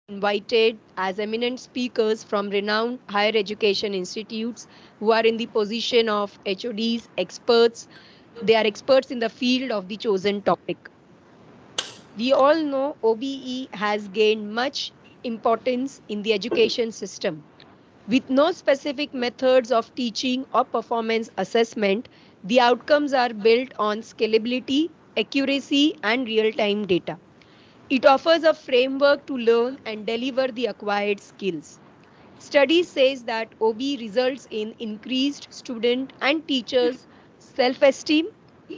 invited as eminent speakers from renowned higher education institutes who are in the position of HODs, experts. They are experts in the field of the chosen topic. We all know OBE has gained much importance in the education system. With no specific methods of teaching or performance assessment, the outcomes are built on scalability, accuracy, and real time data. It offers a framework to learn and deliver the acquired skills. Studies says that OB results in increased student and teachers self-esteem,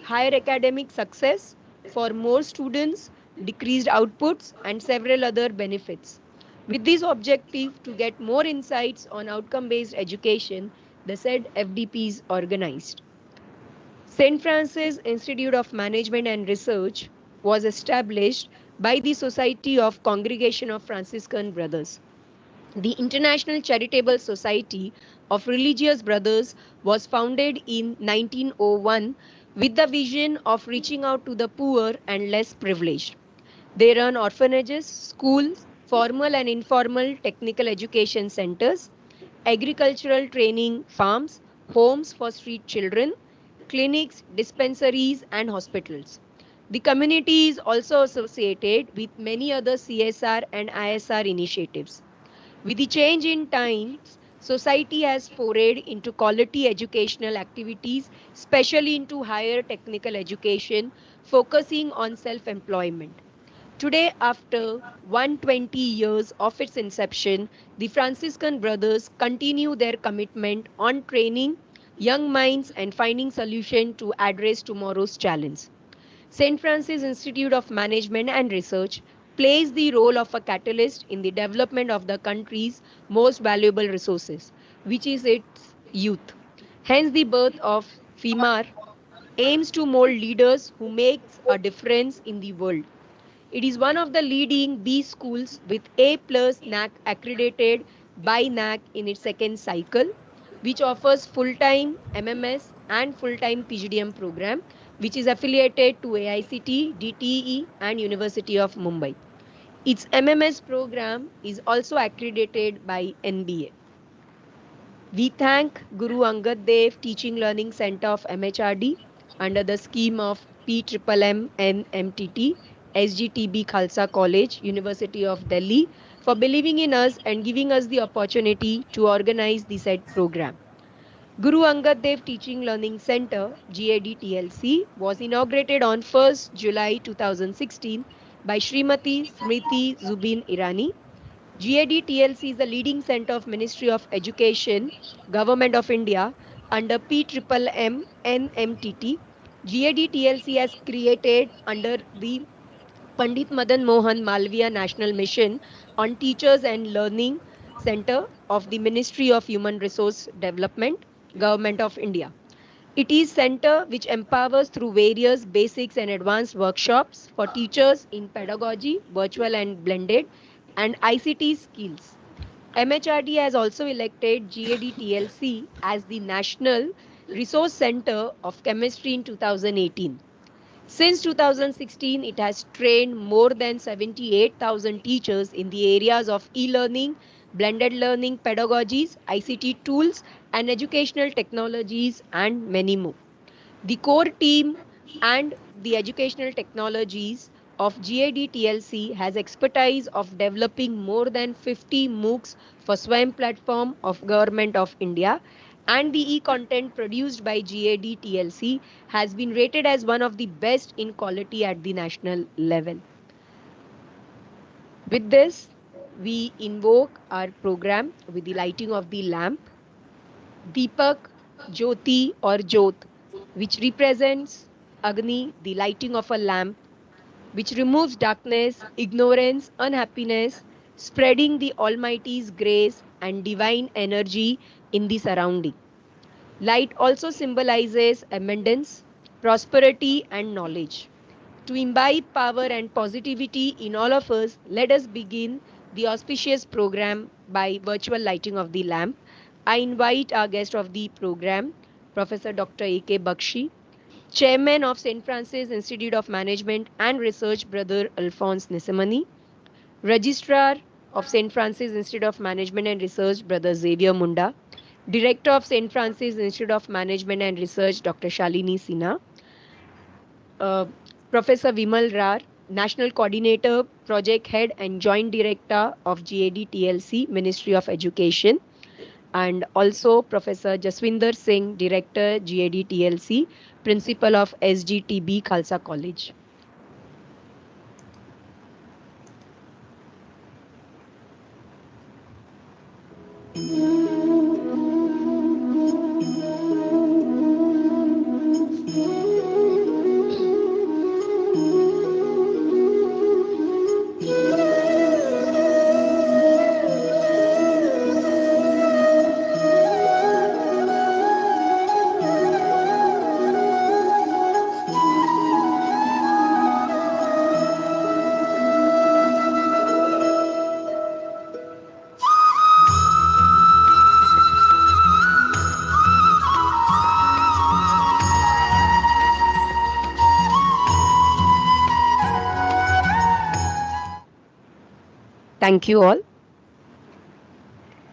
higher academic success for more students, decreased outputs and several other benefits. With this objective to get more insights on outcome-based education, the said FDP is organized. St. Francis Institute of Management and Research was established by the Society of Congregation of Franciscan Brothers. The International Charitable Society of Religious Brothers was founded in 1901 with the vision of reaching out to the poor and less privileged. They run orphanages, schools, formal and informal technical education centers, agricultural training farms, homes for street children, clinics, dispensaries, and hospitals. The community is also associated with many other CSR and ISR initiatives. With the change in times, society has forayed into quality educational activities, especially into higher technical education, focusing on self employment. Today, after 120 years of its inception, the Franciscan Brothers continue their commitment on training young minds and finding solutions to address tomorrow's challenge. St. Francis Institute of Management and Research plays the role of a catalyst in the development of the country's most valuable resources, which is its youth. Hence, the birth of FIMAR aims to mold leaders who makes a difference in the world. It is one of the leading B schools with A plus NAC accredited by NAC in its second cycle, which offers full-time MMS and full-time PGDM program, which is affiliated to AICT, DTE, and University of Mumbai. Its MMS program is also accredited by NBA. We thank Guru Angad Dev Teaching Learning Center of MHRD under the scheme of PMMMNMTT, SGTB Khalsa College, University of Delhi, for believing in us and giving us the opportunity to organize the said program. Guru Angad Dev Teaching Learning Center, GAD-TLC, was inaugurated on 1st July 2016 by Srimati Smriti Zubin Irani. GAD-TLC is the leading center of Ministry of Education, Government of India under PMMMNMTT. GAD-TLC has created under the Pandit Madan Mohan Malviya National Mission on Teachers and Learning Center of the Ministry of Human Resource Development, Government of India. It is center which empowers through various basics and advanced workshops for teachers in pedagogy, virtual and blended, and ICT skills. MHRD has also elected GAD-TLC as the National Resource Center of Chemistry in 2018. Since 2016, it has trained more than 78,000 teachers in the areas of e-learning, blended learning pedagogies, ICT tools, and educational technologies, and many more. The core team and the educational technologies of GAD-TLC has expertise of developing more than 50 MOOCs for SWAYAM platform of Government of India, and the e-content produced by GAD-TLC has been rated as one of the best in quality at the national level. With this, we invoke our program with the lighting of the lamp, Deepak, Jyoti or Jyot, which represents Agni, the lighting of a lamp, which removes darkness, ignorance, unhappiness, spreading the Almighty's grace and divine energy in the surrounding. Light also symbolizes abundance, prosperity, and knowledge. To imbibe power and positivity in all of us, let us begin the auspicious program by virtual lighting of the lamp. I invite our guest of the program, Professor Dr. A.K. Bakshi, Chairman of St. Francis Institute of Management and Research, Brother Alphonse Nesamani, Registrar, of St. Francis Institute of Management and Research, Brother Xavier Munda, Director of St. Francis Institute of Management and Research, Dr. Shalini Sinha, uh, Professor Vimal Rar, National Coordinator, Project Head and Joint Director of GAD-TLC, Ministry of Education, and also Professor Jaswinder Singh, Director, GAD-TLC, Principal of SGTB, Khalsa College. Thank you all.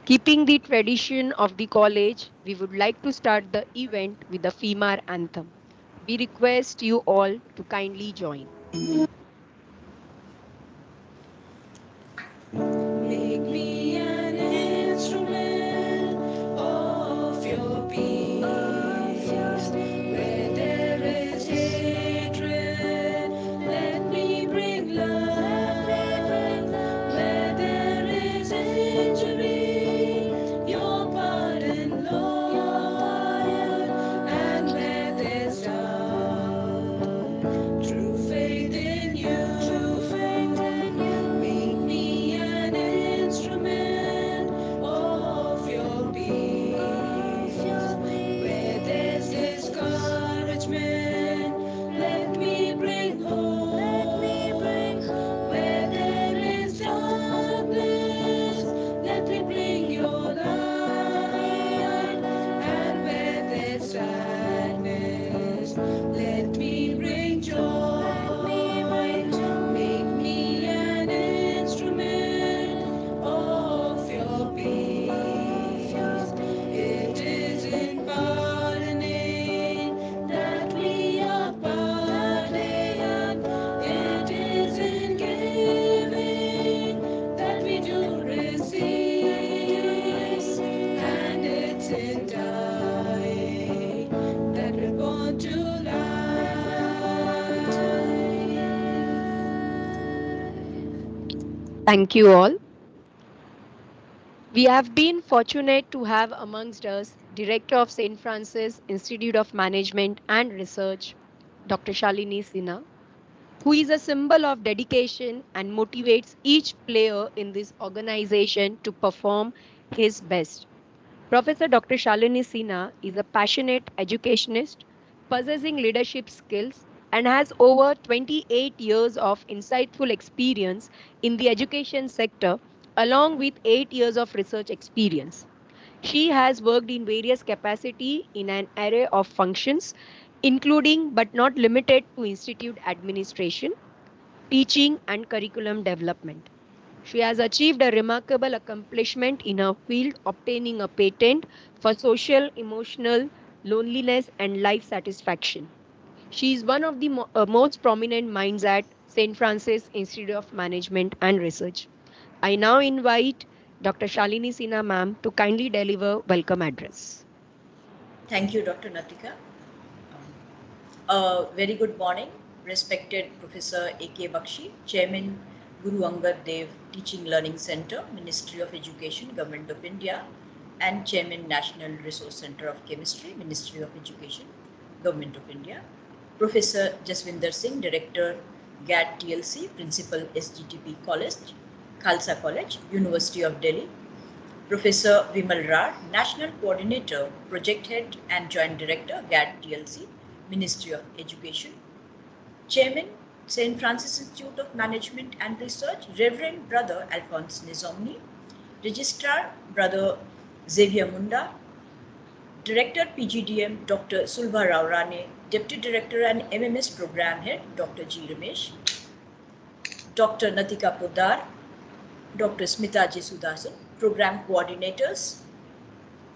Keeping the tradition of the college, we would like to start the event with the FIMAR anthem. We request you all to kindly join. Make me an instrument of your peace. Where there is hatred, let me bring love. Where there is injury, your pardon, Lord. And where there's doubt, true faith in you. Make me an instrument of your peace. Where there's discouragement, let me bring hope. Where there is darkness, let me bring your light. And where there's sadness, let me bring joy. Make me an instrument of your peace. It is in pardoning that we are pardoned. It is in giving that we do receive. And it's in dying that we're born to life. Thank you all. We have been fortunate to have amongst us Director of St. Francis Institute of Management and Research, Dr. Shalini Sinha, who is a symbol of dedication and motivates each player in this organization to perform his best. Professor Dr. Shalini Sinha is a passionate educationist, possessing leadership skills, and has over 28 years of insightful experience in the education sector, along with 8 years of research experience. She has worked in various capacity in an array of functions, including but not limited to institute administration, teaching, and curriculum development. She has achieved a remarkable accomplishment in her field, obtaining a patent for social, emotional, loneliness, and life satisfaction. She is one of the most prominent minds at St. Francis Institute of Management and Research. I now invite Dr. Shalini Sinha ma'am to kindly deliver welcome address. Thank you, Dr. Natika. A very good morning, respected Professor A.K. Bakshi, Chairman Guru Angad Dev Teaching Learning Center, Ministry of Education, Government of India, and Chairman National Resource Center of Chemistry, Ministry of Education, Government of India. Professor Jaswinder Singh, Director GAD-TLC, Principal SGTP College, Khalsa College, University of Delhi. Professor Vimal Rar, National Coordinator, Project Head and Joint Director, GAD-TLC, Ministry of Education. Chairman, St. Francis Institute of Management and Research, Reverend Brother Alphonse Nizomni. Registrar, Brother Xavier Munda. Director PGDM, Dr. Sulbha Rao Rane. Deputy Director and MMS Program Head, Dr. G. Ramesh. Dr. Natika Poddar, Dr. Smita J. Sudasan, program coordinators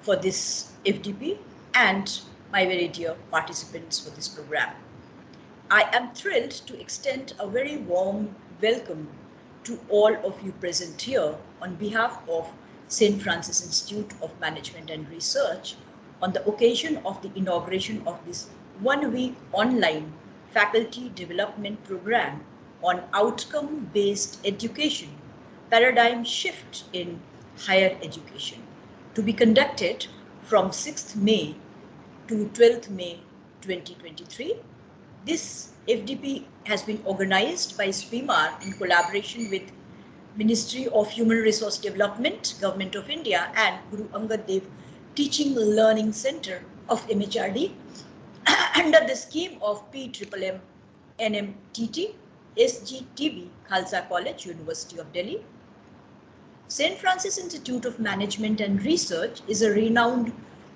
for this FDP, and my very dear participants for this program. I am thrilled to extend a very warm welcome to all of you present here on behalf of St. Francis Institute of Management and Research on the occasion of the inauguration of this one-week online faculty development program on outcome-based education, paradigm shift in higher education, to be conducted from 6th May to 12th May 2023. This FDP has been organized by SFIMAR in collaboration with Ministry of Human Resource Development, Government of India, and Guru Angad Dev Teaching Learning Center of MHRD under the scheme of PMMMNMTT, SGTB, Khalsa College, University of Delhi. St. Francis Institute of Management and Research is a renowned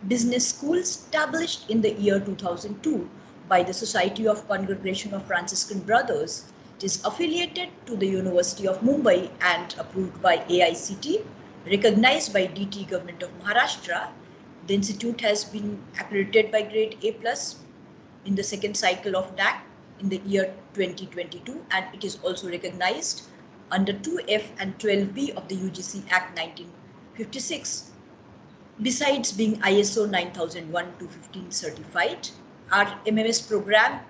business school established in the year 2002 by the Society of Congregation of Franciscan Brothers. It is affiliated to the University of Mumbai and approved by AICT, recognized by DT Government of Maharashtra. The institute has been accredited by grade A+ in the second cycle of NAC in the year 2022, and it is also recognized under 2F and 12B of the UGC Act 1956. Besides being ISO 9001-15 certified, our MMS program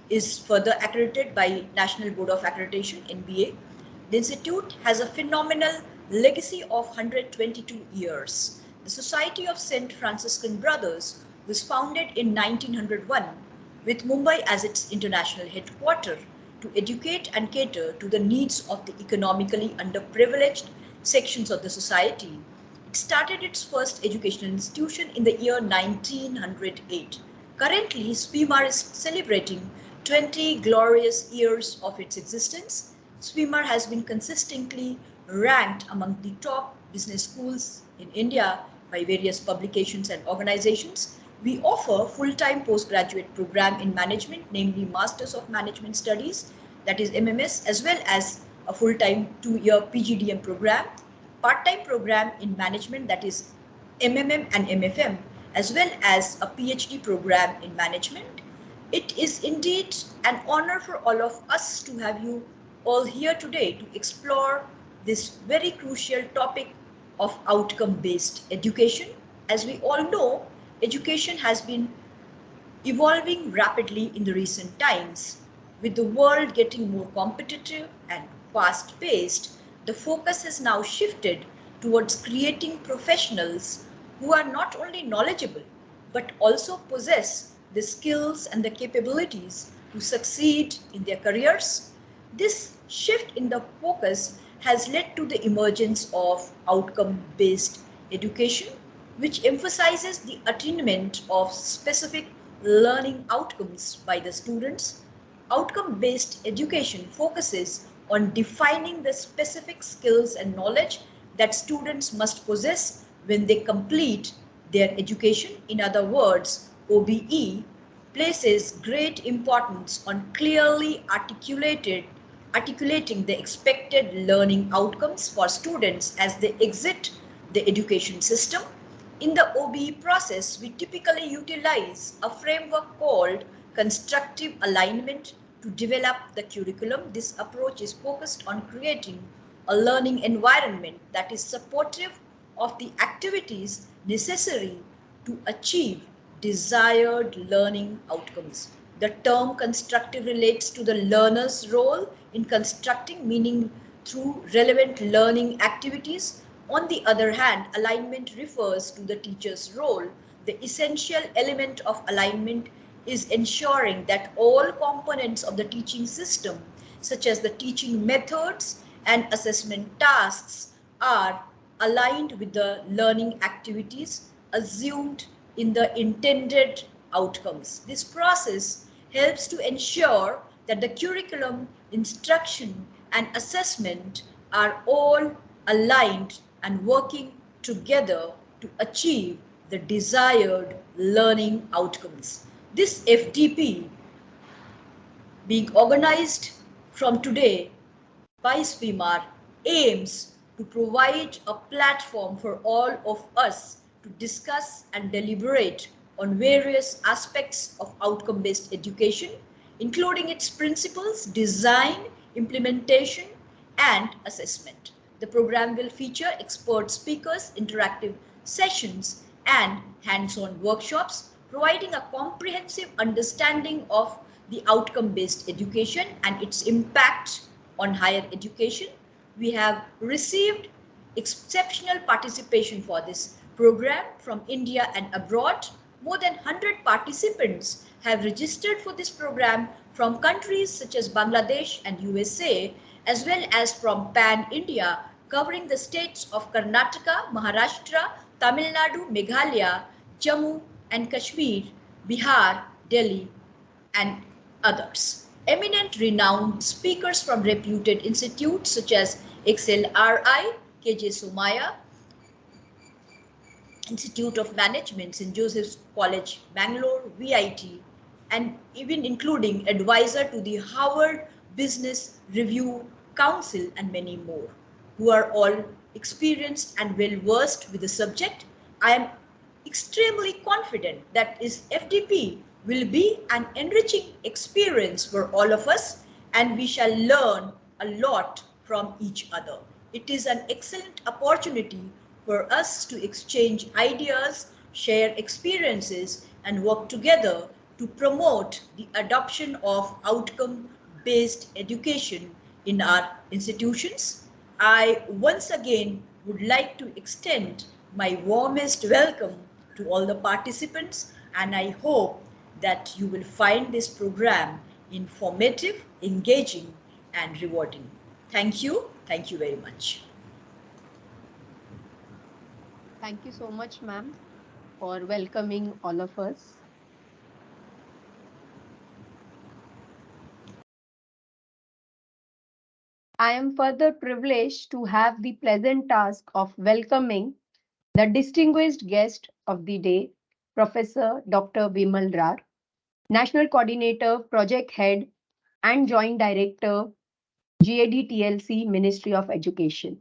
is further accredited by National Board of Accreditation, NBA. The institute has a phenomenal legacy of 122 years. The Society of St. Franciscan Brothers was founded in 1901 with Mumbai as its international headquarters to educate and cater to the needs of the economically underprivileged sections of the society. It started its first educational institution in the year 1908. Currently, SFIMAR is celebrating 20 glorious years of its existence. SFIMAR has been consistently ranked among the top business schools in India by various publications and organizations. We offer full-time postgraduate program in management, namely Masters of Management Studies, that is MMS, as well as a full-time 2-year PGDM program, part-time program in management, that is MMM and MFM, as well as a PhD program in management. It is indeed an honor for all of us to have you all here today to explore this very crucial topic of outcome-based education. As we all know, education has been evolving rapidly in the recent times. With the world getting more competitive and fast-paced, the focus has now shifted towards creating professionals who are not only knowledgeable, but also possess the skills and the capabilities to succeed in their careers. This shift in the focus has led to the emergence of outcome-based education, which emphasizes the attainment of specific learning outcomes by the students. Outcome-based education focuses on defining the specific skills and knowledge that students must possess when they complete their education. In other words, OBE places great importance on clearly articulating the expected learning outcomes for students as they exit the education system. In the OBE process, we typically utilize a framework called constructive alignment to develop the curriculum. This approach is focused on creating a learning environment that is supportive of the activities necessary to achieve desired learning outcomes. The term constructive relates to the learner's role in constructing meaning through relevant learning activities. On the other hand, alignment refers to the teacher's role. The essential element of alignment is ensuring that all components of the teaching system, such as the teaching methods and assessment tasks, are aligned with the learning activities assumed in the intended outcomes. This process helps to ensure that the curriculum, instruction, and assessment are all aligned and working together to achieve the desired learning outcomes. This FDP, being organized from today by SFIMAR, aims to to provide a platform for all of us to discuss and deliberate on various aspects of outcome-based education, including its principles, design, implementation, and assessment. The program will feature expert speakers, interactive sessions, and hands-on workshops, providing a comprehensive understanding of the outcome-based education and its impact on higher education. We have received exceptional participation for this program from India and abroad. More than 100 participants have registered for this program from countries such as Bangladesh and USA, as well as from Pan-India, covering the states of Karnataka, Maharashtra, Tamil Nadu, Meghalaya, Jammu and Kashmir, Bihar, Delhi, and others. Eminent renowned speakers from reputed institutes such as XLRI, KJ Somaya, Institute of Management, St. Joseph's College, Bangalore, VIT, and even including advisor to the Harvard Business Review Council and many more, who are all experienced and well versed with the subject. I am extremely confident that this FDP will be an enriching experience for all of us, and we shall learn a lot from each other. It is an excellent opportunity for us to exchange ideas, share experiences, and work together to promote the adoption of outcome-based education in our institutions. I once again would like to extend my warmest welcome to all the participants, and I hope that you will find this program informative, engaging, and rewarding. Thank you. Thank you very much. Thank you so much, ma'am, for welcoming all of us. I am further privileged to have the pleasant task of welcoming the distinguished guest of the day, Professor Dr. Vimal Rar, National Coordinator, Project Head, and Joint Director, GAD-TLC, Ministry of Education.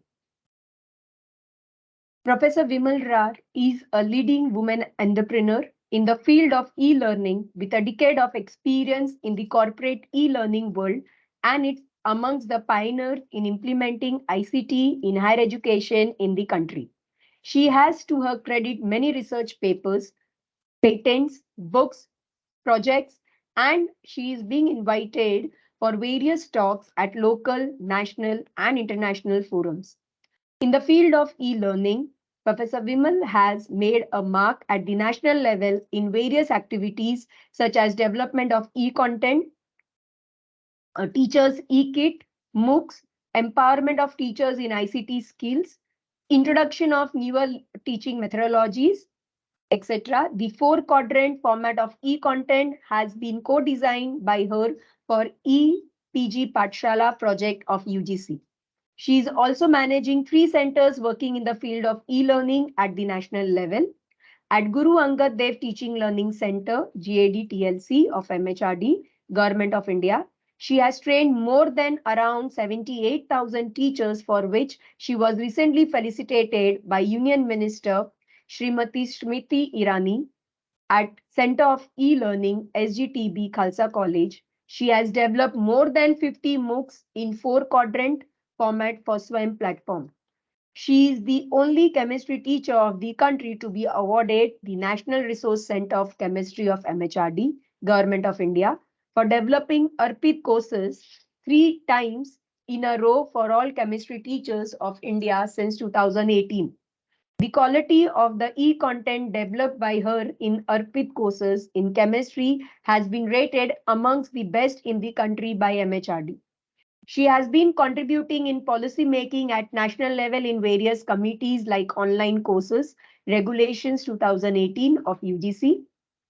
Professor Vimal Rar is a leading woman entrepreneur in the field of e-learning with a decade of experience in the corporate e-learning world, and it's amongst the pioneers in implementing ICT in higher education in the country. She has to her credit many research papers, patents, books, projects, and she is being invited for various talks at local, national, and international forums. In the field of e-learning, Professor Vimal has made a mark at the national level in various activities such as development of e-content, teachers e-kit, MOOCs, empowerment of teachers in ICT skills, introduction of newer teaching methodologies, etc. The four-quadrant format of e-content has been co-designed by her for e-PG Pathshala project of UGC. She is also managing 3 centers working in the field of e-learning at the national level. At Guru Angad Dev Teaching Learning Center, GAD-TLC of MHRD, Government of India, she has trained more than around 78,000 teachers, for which she was recently felicitated by Union Minister Srimati Smriti Irani. At Center of E-Learning, SGTB, Khalsa College, she has developed more than 50 MOOCs in 4-quadrant format for SWAYAM platform. She is the only chemistry teacher of the country to be awarded the National Resource Center of Chemistry of MHRD, Government of India, for developing ARPIT courses 3 times in a row for all chemistry teachers of India since 2018. The quality of the e-content developed by her in ARPIT courses in chemistry has been rated amongst the best in the country by MHRD. She has been contributing in policy making at national level in various committees like Online Courses, Regulations 2018 of UGC,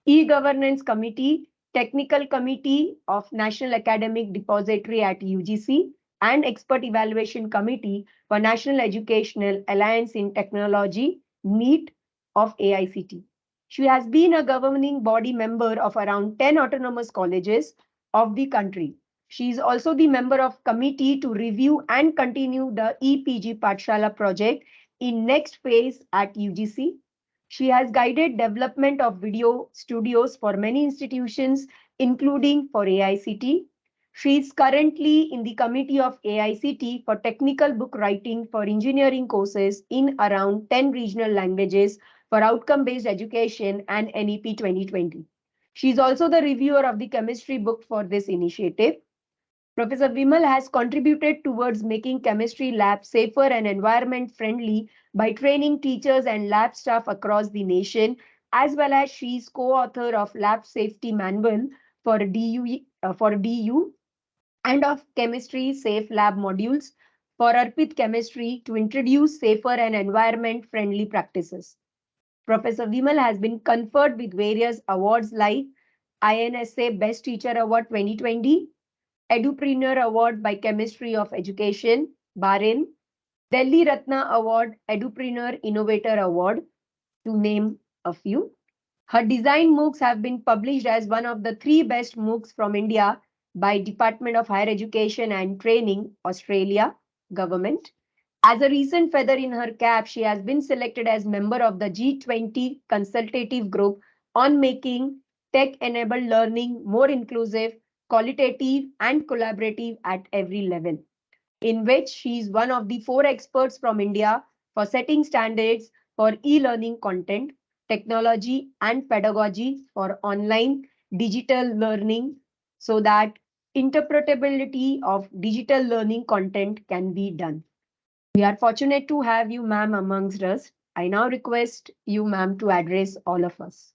E-Governance Committee, Technical Committee of National Academic Depository at UGC, and Expert Evaluation Committee for National Educational Alliance in Technology, NEET of AICT. She has been a governing body member of around 10 autonomous colleges of the country. She is also the member of committee to review and continue the EPG Pathshala project in next phase at UGC. She has guided development of video studios for many institutions, including for AICT. She is currently in the committee of AICT for technical book writing for engineering courses in around 10 regional languages for outcome-based education and NEP 2020. She is also the reviewer of the chemistry book for this initiative. Professor Vimal has contributed towards making chemistry labs safer and environment friendly by training teachers and lab staff across the nation, as well as she is co-author of Lab Safety Manual for DU and of Chemistry Safe Lab modules for Arpit Chemistry to introduce safer and environment-friendly practices. Professor Vimal has been conferred with various awards like INSA Best Teacher Award 2020, Edupreneur Award by Chemistry of Education, Bahrain, Delhi Ratna Award, Edupreneur Innovator Award, to name a few. Her design MOOCs have been published as one of the 3 best MOOCs from India by Department of Higher Education and Training, Australia government. As a recent feather in her cap, she has been selected as member of the G20 consultative group on making tech-enabled learning more inclusive, qualitative, and collaborative at every level, in which she is one of the 4 experts from India for setting standards for e-learning content, technology, and pedagogy for online digital learning so that interpretability of digital learning content can be done. We are fortunate to have you, ma'am, amongst us. I now request you, ma'am, to address all of us.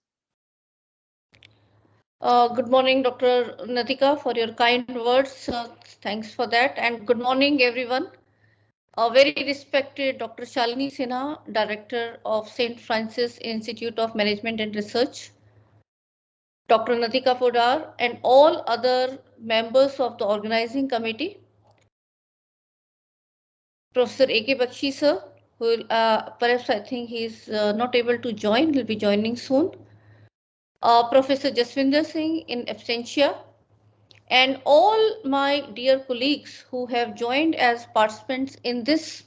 Good morning, Dr. Natika, for your kind words. Thanks for that. And good morning, everyone. Very respected Dr. Shalini Sinha, Director of St. Francis Institute of Management and Research, Dr. Natika Fodar, and all other members of the organizing committee, Professor A.K. Bakshi sir, who perhaps I think he's not able to join, will be joining soon, Professor Jaswinder Singh in absentia, and all my dear colleagues who have joined as participants in this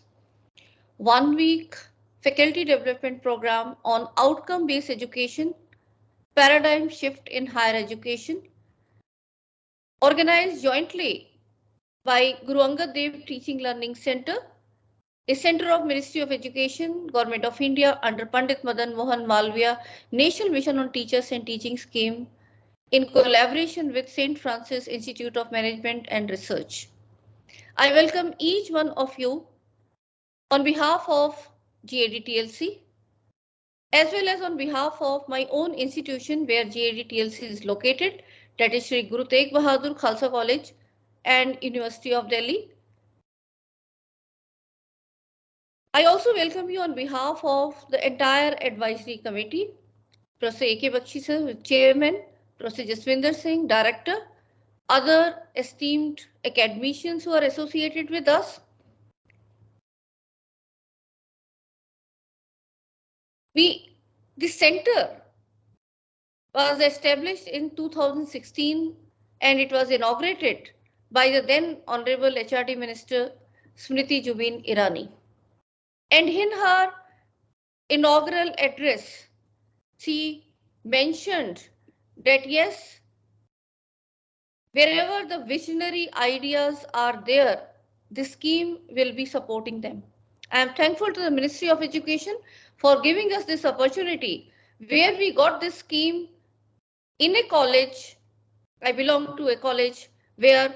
1-week faculty development program on outcome-based education, paradigm shift in higher education, organized jointly by Guru Angad Dev Teaching Learning Center, a center of Ministry of Education, Government of India under Pandit Madan Mohan Malviya National Mission on Teachers and Teaching Scheme in collaboration with St. Francis Institute of Management and Research. I welcome each one of you on behalf of GAD-TLC, as well as on behalf of my own institution where GAD-TLC is located, that is Sri Guru Tegh Bahadur Khalsa College and University of Delhi. I also welcome you on behalf of the entire advisory committee, Professor A.K. Bakshi sir, Chairman, Professor Jaswinder Singh, Director, other esteemed academicians who are associated with us. The center was established in 2016 and it was inaugurated by the then Honorable HRD Minister Smriti Zubin Irani. And in her inaugural address, she mentioned that yes, wherever the visionary ideas are there, the scheme will be supporting them. I am thankful to the Ministry of Education for giving us this opportunity where we got this scheme in a college. I belong to a college where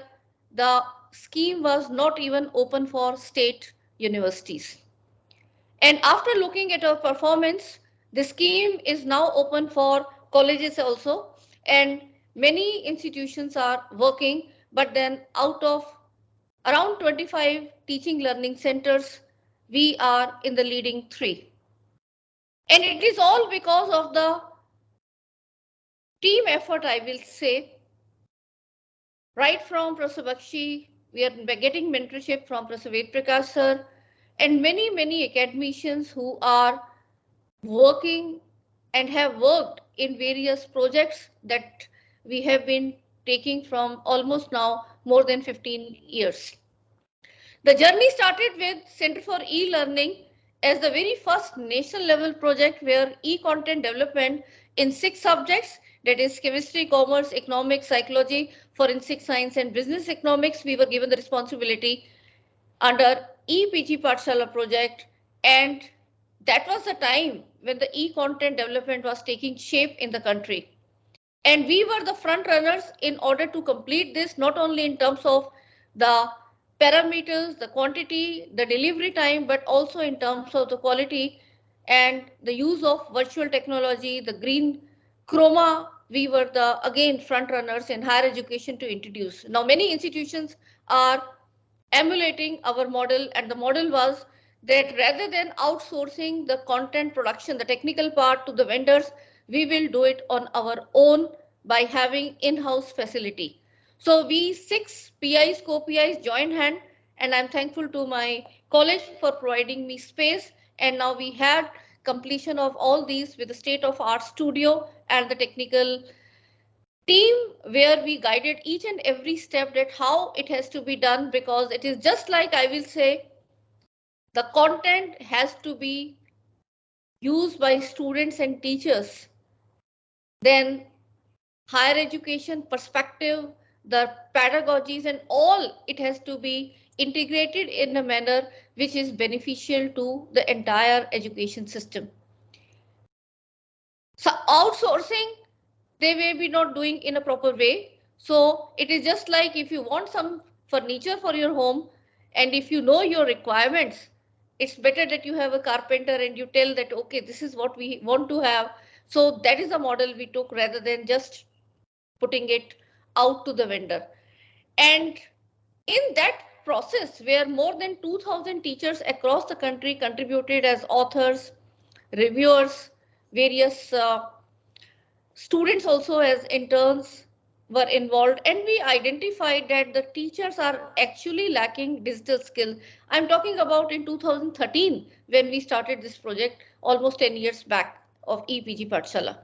the scheme was not even open for state universities. And after looking at our performance, the scheme is now open for colleges also, and many institutions are working, but then out of around 25 teaching learning centers, we are in the leading 3. And it is all because of the team effort, I will say. Right from Professor Bakshi, we are getting mentorship from Professor Ved Prakash sir, and many academicians who are working and have worked in various projects that we have been taking from almost now more than 15 years. The journey started with Center for E-Learning as the very first national level project where e-content development in 6 subjects, that is chemistry, commerce, economics, psychology, forensic science and business economics, we were given the responsibility under e-PG Pathshala project, and that was the time when the e-content development was taking shape in the country. And we were the front runners in order to complete this, not only in terms of the parameters, the quantity, the delivery time, but also in terms of the quality and the use of virtual technology, the green chroma. We were the, again, front runners in higher education to introduce. Now, many institutions are emulating our model, and the model was that rather than outsourcing the content production, the technical part to the vendors, we will do it on our own by having in-house facility. So we 6 PIs, co-PIs joined hand, and I'm thankful to my college for providing me space. And now we had completion of all these with the state-of-art studio and the technical team where we guided each and every step that how it has to be done, because it is just like I will say the content has to be used by students and teachers, then higher education perspective, the pedagogies and all, it has to be integrated in a manner which is beneficial to the entire education system. So outsourcing, they may be not doing in a proper way. So it is just like if you want some furniture for your home and if you know your requirements, it's better that you have a carpenter and you tell that, okay, this is what we want to have. So that is the model we took rather than just putting it out to the vendor. And in that process where more than 2,000 teachers across the country contributed as authors, reviewers, various students also as interns were involved, and we identified that the teachers are actually lacking digital skill. I'm talking about in 2013 when we started this project almost 10 years back of EPG Pathshala.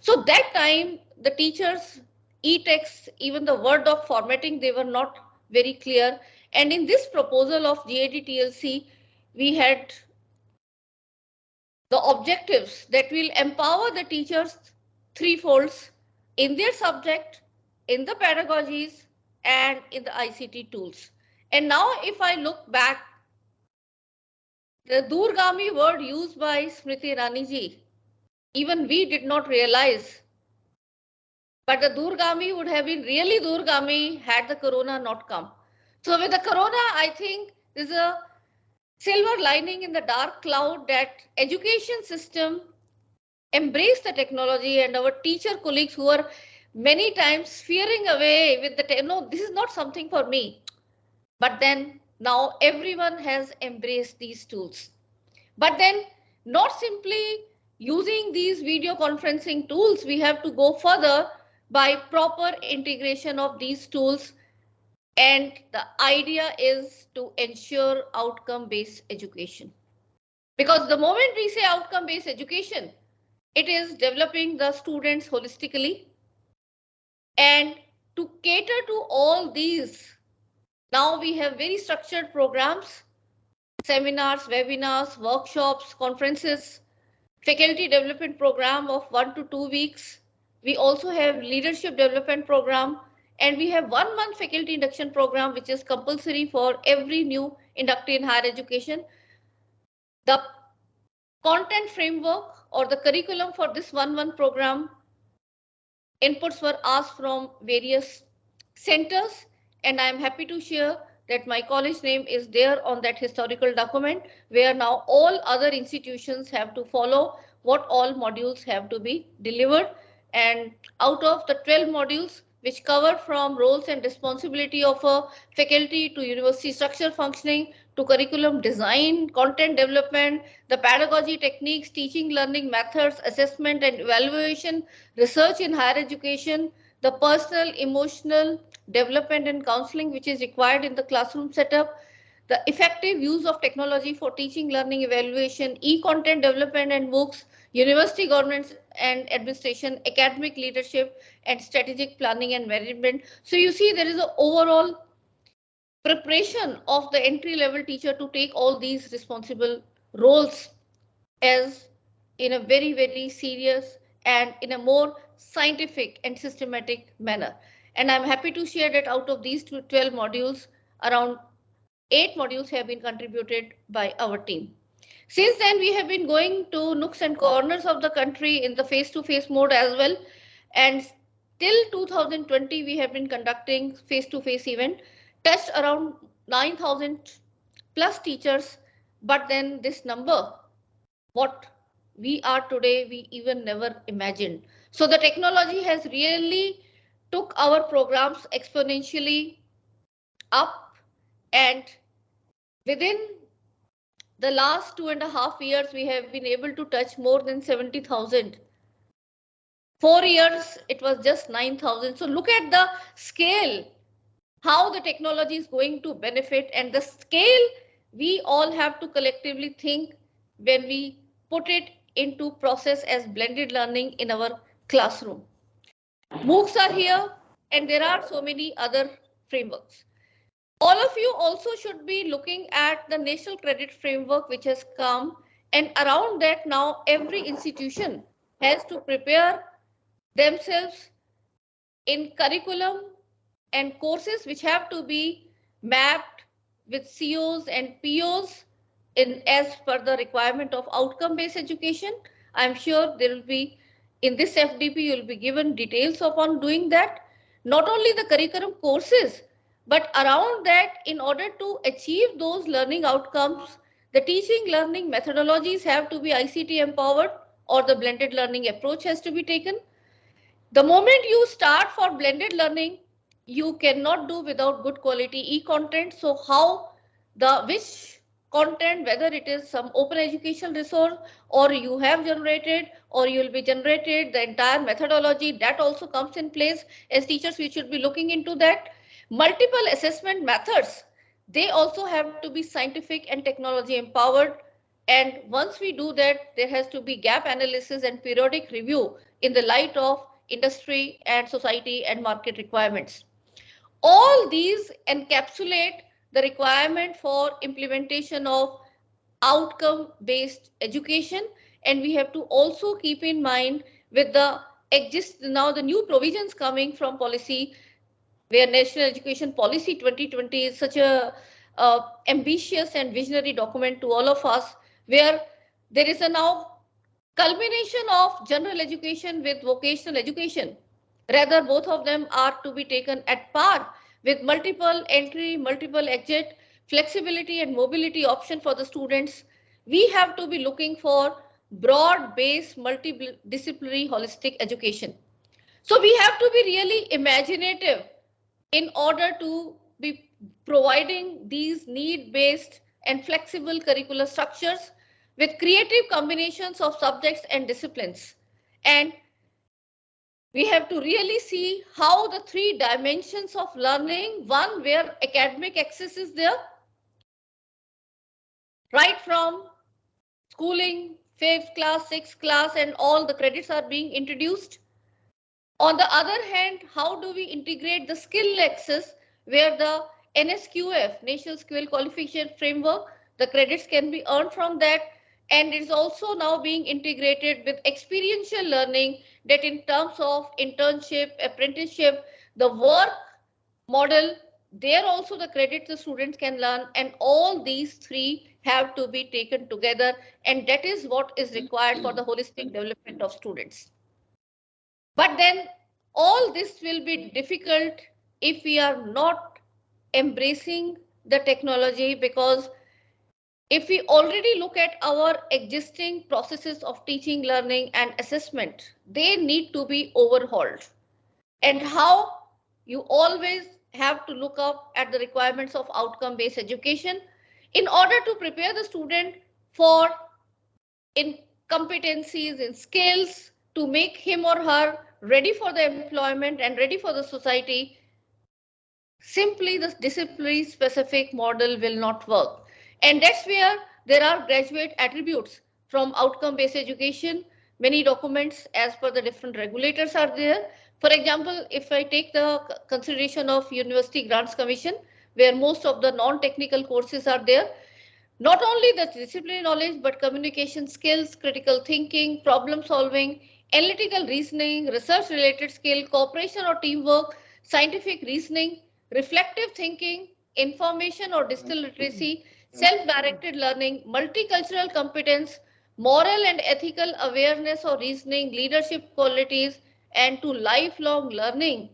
So that time the teachers e-text, even the word doc formatting, they were not very clear. And in this proposal of GAD-TLC, we had the objectives that will empower the teachers threefolds in their subject, in the pedagogies, and in the ICT tools. And now if I look back, the Durgami word used by Smriti Irani-ji, even we did not realize, but the Durgami would have been really Durgami had the corona not come. So with the corona, I think there's a silver lining in the dark cloud that education system embrace the technology, and our teacher colleagues who are many times fearing away with the, no, this is not something for me. But then now everyone has embraced these tools. But then not simply using these video conferencing tools, we have to go further by proper integration of these tools. And the idea is to ensure outcome-based education. Because the moment we say outcome-based education, it is developing the students holistically. And to cater to all these, now we have very structured programs, seminars, webinars, workshops, conferences, faculty development program of 1 to 2 weeks. We also have leadership development program, and we have 1 month faculty induction program, which is compulsory for every new inductee in higher education. The content framework or the curriculum for this 1 month program, inputs were asked from various centers, and I am happy to share that my college name is there on that historical document, where now all other institutions have to follow what all modules have to be delivered. And out of the 12 modules which cover from roles and responsibility of a faculty to university structure functioning to curriculum design, content development, the pedagogy techniques, teaching learning methods, assessment and evaluation, research in higher education, the personal, emotional development and counseling which is required in the classroom setup, the effective use of technology for teaching, learning, evaluation, e-content development and books, university governance and administration, academic leadership, and strategic planning and management. So you see there is an overall preparation of the entry level teacher to take all these responsible roles as in a very, very serious and in a more scientific and systematic manner. And I'm happy to share that out of these 12 modules, around 8 modules have been contributed by our team. Since then, we have been going to nooks and corners of the country in the face-to-face mode as well. And till 2020, we have been conducting face-to-face event, touched around 9,000 plus teachers. But then this number, what we are today, we even never imagined. So the technology has really took our programs exponentially up, and within the last 2.5 years, we have been able to touch more than 70,000. 4 years, it was just 9,000. So look at the scale, how the technology is going to benefit, and the scale we all have to collectively think when we put it into process as blended learning in our classroom. MOOCs are here, and there are so many other frameworks. All of you also should be looking at the National Credit Framework which has come, and around that now every institution has to prepare themselves in curriculum and courses which have to be mapped with COs and POs in as per the requirement of outcome-based education. I'm sure there will be in this FDP you will be given details upon doing that. Not only the curriculum courses, but around that, in order to achieve those learning outcomes, the teaching learning methodologies have to be ICT empowered, or the blended learning approach has to be taken. The moment you start for blended learning, you cannot do without good quality e-content. So how the which content, whether it is some open educational resource or you have generated or you will be generated, the entire methodology that also comes in place. As teachers, we should be looking into that. Multiple assessment methods, they also have to be scientific and technology empowered. And once we do that, there has to be gap analysis and periodic review in the light of industry and society and market requirements. All these encapsulate the requirement for implementation of outcome-based education, and we have to also keep in mind with the now the new provisions coming from policy, where National Education Policy 2020 is such a ambitious and visionary document to all of us, where there is a now culmination of general education with vocational education. Rather, both of them are to be taken at par with multiple entry, multiple exit, flexibility and mobility option for the students. We have to be looking for broad-based, multidisciplinary, holistic education. So we have to be really imaginative in order to be providing these need-based and flexible curricular structures with creative combinations of subjects and disciplines. And we have to really see how the three dimensions of learning, one where academic access is there, right from schooling, 5th class, 6th class, and all the credits are being introduced. On the other hand, how do we integrate the skill access, where the NSQF, National Skill Qualification Framework, the credits can be earned from that, and it is also now being integrated with experiential learning, that in terms of internship, apprenticeship, the work model, there also the credits the students can learn, and all these three have to be taken together, and that is what is required for the holistic development of students. But then all this will be difficult if we are not embracing the technology, because if we already look at our existing processes of teaching, learning and assessment, they need to be overhauled. And how? You always have to look up at the requirements of outcome-based education in order to prepare the student for in competencies, in skills, to make him or her ready for the employment and ready for the society. Simply the disciplinary specific model will not work. And that's where there are graduate attributes from outcome-based education, Many documents as per the different regulators are there. For example, if I take the consideration of University Grants Commission, where most of the non-technical courses are there, not only the disciplinary knowledge, but communication skills, critical thinking, problem solving, analytical reasoning, research related skill, cooperation or teamwork, scientific reasoning, reflective thinking, information or digital literacy, self-directed learning, multicultural competence, moral and ethical awareness or reasoning, leadership qualities, and to lifelong learning.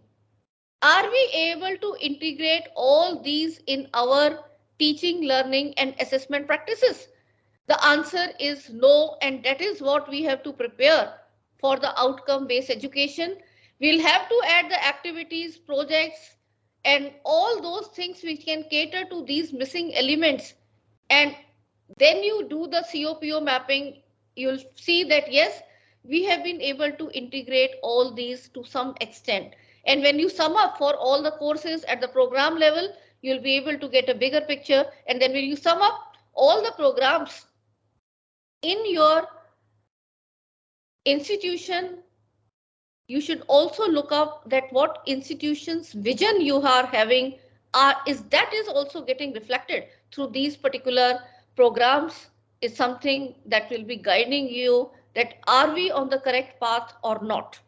Are we able to integrate all these in our teaching, learning, and assessment practices? The answer is no, and that is what we have to prepare for the outcome based education. We'll have to add the activities, projects, and all those things which can cater to these missing elements. And then you do the COPO mapping, you'll see that yes, we have been able to integrate all these to some extent. And when you sum up for all the courses at the program level, you'll be able to get a bigger picture. And then when you sum up all the programs in your institution, you should also look up that what institution's vision you are having is also getting reflected through these particular programs, is something that will be guiding you that are we on the correct path or not.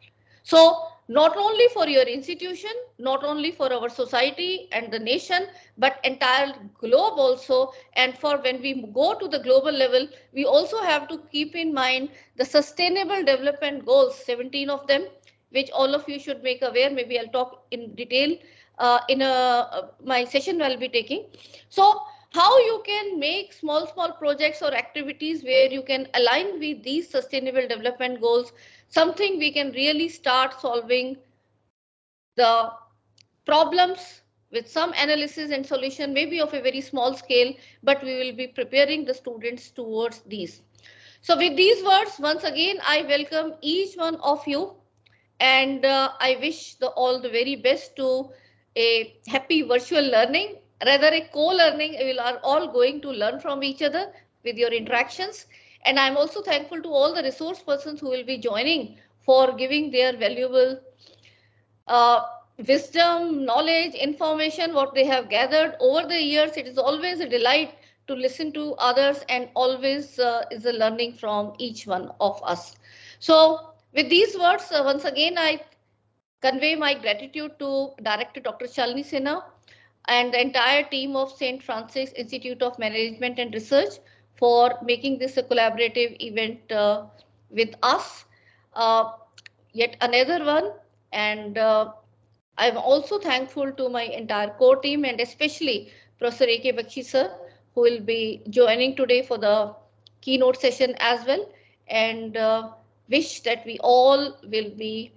So not only for your institution, not only for our society and the nation, but entire globe also. And for when we go to the global level, we also have to keep in mind the sustainable development goals, 17 of them, which all of you should make aware. Maybe I'll talk in detail in my session I'll be taking. So how you can make small projects or activities where you can align with these sustainable development goals, something we can really start solving the problems with some analysis and solution, maybe of a very small scale, but we will be preparing the students towards these. So with these words, once again, I welcome each one of you, and I wish all the very best to a happy virtual learning, rather a co-learning. We are all going to learn from each other with your interactions. And I'm also thankful to all the resource persons who will be joining for giving their valuable uh, wisdom, knowledge, information, what they have gathered over the years. It is always a delight to listen to others, and always is a learning from each one of us. So with these words, once again, I convey my gratitude to Director Dr. Shalini Sinha and the entire team of St. Francis Institute of Management and Research for making this a collaborative event with us. Uh, Yet another one, and I'm also thankful to my entire core team, and especially Professor A.K. Bakshi sir, who will be joining today for the keynote session as well, and wish that we all will be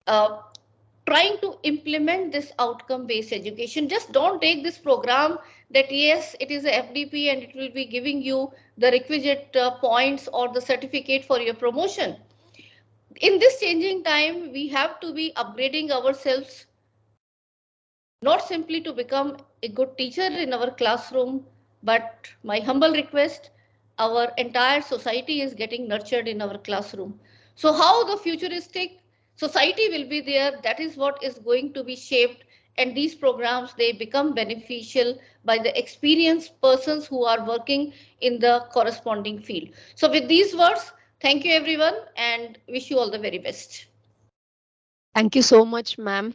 uh, trying to implement this outcome based education. Just don't take this program that yes, it is a FDP and it will be giving you the requisite points or the certificate for your promotion. In this changing time, we have to be upgrading ourselves, not simply to become a good teacher in our classroom, but my humble request, our entire society is getting nurtured in our classroom. So how the futuristic society will be there, that is what is going to be shaped. And these programs, they become beneficial by the experienced persons who are working in the corresponding field. So with these words, thank you everyone, and wish you all the very best. Thank you so much, ma'am,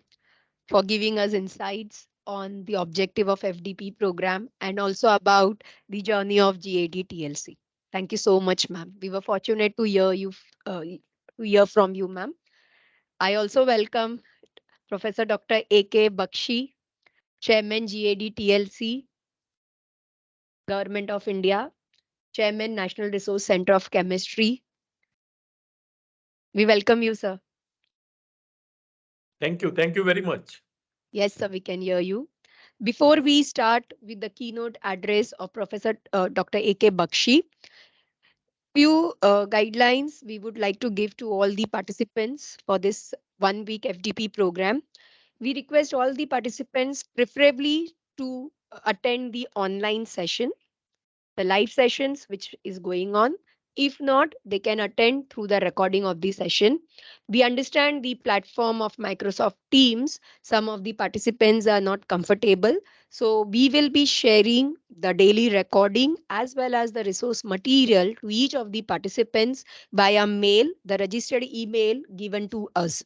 for giving us insights on the objective of FDP program and also about the journey of GAD-TLC. Thank you so much, ma'am. We were fortunate to hear from you, ma'am. I also welcome Professor Dr. A.K. Bakshi, Chairman GAD-TLC, Government of India, Chairman National Resource Center of Chemistry. We welcome you, sir. Thank you. Thank you very much. Yes, sir, we can hear you. Before we start with the keynote address of Professor Dr. A.K. Bakshi, few guidelines we would like to give to all the participants for this 1 week FDP program. We request all the participants preferably to attend the online session, the live sessions which is going on. If not, they can attend through the recording of the session. We understand the platform of Microsoft Teams. Some of the participants are not comfortable. So we will be sharing the daily recording as well as the resource material to each of the participants via mail, the registered email given to us.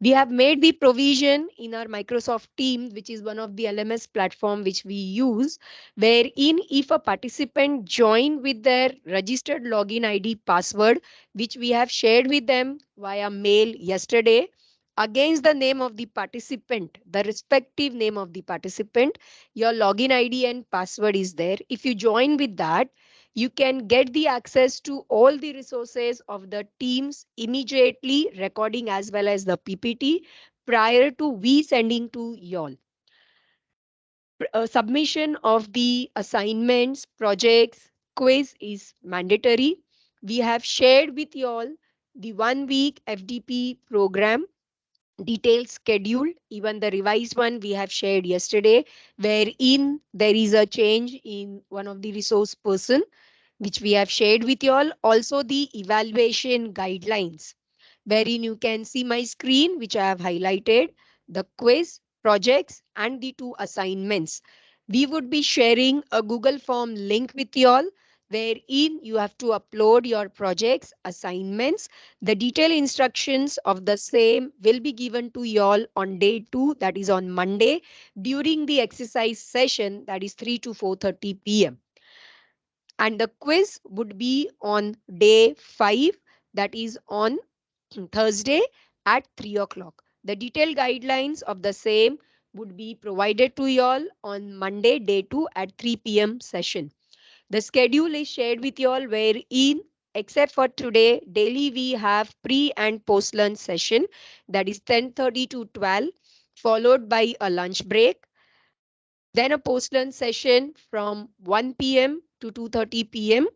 We have made the provision in our Microsoft Teams, which is one of the LMS platform which we use, wherein if a participant join with their registered login ID password, which we have shared with them via mail yesterday, against the name of the participant, the respective name of the participant, your login ID and password is there. If you join with that, you can get the access to all the resources of the teams immediately, recording as well as the PPT, prior to we sending to y'all. Submission of the assignments, projects, quiz is mandatory. We have shared with y'all the 1 week FDP program detailed schedule. Even the revised one we have shared yesterday, wherein there is a change in one of the resource person, which we have shared with you all. Also, the evaluation guidelines, wherein you can see my screen, which I have highlighted, the quiz, projects, and the 2 assignments. We would be sharing a Google Form link with you all, wherein you have to upload your projects, assignments. The detailed instructions of the same will be given to you all on day 2, that is on Monday, during the exercise session, that is 3 to 4:30 p.m. And the quiz would be on day 5, that is on Thursday at 3 o'clock. The detailed guidelines of the same would be provided to you all on Monday, day 2 at 3 p.m. session. The schedule is shared with you all, wherein except for today, daily we have pre and post lunch session, that is 10:30 to 12, followed by a lunch break, then a post lunch session from 1 p.m. to 2:30 p.m.,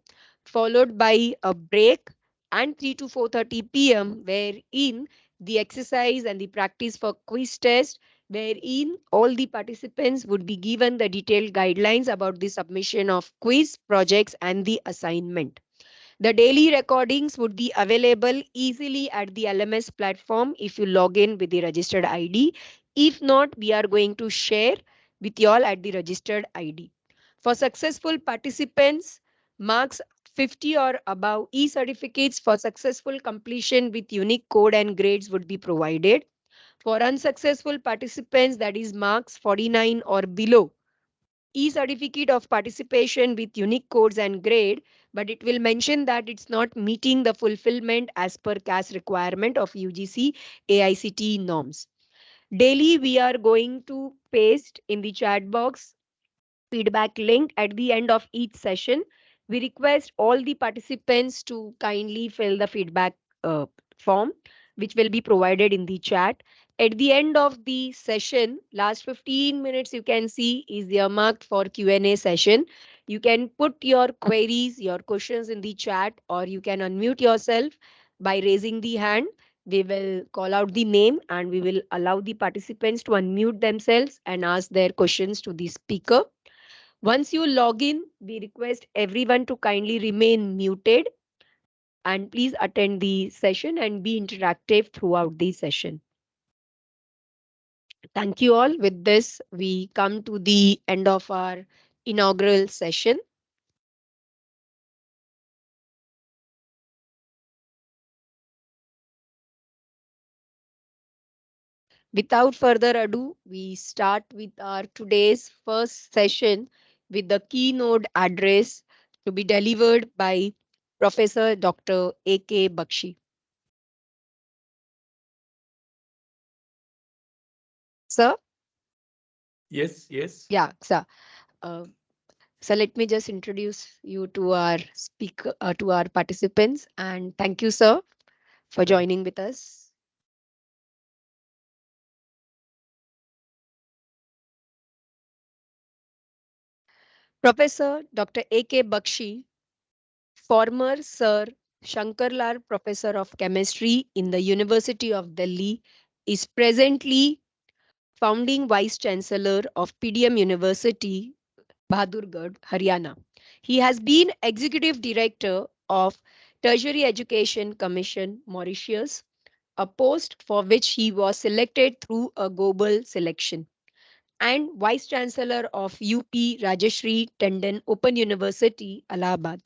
followed by a break, and 3 to 4:30 p.m., wherein the exercise and the practice for quiz test, wherein all the participants would be given the detailed guidelines about the submission of quiz, projects, and the assignment. The daily recordings would be available easily at the LMS platform if you log in with the registered ID. If not, we are going to share with you all at the registered ID. For successful participants, marks 50 or above, e-certificates for successful completion with unique code and grades would be provided. For unsuccessful participants, that is marks 49 or below, e-certificate of participation with unique codes and grade, but it will mention that it's not meeting the fulfillment as per CAS requirement of UGC AICTE norms. Daily, we are going to paste in the chat box feedback link at the end of each session. We request all the participants to kindly fill the feedback uh, form, which will be provided in the chat. At the end of the session, last 15 minutes you can see is earmarked for Q&A session. You can put your queries, your questions in the chat, or you can unmute yourself by raising the hand. We will call out the name and we will allow the participants to unmute themselves and ask their questions to the speaker. Once you log in, we request everyone to kindly remain muted and please attend the session and be interactive throughout the session. Thank you all. With this, we come to the end of our inaugural session. Without further ado, we start with our today's first session with the keynote address to be delivered by Professor Dr. A.K. Bakshi. Sir? Yes. Yeah, sir. Uh, So let me just introduce you to our speaker, to our participants, and thank you, sir, for joining with us. Professor Dr. A.K. Bakshi, former Sir Shankarlal Professor of Chemistry in the University of Delhi, is presently founding Vice Chancellor of PDM University, Bahadurgarh, Haryana. He has been Executive Director of Tertiary Education Commission, Mauritius, a post for which he was selected through a global selection, and Vice Chancellor of UP Rajeshri Tandon Open University, Allahabad.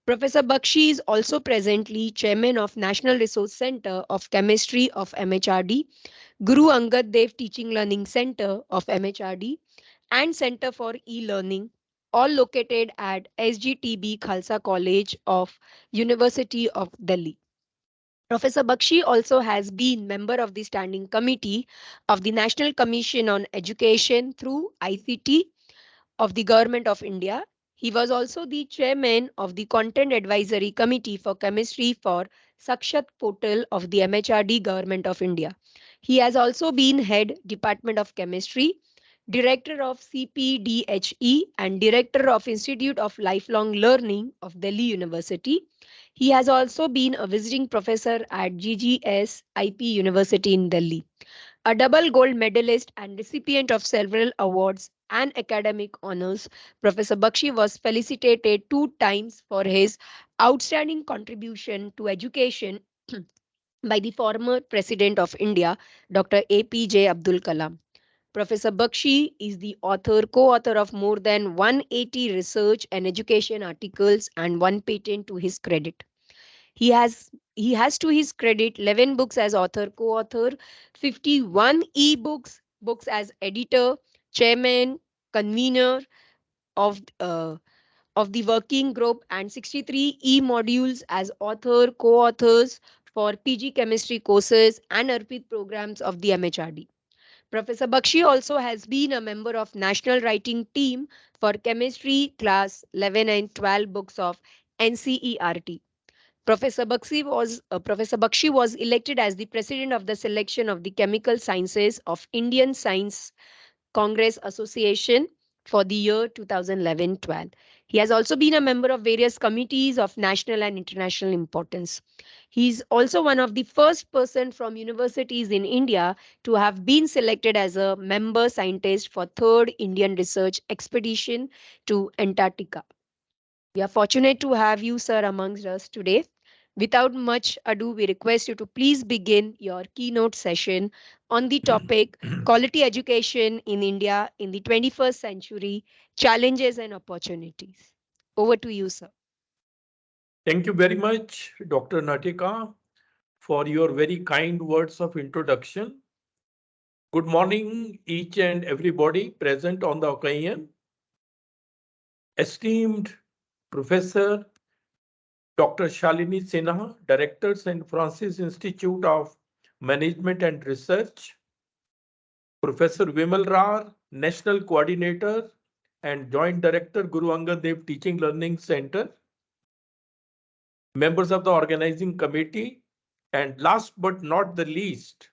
Professor Bakshi is also presently Chairman of National Resource Center of Chemistry of MHRD, Guru Angad Dev Teaching Learning Center of MHRD, and Center for E-Learning, all located at SGTB Khalsa College of University of Delhi. Professor Bakshi also has been member of the Standing Committee of the National Commission on Education through ICT of the Government of India. He was also the chairman of the Content Advisory Committee for Chemistry for Sakshat portal of the MHRD Government of India. He has also been head Department of Chemistry, director of CPDHE and director of Institute of Lifelong Learning of Delhi University. He has also been a visiting professor at GGS IP University in Delhi. A double gold medalist and recipient of several awards and academic honors, Professor Bakshi was felicitated 2 times for his outstanding contribution to education by the former President of India, Dr. APJ Abdul Kalam. Professor Bakshi is the co-author of more than 180 research and education articles and one patent to his credit. He has to his credit 11 books as author, co-author, 51 books as editor, chairman, convener of the working group, and 63 e-modules as author, co-authors for PG chemistry courses and Arpit programs of the MHRD. Professor Bakshi also has been a member of National Writing Team for Chemistry Class 11 and 12 books of NCERT. Professor Bakshi was elected as the president of the selection of the Chemical Sciences of Indian Science Congress Association for the year 2011-12. He has also been a member of various committees of national and international importance. He is also one of the first person from universities in India to have been selected as a member scientist for third Indian research expedition to Antarctica. We are fortunate to have you, sir, amongst us today. Without much ado, we request you to please begin your keynote session on the topic Quality Education in India in the 21st Century Challenges and Opportunities. Over to you, sir. Thank you very much, Dr. Natika, for your very kind words of introduction. Good morning, each and everybody present on the occasion. Esteemed Professor Dr. Shalini Sinha, Director, St. Francis Institute of Management and Research, Professor Vimal Rar, National Coordinator and Joint Director, Guru Angad Dev Teaching Learning Center, members of the organizing committee, and last but not the least,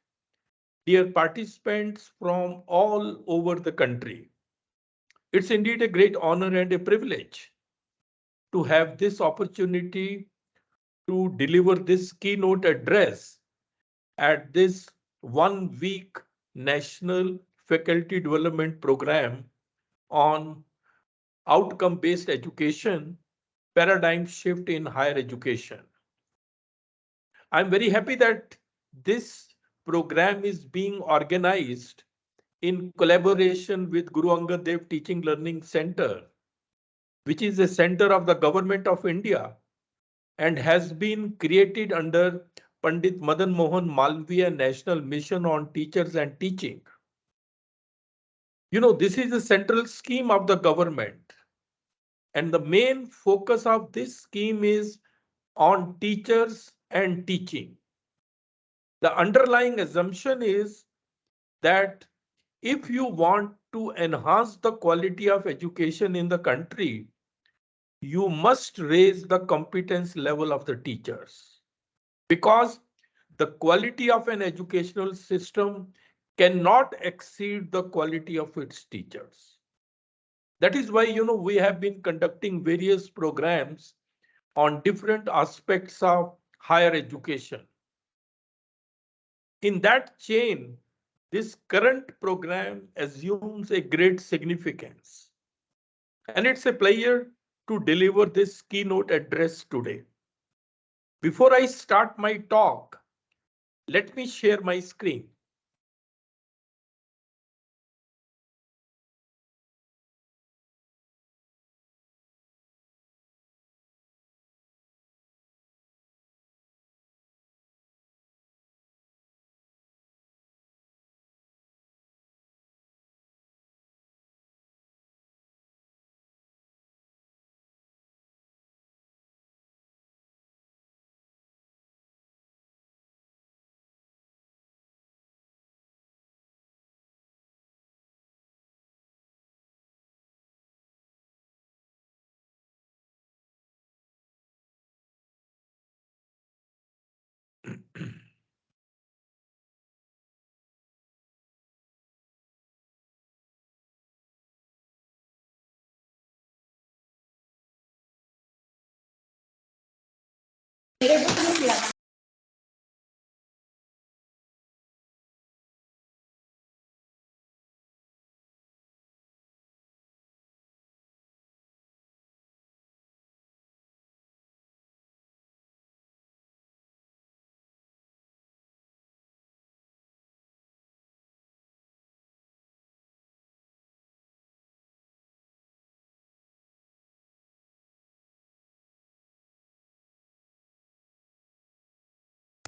dear participants from all over the country. It's indeed a great honor and a privilege to have this opportunity to deliver this keynote address at this 1 week National Faculty Development Program on outcome-based education, paradigm shift in higher education. I'm very happy that this program is being organized in collaboration with Guru Angad Dev Teaching Learning Center, which is a center of the Government of India and has been created under Pandit Madan Mohan Malviya National Mission on Teachers and Teaching. You know, this is a central scheme of the government, and the main focus of this scheme is on teachers and teaching. The underlying assumption is that if you want to enhance the quality of education in the country, you must raise the competence level of the teachers, because the quality of an educational system cannot exceed the quality of its teachers. That is why, we have been conducting various programs on different aspects of higher education. In that chain, this current program assumes a great significance. And it's a to deliver this keynote address today. Before I start my talk, let me share my screen.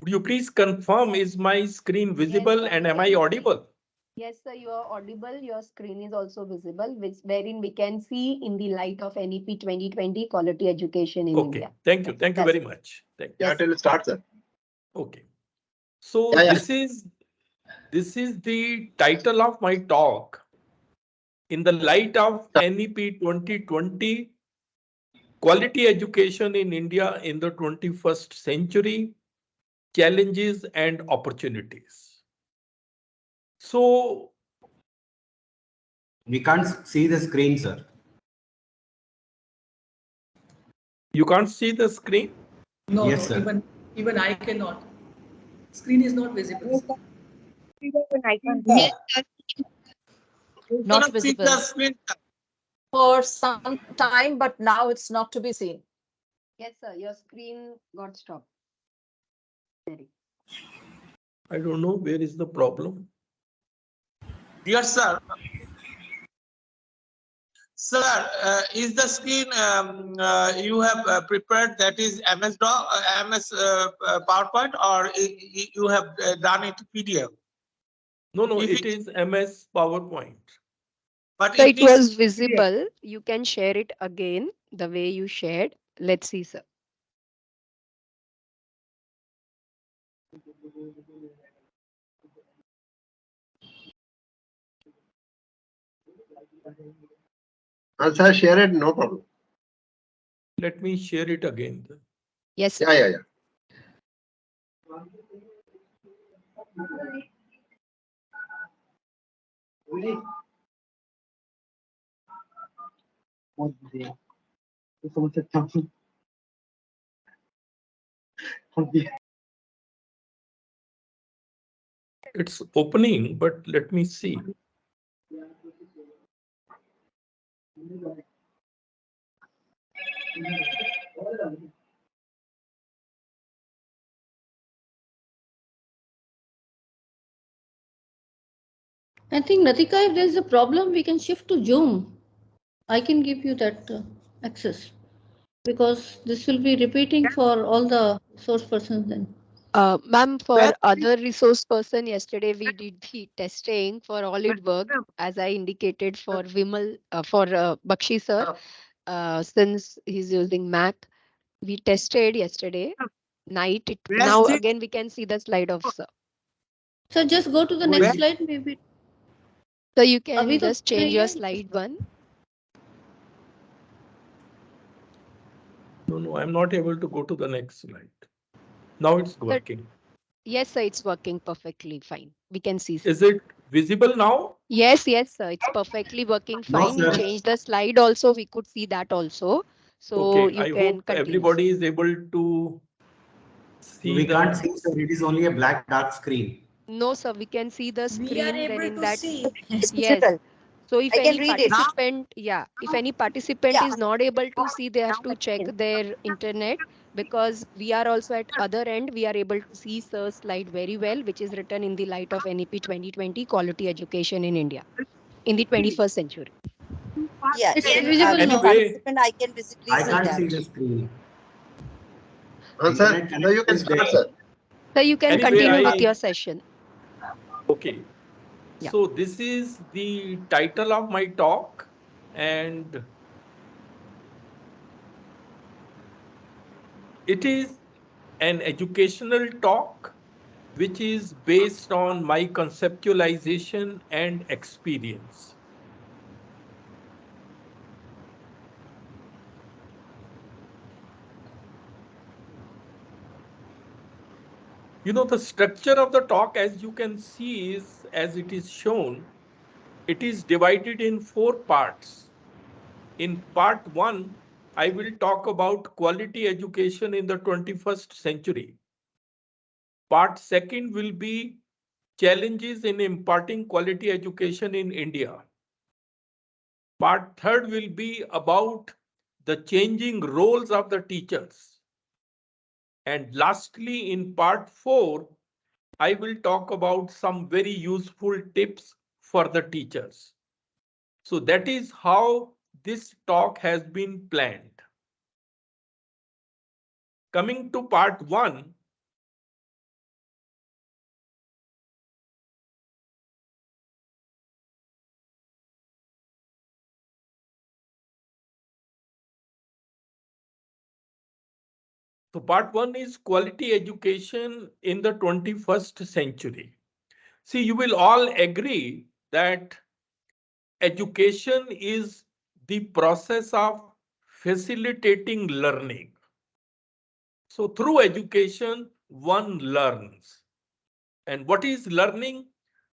Would you please confirm, is my screen visible Yes, and am I audible? Yes, sir, you are audible. Your screen is also visible, wherein we can see in the light of NEP 2020 quality education in Okay, India. thank you. Thank you That's very much. Thank you. yes. Till start, sir. Okay. So Yeah, yeah. this is the title of my talk. In the light of NEP 2020, quality education in India in the 21st century, challenges and opportunities. So We can't see the screen, sir. you can't see the screen? No, Yes, no, sir. even I cannot. Screen is not visible. Yes, not visible for some time, but now it's not to be seen. Yes, sir, your screen got stopped. I don't know where is the problem. Dear sir, is the screen you have prepared, that is MS PowerPoint, or you have done it PDF? No, If it is MS PowerPoint. But So it is was visible. You can share it again the way you shared. Let's see, sir. Sir, share it, no problem. Let me share it again. Yes, sir. Yeah, yeah, yeah. It's opening, but let me see. I think, Natika, if there is a problem, we can shift to Zoom. I can give you that access because this will be repeating for all the source persons then. Ma'am, for other resource person, yesterday we did the testing for all it worked, as I indicated for Vimal, for Bakshi sir, since he's using Mac. We tested yesterday night. Now again we can see the slide of sir. So just go to the next slide, maybe. So you can अभी तो just change your slide one. No, I'm not able to go to the next slide. Now it's working. Yes, sir, it's working perfectly fine. We can see. Sir. Is it visible now? Yes, sir, it's perfectly working No, fine. You sir. changed the slide also. We could see that also. So Okay, you I can hope continue. everybody is able to see. We can't see, sir. It is only a black dark screen. No, sir, we can see the screen. We are able then in to that, see. yes, So if I can any read it. participant, if any participant Yeah. is not able to see, they have to check their internet, because we are also at other end. We are able to see sir's slide very well, which is written in the light of NEP 2020 quality education in India in the 21st century. Yeah, It's even visible any now. Anyway, participant, I can visibly I see can't see that. the screen. Sir, Internet now you connection can is there. start, sir. So you can anyway, continue with I your session. okay. Yeah. So this is the title of my talk, and it is an educational talk which is based on my conceptualization and experience. You know, the structure of the talk, as you can see, is as it is shown, it is divided in 4 parts. In part 1, I will talk about quality education in the 21st century. Part 2 will be challenges in imparting quality education in India. Part 3 will be about the changing roles of the teachers. And lastly, in part 4, I will talk about some very useful tips for the teachers. So that is how this talk has been planned. Coming to part 1, so part 1 is quality education in the 21st century. See, you will all agree that education is the process of facilitating learning. So through education, one learns. And what is learning?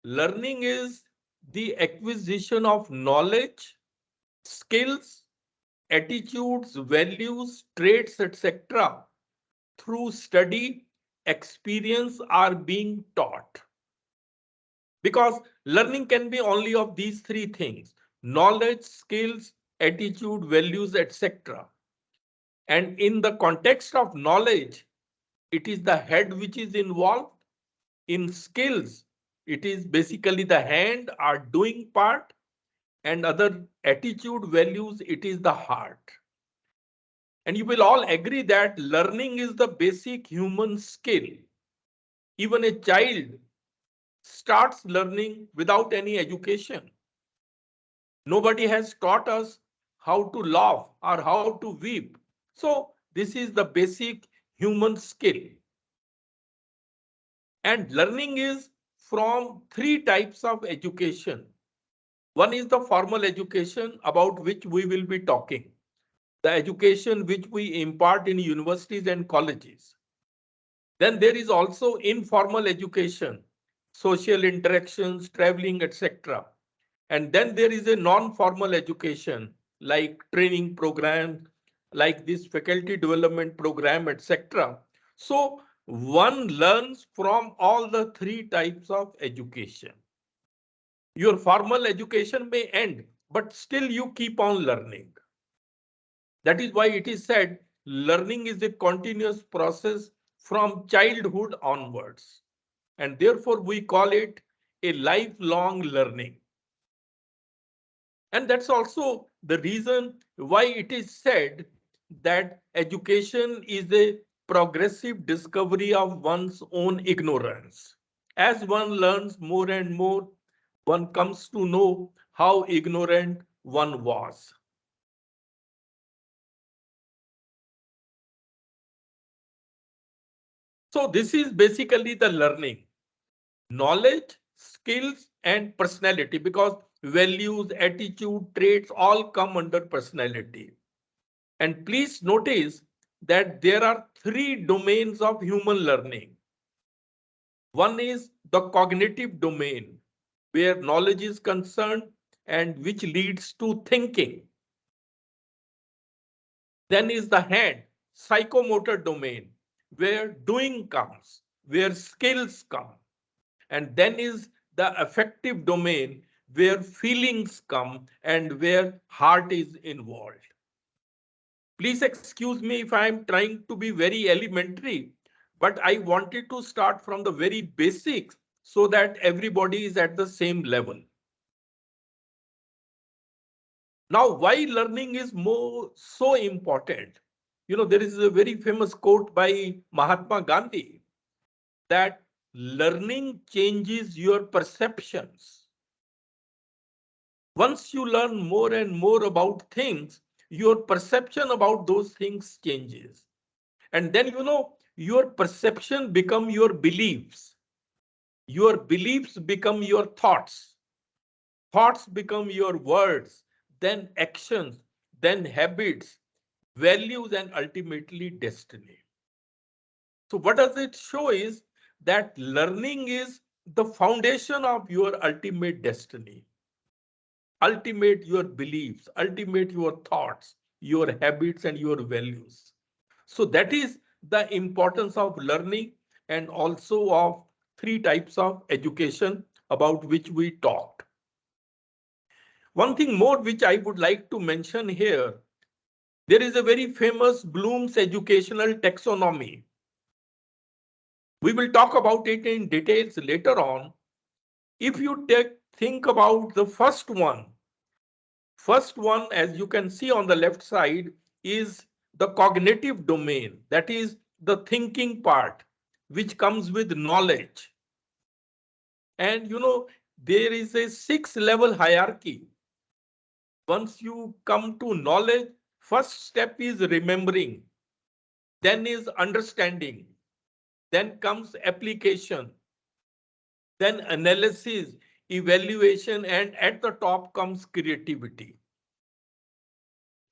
Learning is the acquisition of knowledge, skills, attitudes, values, traits, etc. through study, experience, or being taught. Because learning can be only of these 3 things: knowledge, skills, attitude, values, etc. And in the context of knowledge, it is the head which is involved. In skills, it is basically the hand or doing part, and other attitude, values, it is the heart. And you will all agree that learning is the basic human skill. Even a child starts learning without any education. Nobody has taught us how to laugh or how to weep. So this is the basic human skill. And learning is from 3 types of education. One is the formal education, about which we will be talking, the education which we impart in universities and colleges. Then there is also informal education, social interactions, traveling, etc. And then there is a non-formal education like training program, like this faculty development program, etc. So one learns from all the 3 types of education. Your formal education may end, but still you keep on learning. That is why it is said learning is a continuous process from childhood onwards. And therefore we call it a lifelong learning. And that's also the reason why it is said that education is a progressive discovery of one's own ignorance. As one learns more and more, one comes to know how ignorant one was. So this is basically the learning: knowledge, skills, and personality, because values, attitude, traits all come under personality. And please notice that there are 3 domains of human learning. One is the cognitive domain, where knowledge is concerned and which leads to thinking. Then is the hand, psychomotor domain, where doing comes, where skills come. And then is the affective domain, where feelings come and where heart is involved. Please excuse me if I am trying to be very elementary, but I wanted to start from the very basics so that everybody is at the same level. Now, why learning is so important? There is a very famous quote by Mahatma Gandhi that learning changes your perceptions. Once you learn more and more about things, your perception about those things changes. And then, your perception become your beliefs. Your beliefs become your thoughts. Thoughts become your words, then actions, then habits, values, and ultimately destiny. So what does it show is that learning is the foundation of your ultimate destiny, ultimate your beliefs, ultimate your thoughts, your habits, and your values. So that is the importance of learning and also of three types of education about which we talked. One thing more which I would like to mention here, there is a very famous Bloom's educational taxonomy. We will talk about it in details later on. If you think about the first one, as you can see on the left side, is the cognitive domain. That is the thinking part, which comes with knowledge. And there is a 6-level hierarchy. Once you come to knowledge, first step is remembering, then is understanding, then comes application, then analysis, evaluation, and at the top comes creativity.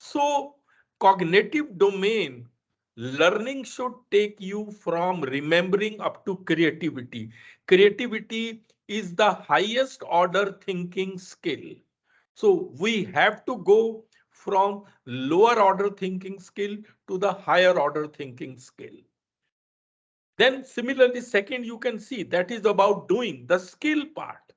So cognitive domain, learning should take you from remembering up to creativity. Creativity is the highest order thinking skill. So we have to go from lower order thinking skill to the higher order thinking skill. Then similarly, second, you can see that is about doing the skill part.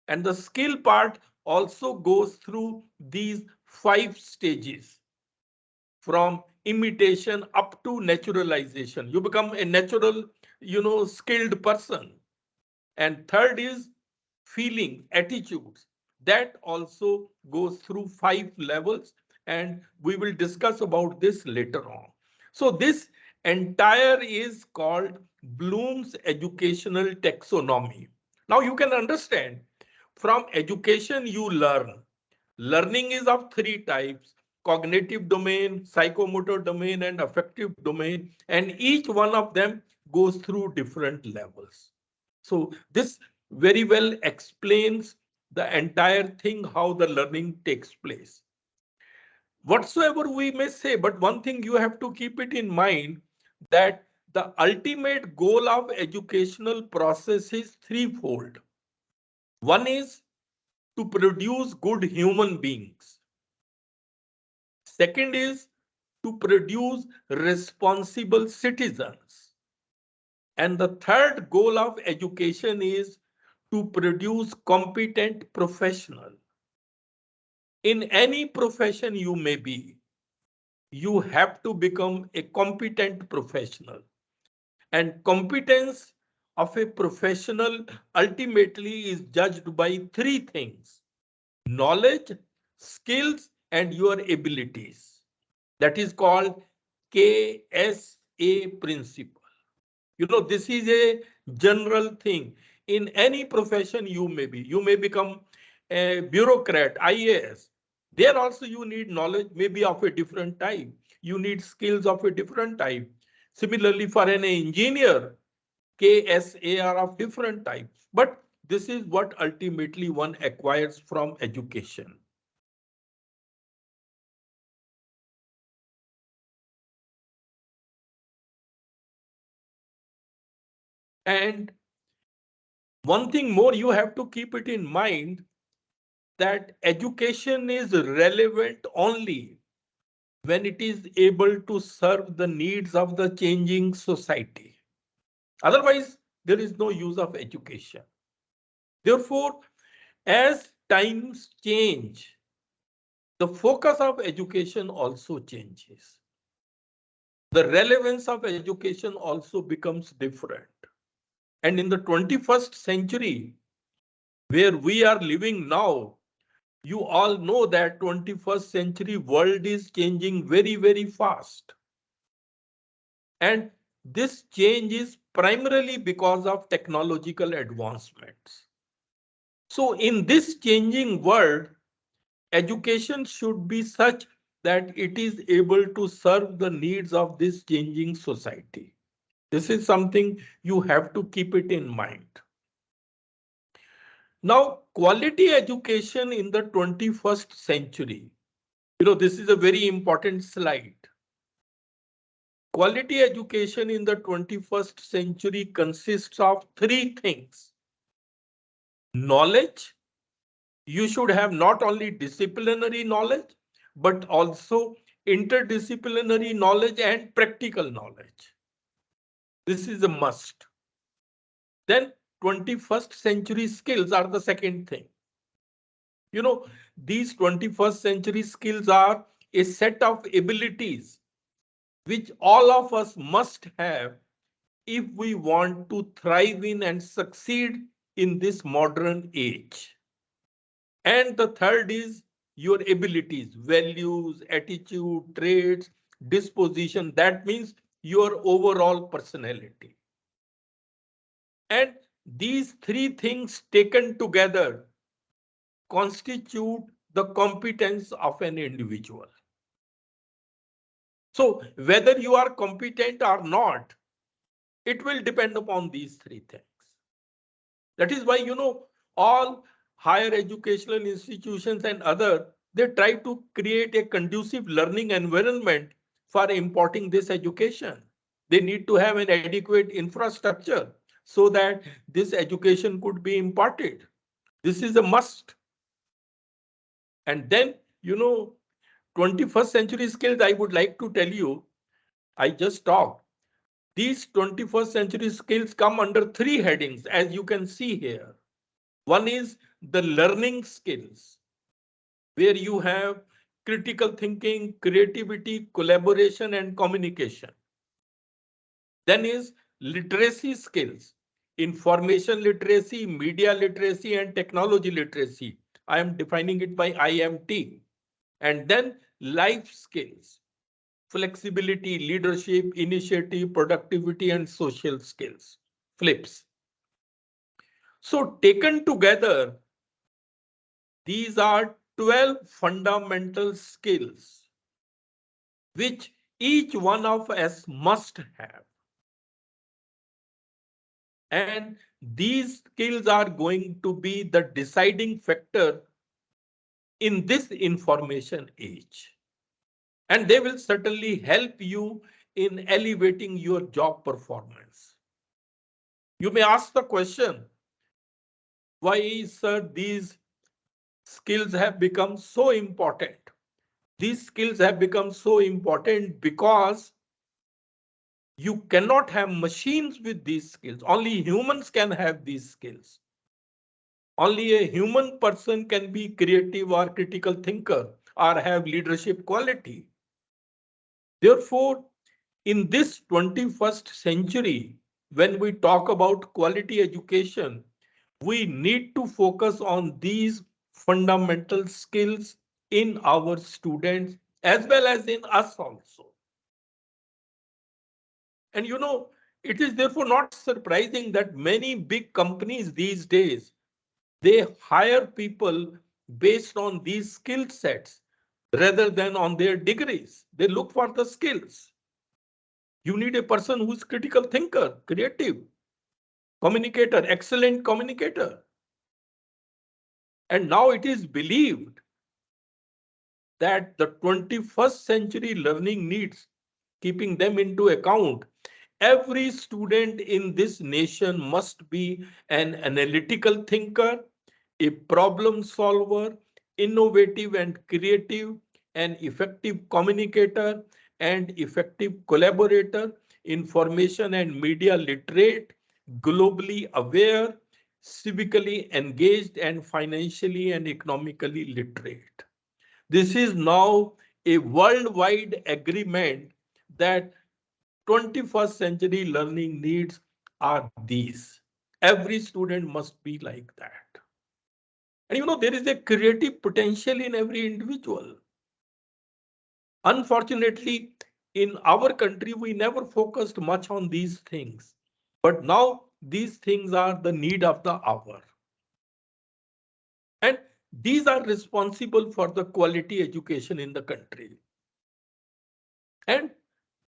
And the skill part also goes through these 5 stages from imitation up to naturalization. You become a natural, skilled person. And third is feeling, attitudes. That also goes through 5 levels, and we will discuss about this later on. So this entire is called Bloom's educational taxonomy. Now you can understand, from education you learn. Learning is of 3 types: cognitive domain, psychomotor domain, and affective domain, and each one of them goes through different levels. So this very well explains the entire thing, how the learning takes place. Whatsoever we may say, but one thing you have to keep it in mind, that the ultimate goal of educational process is threefold. One is to produce good human beings. Second is to produce responsible citizens. And the third goal of education is to produce competent professionals. In any profession you may be, you have to become a competent professional. And competence of a professional ultimately is judged by 3 things: knowledge, skills, and your abilities. That is called KSA principle. This is a general thing. In any profession you may be, you may become a bureaucrat, IAS. There also you need knowledge, maybe of a different type. You need skills of a different type. Similarly, for an engineer, KSA are of different type. But this is what ultimately one acquires from education. And one thing more you have to keep it in mind, that education is relevant only when it is able to serve the needs of the changing society. Otherwise, there is no use of education. Therefore, as times change, the focus of education also changes. The relevance of education also becomes different. And in the 21st century, where we are living now, you all know that 21st century world is changing very, very fast. And this change is primarily because of technological advancements. So in this changing world, education should be such that it is able to serve the needs of this changing society. This is something you have to keep it in mind. Now, quality education in the 21st century. This is a very important slide. Quality education in the 21st century consists of three things. Knowledge. You should have not only disciplinary knowledge, but also interdisciplinary knowledge and practical knowledge. This is a must. Then 21st century skills are the second thing. These 21st century skills are a set of abilities which all of us must have if we want to thrive in and succeed in this modern age. And the third is your abilities, values, attitude, traits, disposition. That means your overall personality. And these three things taken together constitute the competence of an individual. So whether you are competent or not, it will depend upon these three things. That is why, all higher educational institutions and other, they try to create a conducive learning environment for imparting this education. They need to have an adequate infrastructure so that this education could be imparted. This is a must. And then, 21st century skills, I would like to tell you, I just talked. These 21st century skills come under three headings, as you can see here. One is the learning skills, where you have critical thinking, creativity, collaboration, and communication. Then is literacy skills, information literacy, media literacy, and technology literacy. I am defining it by IMT. And then life skills, flexibility, leadership, initiative, productivity, and social skills, FLIPS. So taken together, these are 12 fundamental skills which each one of us must have. And these skills are going to be the deciding factor in this information age. And they will certainly help you in elevating your job performance. You may ask the question, why, sir, these skills have become so important? These skills have become so important because you cannot have machines with these skills. Only humans can have these skills. Only a human person can be creative or critical thinker or have leadership quality. Therefore, in this 21st century, when we talk about quality education, we need to focus on these fundamental skills in our students as well as in us also. And it is therefore not surprising that many big companies these days, they hire people based on these skill sets rather than on their degrees. They look for the skills. You need a person who is critical thinker, creative, communicator, excellent communicator. And now it is believed that the 21st century learning needs, keeping them into account, every student in this nation must be an analytical thinker, a problem solver, innovative and creative, an effective communicator and effective collaborator, information and media literate, globally aware, civically engaged, and financially and economically literate. This is now a worldwide agreement that 21st century learning needs are these. Every student must be like that. And there is a creative potential in every individual. Unfortunately, in our country, we never focused much on these things. But now these things are the need of the hour. And these are responsible for the quality education in the country. And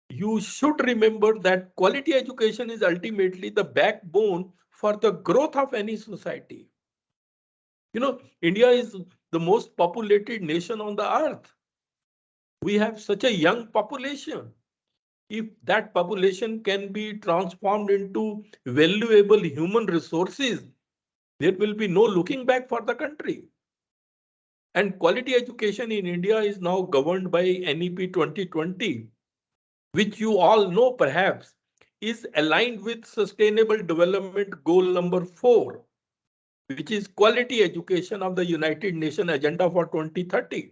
you should remember that quality education is ultimately the backbone for the growth of any society. India is the most populated nation on the earth. We have such a young population. If that population can be transformed into valuable human resources, there will be no looking back for the country. And quality education in India is now governed by NEP 2020, which you all know perhaps is aligned with Sustainable Development Goal number 4, which is quality education of the United Nations Agenda for 2030.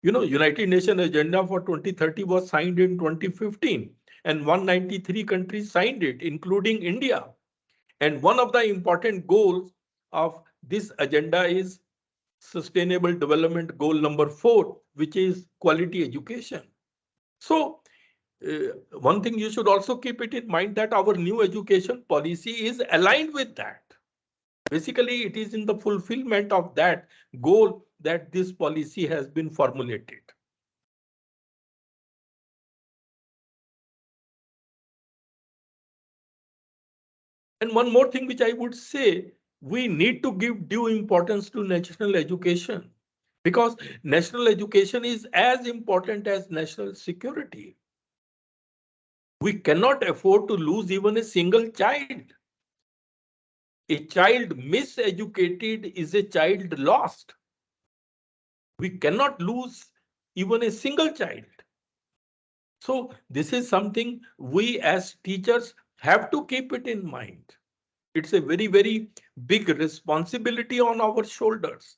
United Nations Agenda for 2030 was signed in 2015 and 193 countries signed it, including India. And one of the important goals of this agenda is Sustainable Development Goal number 4, which is quality education. So one thing you should also keep it in mind that our new education policy is aligned with that. Basically, it is in the fulfillment of that goal that this policy has been formulated. And one more thing which I would say, we need to give due importance to national education, because national education is as important as national security. We cannot afford to lose even a single child. A child miseducated is a child lost. We cannot lose even a single child. So this is something we as teachers have to keep it in mind. It's a very, very big responsibility on our shoulders.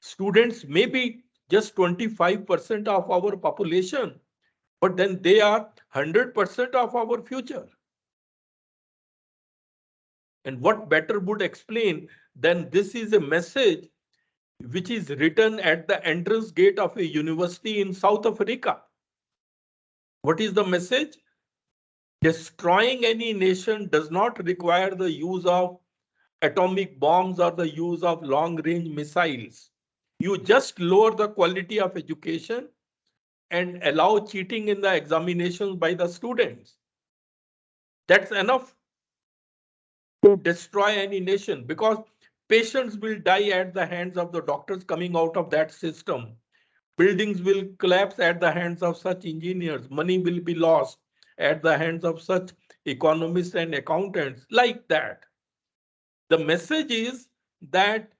Students may be just 25% of our population, but then they are 100% of our future. And what better would explain than this is a message which is written at the entrance gate of a university in South Africa. What is the message? Destroying any nation does not require the use of atomic bombs or the use of long-range missiles. You just lower the quality of education and allow cheating in the examinations by the students. That's enough to destroy any nation, because patients will die at the hands of the doctors coming out of that system. Buildings will collapse at the hands of such engineers. Money will be lost at the hands of such economists and accountants like that. The message is that,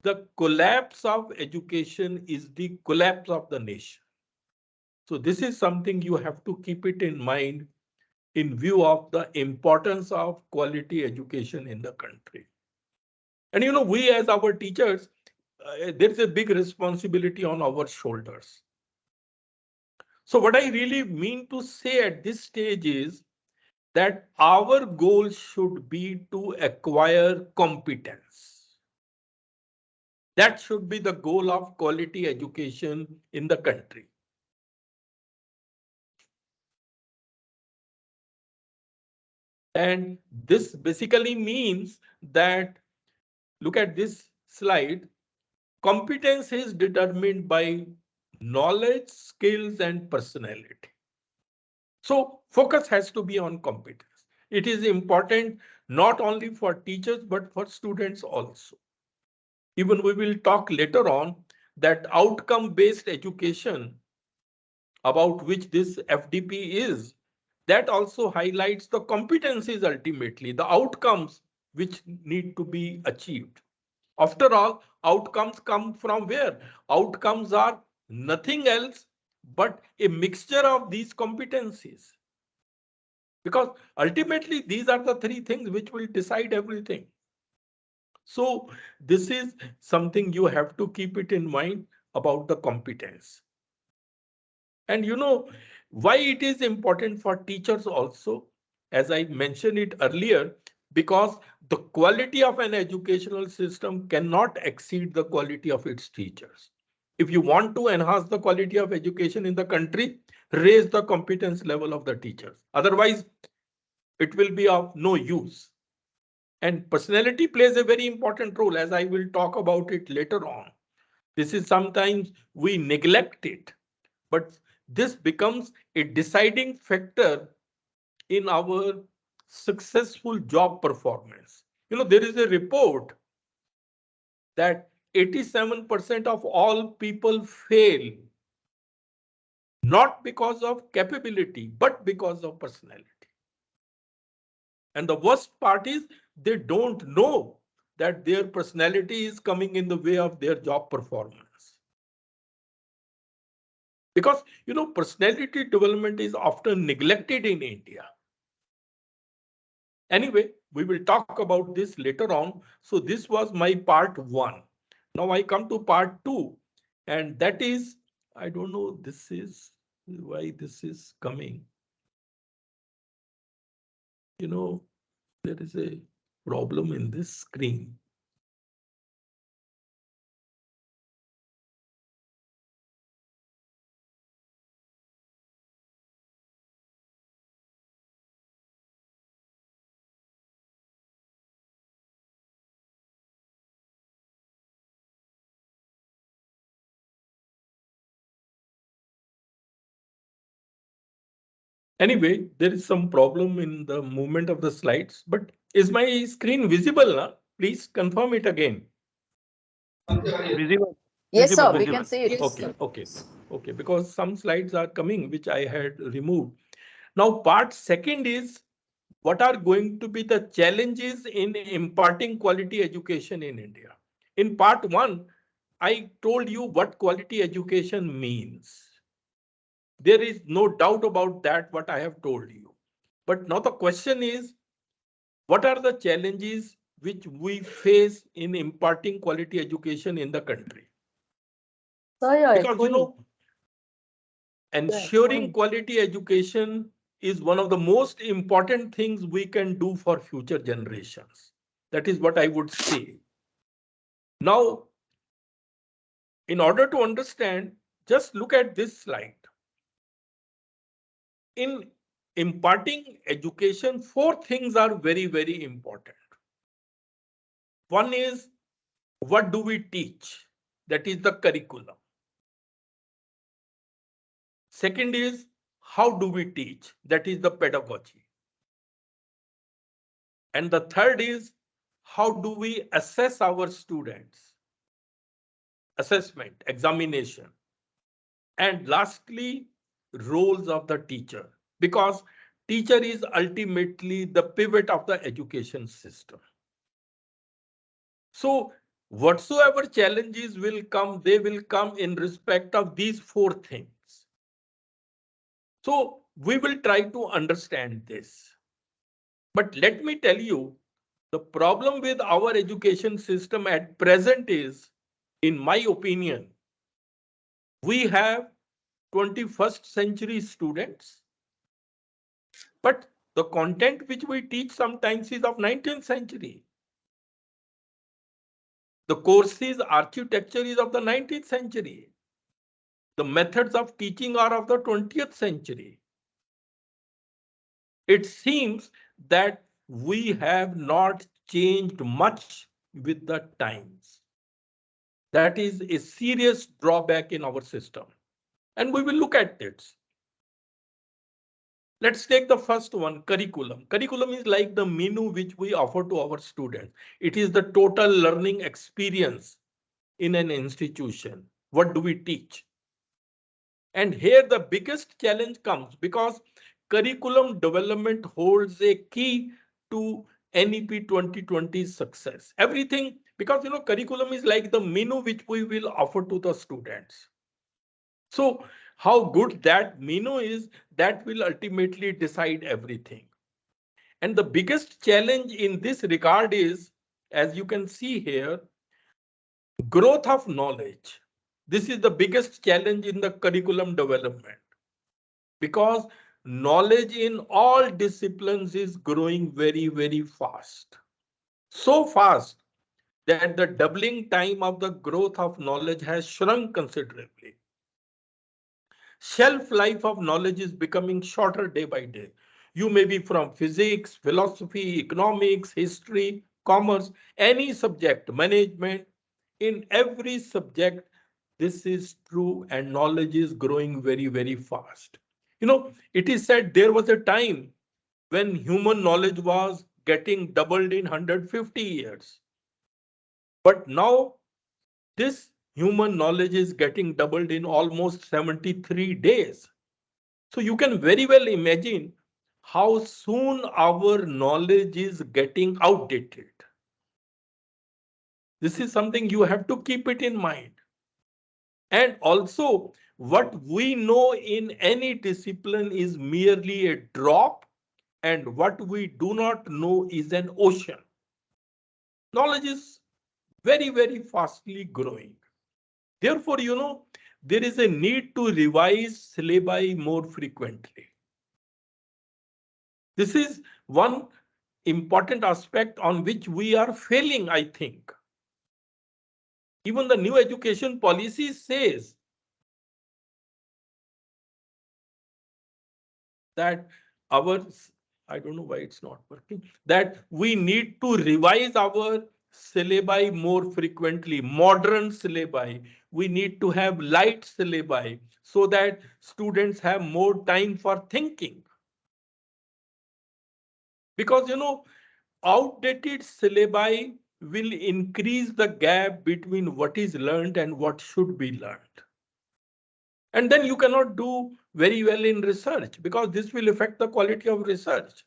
the collapse of education is the collapse of the nation. So this is something you have to keep it in mind in view of the importance of quality education in the country. And we as our teachers, there's a big responsibility on our shoulders. So what I really mean to say at this stage is that our goal should be to acquire competence. That should be the goal of quality education in the country. And this basically means that, look at this slide, competence is determined by knowledge, skills, and personality. So focus has to be on competence. It is important not only for teachers, but for students also. Even we will talk later on that outcome-based education, about which this FDP is, that also highlights the competencies ultimately, the outcomes which need to be achieved. After all, outcomes come from where? Outcomes are nothing else but a mixture of these competencies. Because ultimately, these are the three things which will decide everything. So this is something you have to keep it in mind about the competence. And you know why it is important for teachers also, as I mentioned it earlier, because the quality of an educational system cannot exceed the quality of its teachers. If you want to enhance the quality of education in the country, raise the competence level of the teachers. Otherwise, it will be of no use. And personality plays a very important role, as I will talk about it later on. This is sometimes we neglect it, but this becomes a deciding factor in our successful job performance. You know, there is a report that 87% of all people fail not because of capability, but because of personality. And the worst part is they don't know that their personality is coming in the way of their job performance. Because, you know, personality development is often neglected in India. Anyway, we will talk about this later on. So this was my part one. Now I come to part two, and that is, I don't know, this is why this is coming. You know, there is a problem in this screen. Anyway, there is some problem in the movement of the slides, but is my screen visible now? Please confirm it again. Visible. Yes, Visible. sir, we Visible. can see it. Okay, because some slides are coming which I had removed. Now, part second is what are going to be the challenges in imparting quality education in India. In part one, I told you what quality education means. There is no doubt about that, what I have told you. But now the question is, what are the challenges which we face in imparting quality education in the country? Sir, you're Because, you echoing. know, ensuring quality education is one of the most important things we can do for future generations. That is what I would say. Now, in order to understand, just look at this slide. In imparting education, four things are very, very important. One is, what do we teach? That is the curriculum. Second is, how do we teach? That is the pedagogy. And the third is, how do we assess our students? Assessment, examination. And lastly, roles of the teacher, because teacher is ultimately the pivot of the education system. So whatsoever challenges will come, they will come in respect of these four things. So we will try to understand this. But let me tell you, the problem with our education system at present is, in my opinion, we have 21st century students, but the content which we teach sometimes is of 19th century. The courses architecture is of the 19th century. The methods of teaching are of the 20th century. It seems that we have not changed much with the times. That is a serious drawback in our system. And we will look at this. Let's take the first one, curriculum. Curriculum is like the menu which we offer to our students. It is the total learning experience in an institution. What do we teach? And here the biggest challenge comes because curriculum development holds a key to NEP 2020's success. Everything, because you know, curriculum is like the menu which we will offer to the students. So how good that menu is, that will ultimately decide everything. And the biggest challenge in this regard is, as you can see here, growth of knowledge. This is the biggest challenge in the curriculum development, because knowledge in all disciplines is growing very, very fast. So fast that the doubling time of the growth of knowledge has shrunk considerably. Shelf life of knowledge is becoming shorter day by day. You may be from physics, philosophy, economics, history, commerce, any subject, management. In every subject, this is true, and knowledge is growing very, very fast. It is said there was a time when human knowledge was getting doubled in 150 years. But now this human knowledge is getting doubled in almost 73 days. So you can very well imagine how soon our knowledge is getting outdated. This is something you have to keep it in mind. And also, what we know in any discipline is merely a drop, and what we do not know is an ocean. Knowledge is very, very fastly growing. Therefore, there is a need to revise syllabi more frequently. This is one important aspect on which we are failing, I think. Even the new education policy says that I don't know why it's not working, that we need to revise our syllabi more frequently, modern syllabi. We need to have light syllabi so that students have more time for thinking. Because, outdated syllabi will increase the gap between what is learned and what should be learned. And then you cannot do very well in research, because this will affect the quality of research.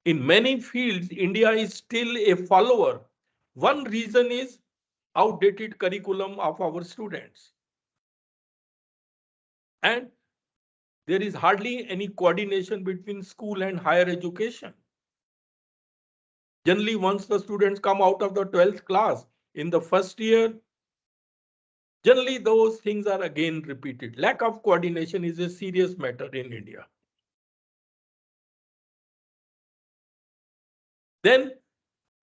In many fields, India is still a follower. One reason is outdated curriculum of our students. And there is hardly any coordination between school and higher education. Generally, once the students come out of the 12th class in the first year, generally those things are again repeated. Lack of coordination is a serious matter in India. Then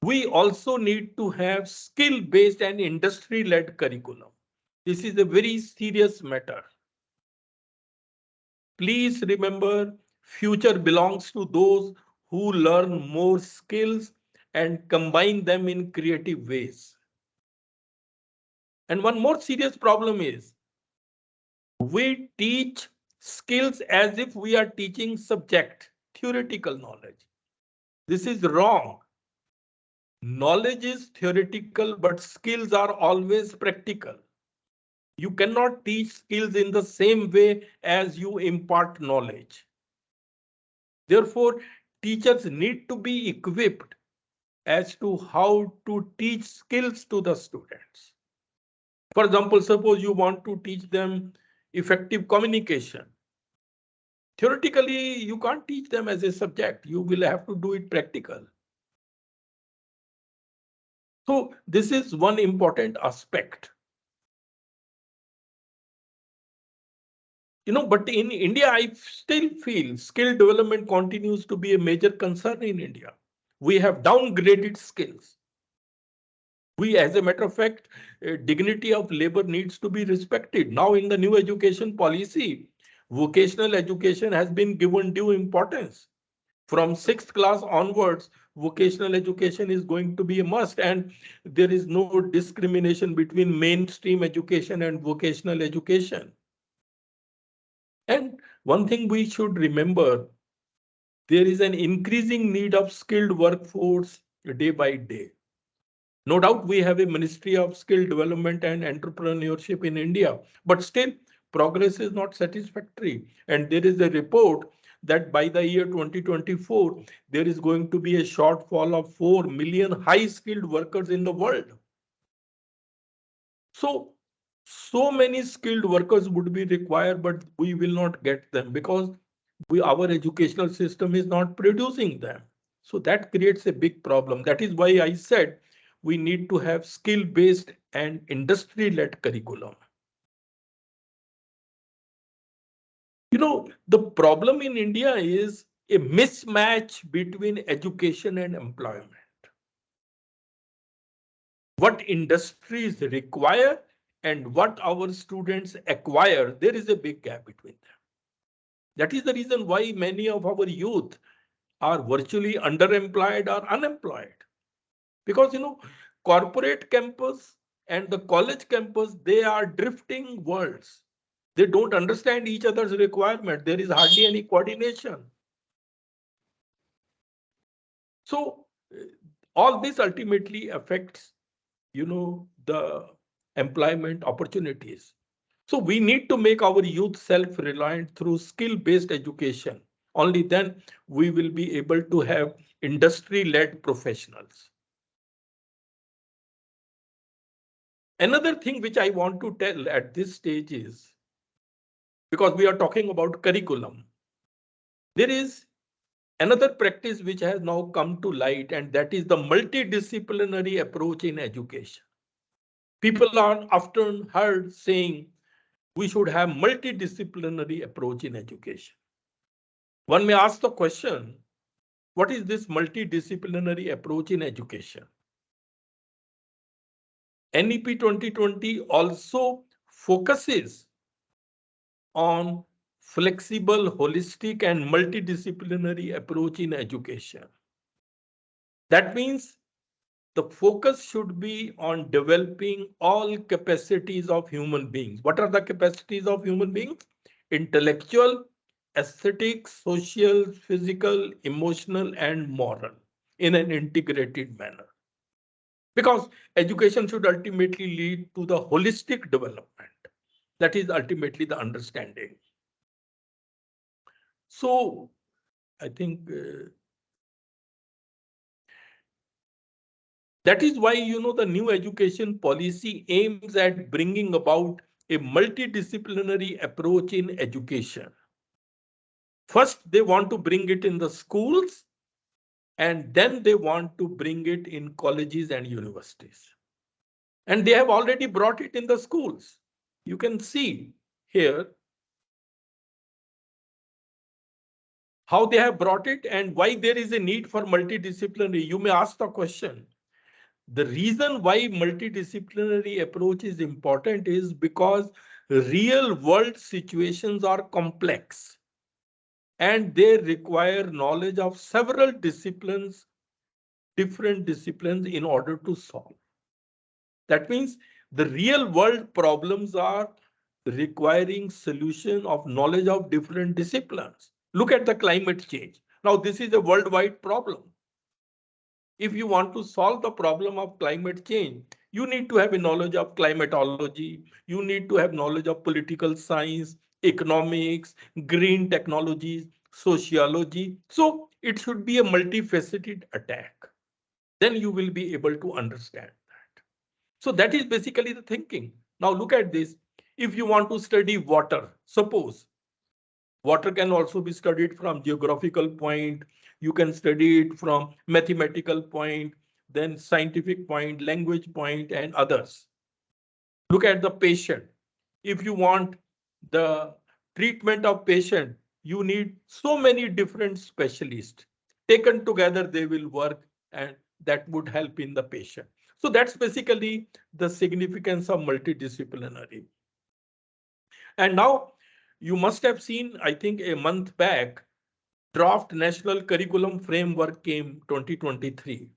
we also need to have skill-based and industry-led curriculum. This is a very serious matter. Please remember, future belongs to those who learn more skills and combine them in creative ways. And one more serious problem is we teach skills as if we are teaching subject, theoretical knowledge. This is wrong. Knowledge is theoretical, but skills are always practical. You cannot teach skills in the same way as you impart knowledge. Therefore, teachers need to be equipped as to how to teach skills to the students. For example, suppose you want to teach them effective communication. Theoretically, you can't teach them as a subject. You will have to do it practical. So this is one important aspect. But in India, I still feel skill development continues to be a major concern in India. We have downgraded skills. As a matter of fact, dignity of labor needs to be respected. Now, in the new education policy, vocational education has been given due importance. From 6th class onwards, vocational education is going to be a must, and there is no discrimination between mainstream education and vocational education. And one thing we should remember, there is an increasing need of skilled workforce day by day. No doubt we have a Ministry of Skill Development and Entrepreneurship in India, but still progress is not satisfactory. And there is a report that by the year 2024, there is going to be a shortfall of 4 million high-skilled workers in the world. So many skilled workers would be required, but we will not get them because our educational system is not producing them. So that creates a big problem. That is why I said we need to have skill-based and industry-led curriculum. The problem in India is a mismatch between education and employment. What industries require and what our students acquire, there is a big gap between them. That is the reason why many of our youth are virtually underemployed or unemployed. Because, corporate campus and the college campus, they are drifting worlds. They don't understand each other's requirement. There is hardly any coordination. So all this ultimately affects, the employment opportunities. So we need to make our youth self-reliant through skill-based education. Only then we will be able to have industry-led professionals. Another thing which I want to tell at this stage is, because we are talking about curriculum, there is another practice which has now come to light, and that is the multidisciplinary approach in education. People are often heard saying we should have multidisciplinary approach in education. One may ask the question, what is this multidisciplinary approach in education? NEP 2020 also focuses on flexible, holistic, and multidisciplinary approach in education. That means the focus should be on developing all capacities of human beings. What are the capacities of human beings? Intellectual, aesthetic, social, physical, emotional, and moral in an integrated manner. Because education should ultimately lead to the holistic development. That is ultimately the understanding. So I think that is why, the new education policy aims at bringing about a multidisciplinary approach in education. First, they want to bring it in the schools, and then they want to bring it in colleges and universities. And they have already brought it in the schools. You can see here how they have brought it and why there is a need for multidisciplinary. You may ask the question. The reason why multidisciplinary approach is important is because real world situations are complex and they require knowledge of several disciplines, different disciplines in order to solve. That means the real world problems are requiring solution of knowledge of different disciplines. Look at the climate change. Now, this is a worldwide problem. If you want to solve the problem of climate change, you need to have a knowledge of climatology. You need to have knowledge of political science, economics, green technologies, sociology. So it should be a multifaceted attack. Then you will be able to understand that. So that is basically the thinking. Now look at this. If you want to study water, suppose water can also be studied from geographical point. You can study it from mathematical point, then scientific point, language point, and others. Look at the patient. If you want the treatment of patient, you need so many different specialists. Taken together, they will work and that would help in the patient. So that's basically the significance of multidisciplinary. And now you must have seen, I think a month back, draft national curriculum framework came 2023.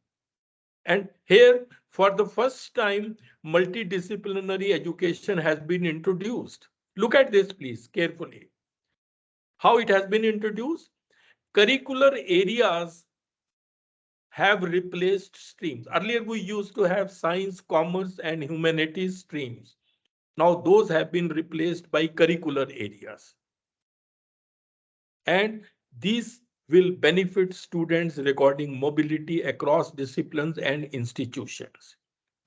And here, for the first time, multidisciplinary education has been introduced. Look at this, please, carefully. How it has been introduced? Curricular areas have replaced streams. Earlier, we used to have science, commerce, and humanities streams. Now, those have been replaced by curricular areas. And these will benefit students regarding mobility across disciplines and institutions.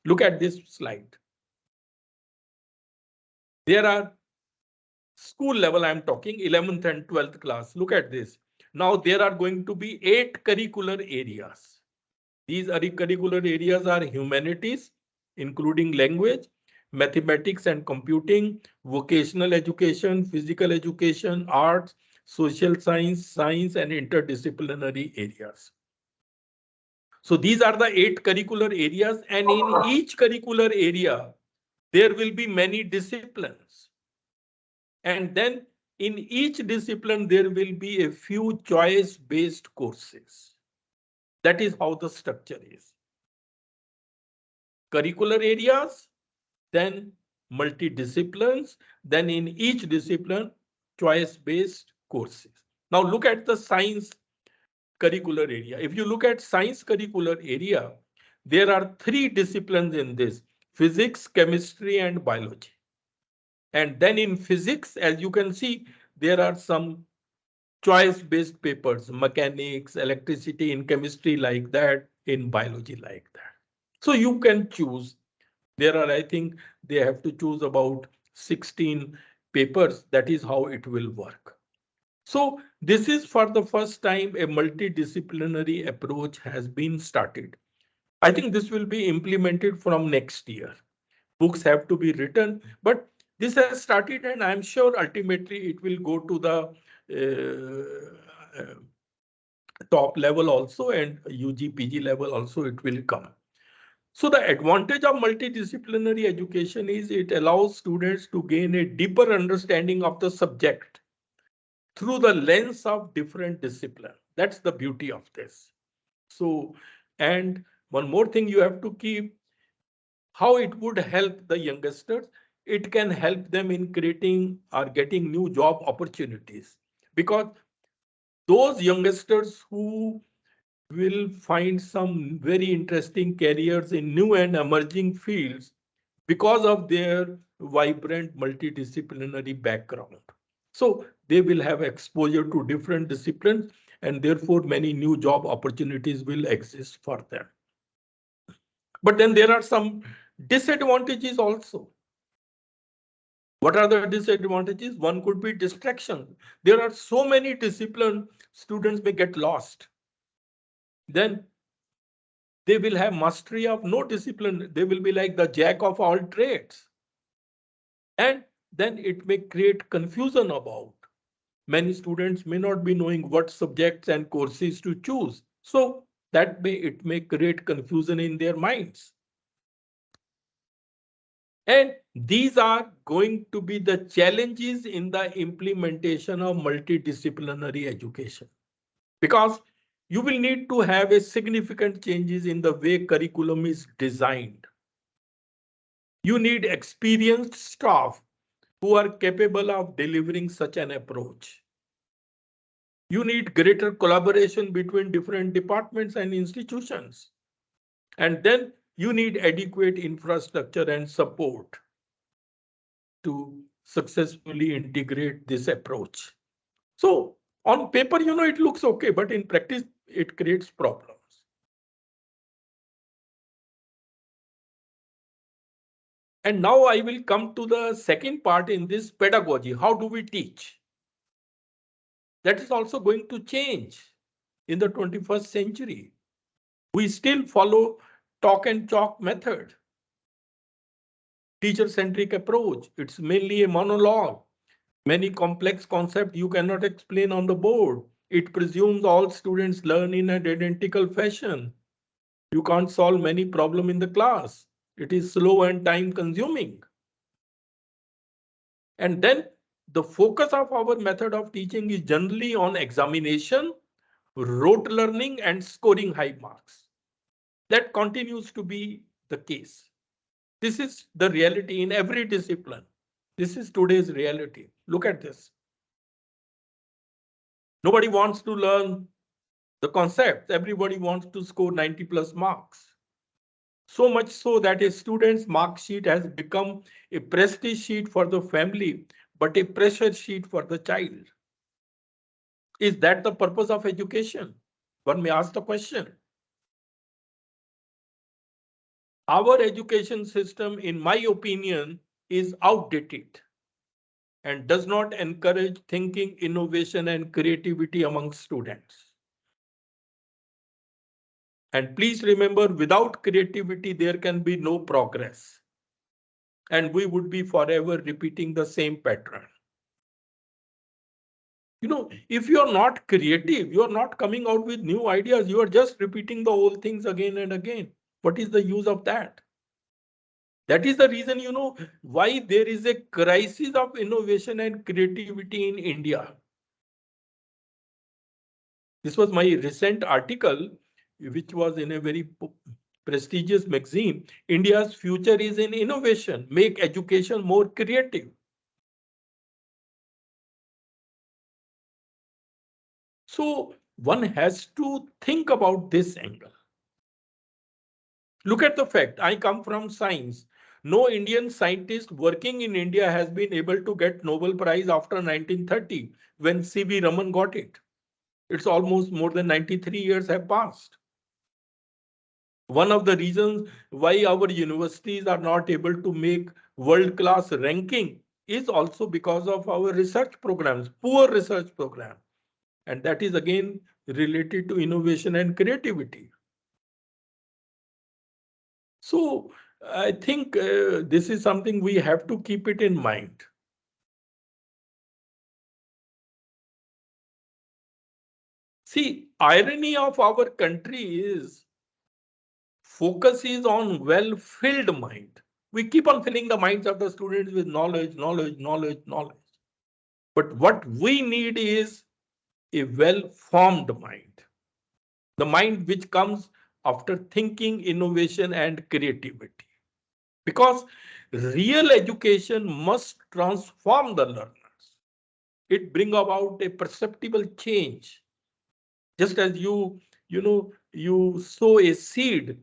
Look at this slide. There are School level, I'm talking 11th and 12th class. Look at this. Now there are going to be 8 curricular areas. These curricular areas are humanities, including language, mathematics and computing, vocational education, physical education, arts, social science, science, and interdisciplinary areas. So these are the 8 curricular areas, and in each curricular area, there will be many disciplines. And then in each discipline, there will be a few choice-based courses. That is how the structure is. Curricular areas, then multidisciplines, then in each discipline, choice-based courses. Now look at the science curricular area. If you look at science curricular area, there are 3 disciplines in this: physics, chemistry, and biology. And then in physics, as you can see, there are some choice-based papers, mechanics, electricity, in chemistry like that, in biology like that. So you can choose. There are, I think, they have to choose about 16 papers. That is how it will work. So this is for the first time a multidisciplinary approach has been started. I think this will be implemented from next year. Books have to be written, but this has started, and I'm sure ultimately it will go to the top level also, and UG, PG level also it will come. So the advantage of multidisciplinary education is it allows students to gain a deeper understanding of the subject through the lens of different disciplines. That's the beauty of this. So, and one more thing you have to keep, how it would help the youngsters. It can help them in creating or getting new job opportunities, because those youngsters who will find some very interesting careers in new and emerging fields because of their vibrant multidisciplinary background. So they will have exposure to different disciplines, and therefore many new job opportunities will exist for them. But then there are some disadvantages also. What are the disadvantages? One could be distraction. There are so many disciplines, students may get lost. Then they will have mastery of no discipline. They will be like the jack of all trades. And then it may create confusion about. Many students may not be knowing what subjects and courses to choose. So that it may create confusion in their minds. And these are going to be the challenges in the implementation of multidisciplinary education, because you will need to have a significant changes in the way curriculum is designed. You need experienced staff who are capable of delivering such an approach. You need greater collaboration between different departments and institutions. And then you need adequate infrastructure and support to successfully integrate this approach. So on paper, it looks okay, but in practice, it creates problems. And now I will come to the second part in this pedagogy. How do we teach? That is also going to change in the 21st century. We still follow talk and chalk method. Teacher-centric approach. It's mainly a monologue. Many complex concepts you cannot explain on the board. It presumes all students learn in an identical fashion. You can't solve many problems in the class. It is slow and time consuming. And then the focus of our method of teaching is generally on examination, rote learning, and scoring high marks. That continues to be the case. This is the reality in every discipline. This is today's reality. Look at this. Nobody wants to learn the concepts. Everybody wants to score 90 plus marks. So much so that a student's mark sheet has become a prestige sheet for the family, but a pressure sheet for the child. Is that the purpose of education? One may ask the question. Our education system, in my opinion, is outdated. and does not encourage thinking, innovation, and creativity among students. And please remember, without creativity, there can be no progress. And we would be forever repeating the same pattern. If you're not creative, you're not coming out with new ideas, you are just repeating the old things again and again. What is the use of that? That is the reason, why there is a crisis of innovation and creativity in India. This was my recent article, which was in a very prestigious magazine. India's future is in innovation. Make education more creative. So one has to think about this angle. Look at the fact, I come from science. No Indian scientist working in India has been able to get Nobel Prize after 1930 when C.V. Raman got it. It's almost more than 93 years have passed. One of the reasons why our universities are not able to make world-class ranking is also because of our research programs, poor research program. And that is again related to innovation and creativity. So I think this is something we have to keep it in mind. See, irony of our country is focus is on well-filled mind. We keep on filling the minds of the students with knowledge, knowledge, knowledge, knowledge. But what we need is a well-formed mind. The mind which comes after thinking, innovation, and creativity. Because real education must transform the learners. It brings about a perceptible change. Just as you sow a seed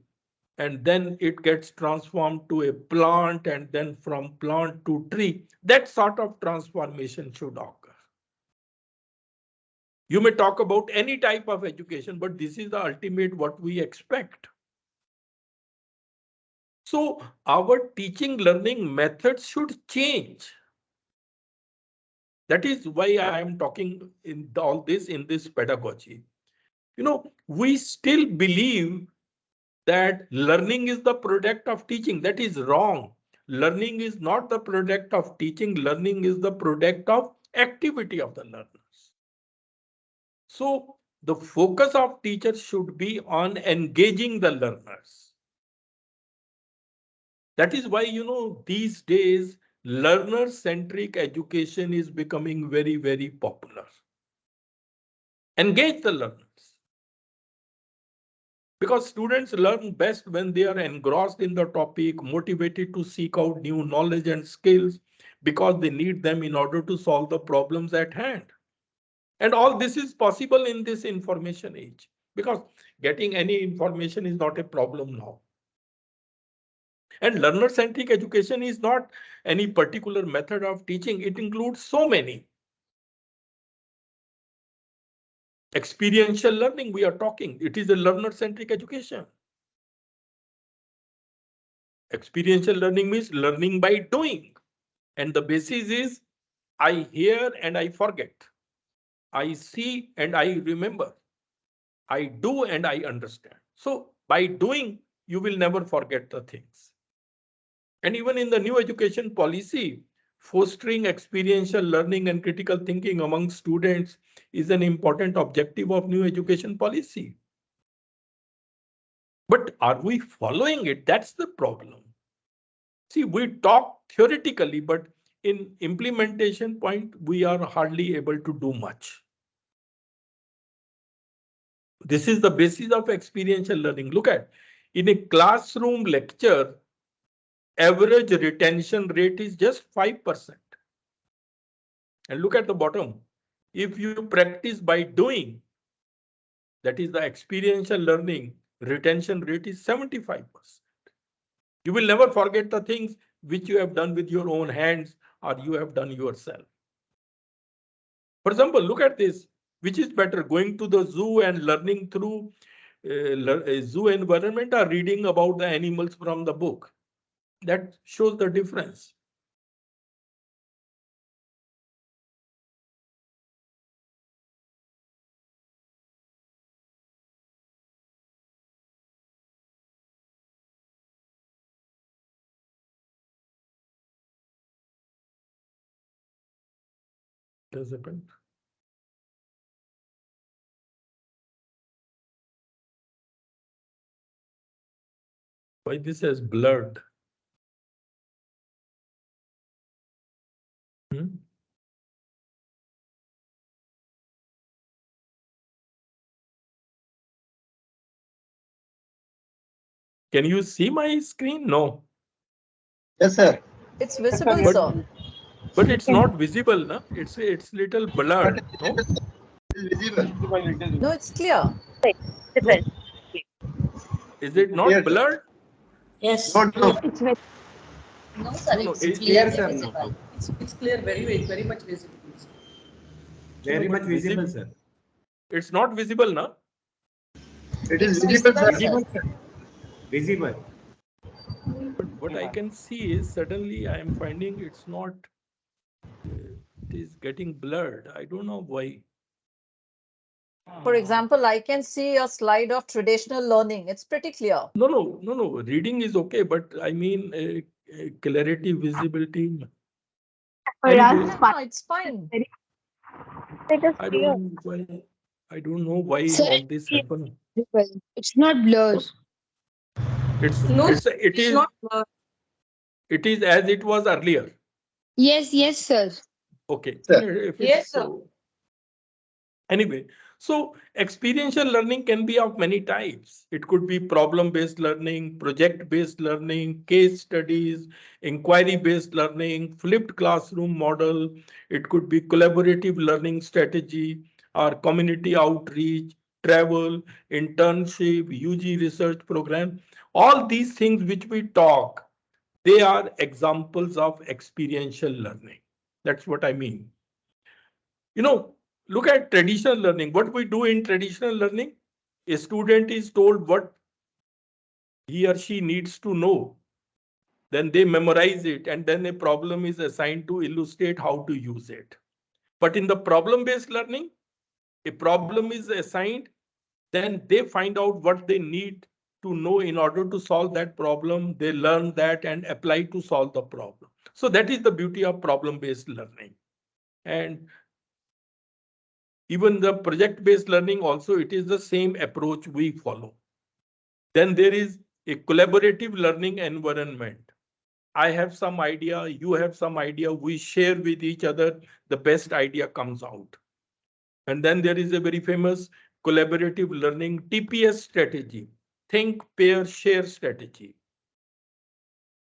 and then it gets transformed to a plant and then from plant to tree, that sort of transformation should occur. You may talk about any type of education, but this is the ultimate what we expect. So our teaching learning methods should change. That is why I am talking in all this in this pedagogy. We still believe that learning is the product of teaching. That is wrong. Learning is not the product of teaching. Learning is the product of activity of the learners. So the focus of teachers should be on engaging the learners. That is why, these days, learner-centric education is becoming very, very popular. Engage the learners. Because students learn best when they are engrossed in the topic, motivated to seek out new knowledge and skills, because they need them in order to solve the problems at hand. And all this is possible in this information age, because getting any information is not a problem now. And learner-centric education is not any particular method of teaching. It includes so many. Experiential learning we are talking. It is a learner-centric education. Experiential learning means learning by doing. And the basis is I hear and I forget. I see and I remember. I do and I understand. So by doing, you will never forget the things. And even in the new education policy, fostering experiential learning and critical thinking among students is an important objective of new education policy. But are we following it? That's the problem. See, we talk theoretically, but in implementation point, we are hardly able to do much. This is the basis of experiential learning. Look at, in a classroom lecture, average retention rate is just 5%. And look at the bottom. If you practice by doing, that is the experiential learning, retention rate is 75%. You will never forget the things which you have done with your own hands or you have done yourself. For example, look at this. Which is better, going to the zoo and learning through zoo environment or reading about the animals from the book? That shows the difference. Does happen? Why this has blurred? Can you see my screen? No. Yes, sir. It's visible, But, sir. but it's not visible, no? It's little blurred. No? It's visible. No, it's clear. No. Is it not Yes, sir. blurred? Yes. No, no. No, sir, No, it's it- clear, Clear, sir, no. visible. It's clear, very much visible. Very much visible, sir. It's not visible, no? It is It's visible, sir. visible, sir. Visible. But what I can see is suddenly I am finding it's not, it is getting blurred. I don't know why. For example, I can see a slide of traditional learning. It's pretty clear. No. Reading is okay, but I mean clarity, visibility. Anyway, No, it's fine. I don't know why. I don't know why Sir, all this happened. it's not blur. No, It it's is not. it is as it was earlier. Yes, sir. Okay. Sir. If Yes, it's sir. so. Anyway, so experiential learning can be of many types. It could be problem-based learning, project-based learning, case studies, inquiry-based learning, flipped classroom model. It could be collaborative learning strategy or community outreach, travel, internship, UG research program. All these things which we talk, they are examples of experiential learning. That's what I mean. Look at traditional learning. What we do in traditional learning, a student is told what he or she needs to know. Then they memorize it, and then a problem is assigned to illustrate how to use it. But in the problem-based learning, a problem is assigned, then they find out what they need to know in order to solve that problem. They learn that and apply to solve the problem. So that is the beauty of problem-based learning. And even the project-based learning also, it is the same approach we follow. Then there is a collaborative learning environment. I have some idea, you have some idea, we share with each other, the best idea comes out. And then there is a very famous collaborative learning TPS strategy, think, pair, share strategy.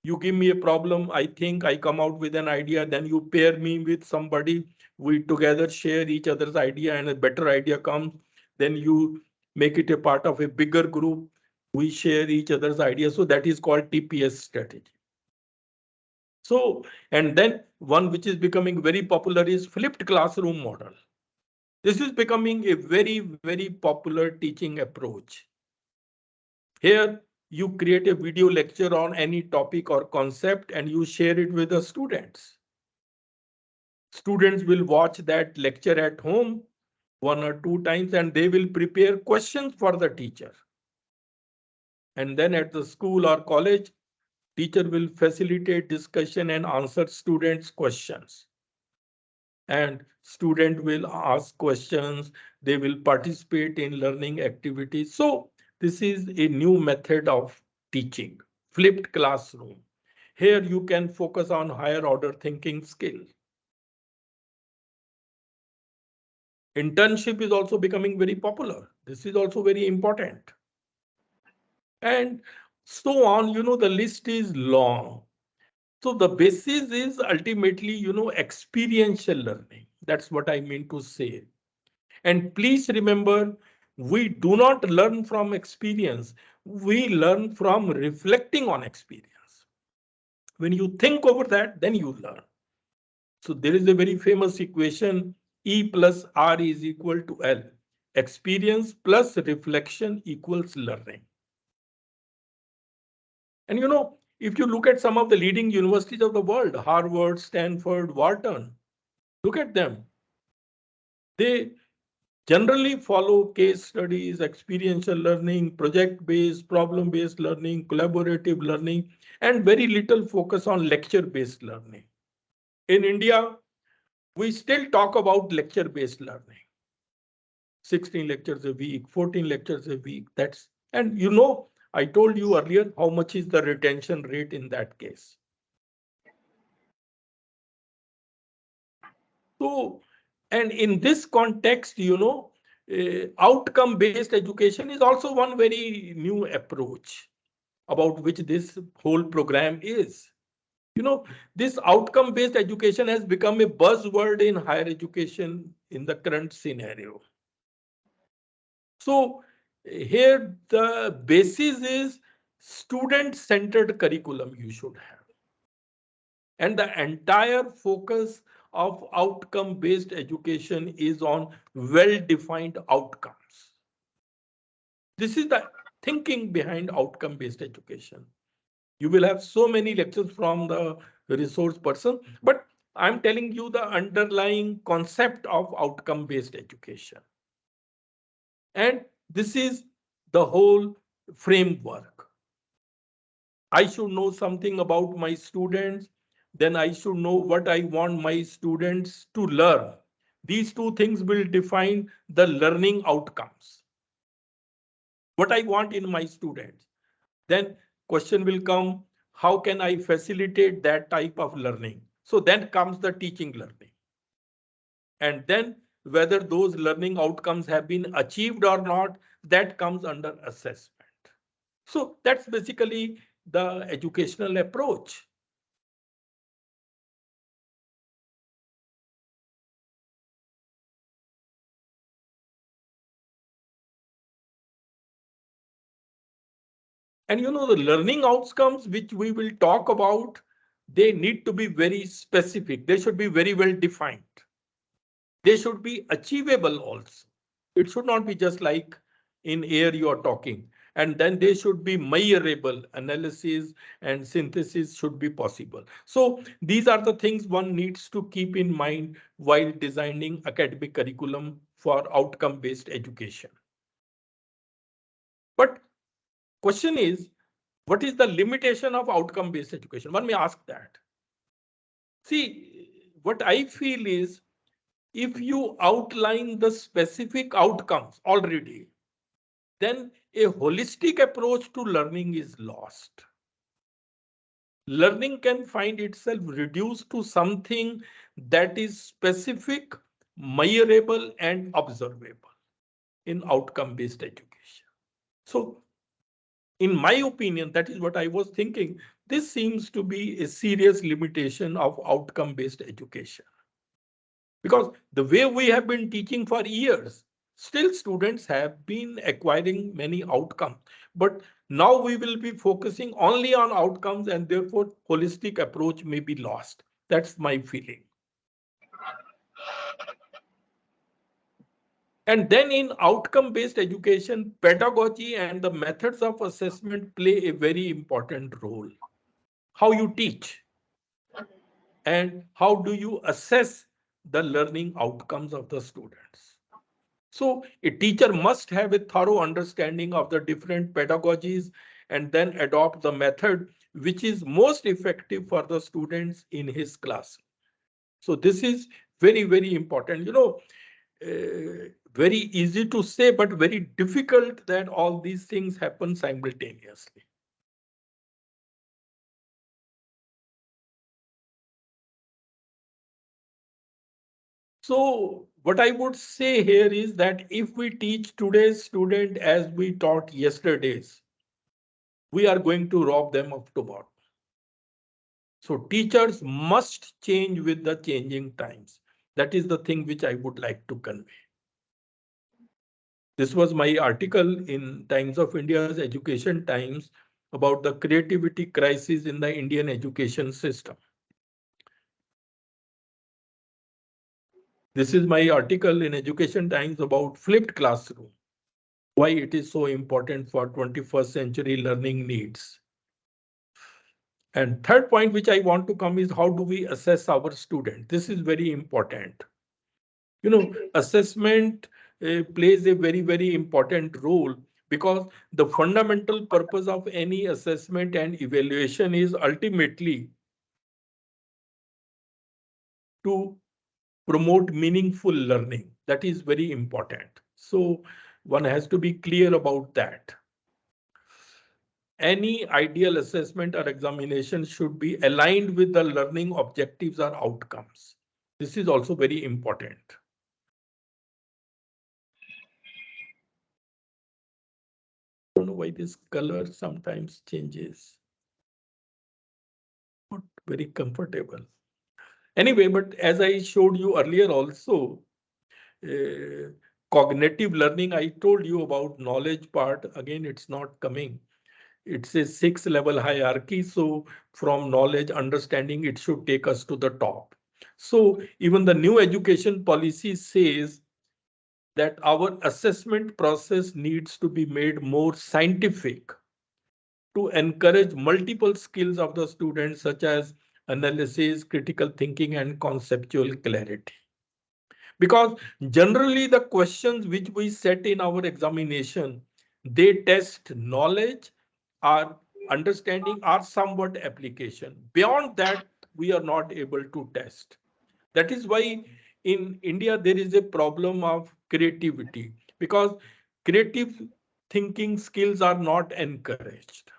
You give me a problem, I think, I come out with an idea, then you pair me with somebody, we together share each other's idea and a better idea comes, then you make it a part of a bigger group, we share each other's ideas. So that is called TPS strategy. So, and then one which is becoming very popular is flipped classroom model. This is becoming a very popular teaching approach. Here, you create a video lecture on any topic or concept and you share it with the students. Students will watch that lecture at home 1 or 2 times and they will prepare questions for the teacher. And then at the school or college, teacher will facilitate discussion and answer students' questions. And student will ask questions, they will participate in learning activities. So this is a new method of teaching, flipped classroom. Here you can focus on higher order thinking skill. Internship is also becoming very popular. This is also very important. And so on, the list is long. So the basis is ultimately, experiential learning. That's what I mean to say. And please remember, we do not learn from experience. We learn from reflecting on experience. When you think over that, then you learn. So there is a very famous equation, E plus R is equal to L. Experience plus reflection equals learning. And if you look at some of the leading universities of the world, Harvard, Stanford, Wharton, look at them. They generally follow case studies, experiential learning, project-based, problem-based learning, collaborative learning, and very little focus on lecture-based learning. In India, we still talk about lecture-based learning. 16 lectures a week, 14 lectures a week. And I told you earlier how much is the retention rate in that case. So, and in this context, outcome-based education is also one very new approach about which this whole program is. This outcome-based education has become a buzzword in higher education in the current scenario. So here the basis is student-centered curriculum you should have. And the entire focus of outcome-based education is on well-defined outcomes. This is the thinking behind outcome-based education. You will have so many lectures from the resource person, but I'm telling you the underlying concept of outcome-based education. And this is the whole framework. I should know something about my students, then I should know what I want my students to learn. These two things will define the learning outcomes. What I want in my students. Then question will come, how can I facilitate that type of learning? So then comes the teaching learning. And then whether those learning outcomes have been achieved or not, that comes under assessment. So that's basically the educational approach. And the learning outcomes which we will talk about, they need to be very specific. They should be very well defined. They should be achievable also. It should not be just like in air you are talking. And then they should be measurable. Analysis and synthesis should be possible. So these are the things one needs to keep in mind while designing academic curriculum for outcome-based education. But question is, what is the limitation of outcome-based education? One may ask that. See, what I feel is, if you outline the specific outcomes already, then a holistic approach to learning is lost. Learning can find itself reduced to something that is specific, measurable, and observable in outcome-based education. So, in my opinion, that is what I was thinking. This seems to be a serious limitation of outcome-based education. Because the way we have been teaching for years, still students have been acquiring many outcomes. But now we will be focusing only on outcomes, and therefore holistic approach may be lost. That's my feeling. And then in outcome-based education, pedagogy and the methods of assessment play a very important role. How you teach and how do you assess the learning outcomes of the students. So a teacher must have a thorough understanding of the different pedagogies and then adopt the method which is most effective for the students in his class. So this is very, very important. Very easy to say, but very difficult that all these things happen simultaneously. So what I would say here is that if we teach today's student as we taught yesterday's, we are going to rob them of tomorrow. So teachers must change with the changing times. That is the thing which I would like to convey. This was my article in Times of India's Education Times about the creativity crisis in the Indian education system. This is my article in Education Times about flipped classroom, why it is so important for 21st century learning needs. And third point which I want to come is, how do we assess our student? This is very important. Assessment plays a very, very important role, because the fundamental purpose of any assessment and evaluation is ultimately to promote meaningful learning. That is very important. So one has to be clear about that. Any ideal assessment or examination should be aligned with the learning objectives or outcomes. This is also very important. I don't know why this color sometimes changes. Not very comfortable. Anyway, but as I showed you earlier also, cognitive learning, I told you about knowledge part. Again, it's not coming. It's a 6-level hierarchy. So from knowledge, understanding, it should take us to the top. So even the new education policy says that our assessment process needs to be made more scientific to encourage multiple skills of the students, such as analysis, critical thinking, and conceptual clarity. Because generally the questions which we set in our examination, they test knowledge, our understanding, or somewhat application. Beyond that, we are not able to test. That is why in India there is a problem of creativity, because creative thinking skills are not encouraged.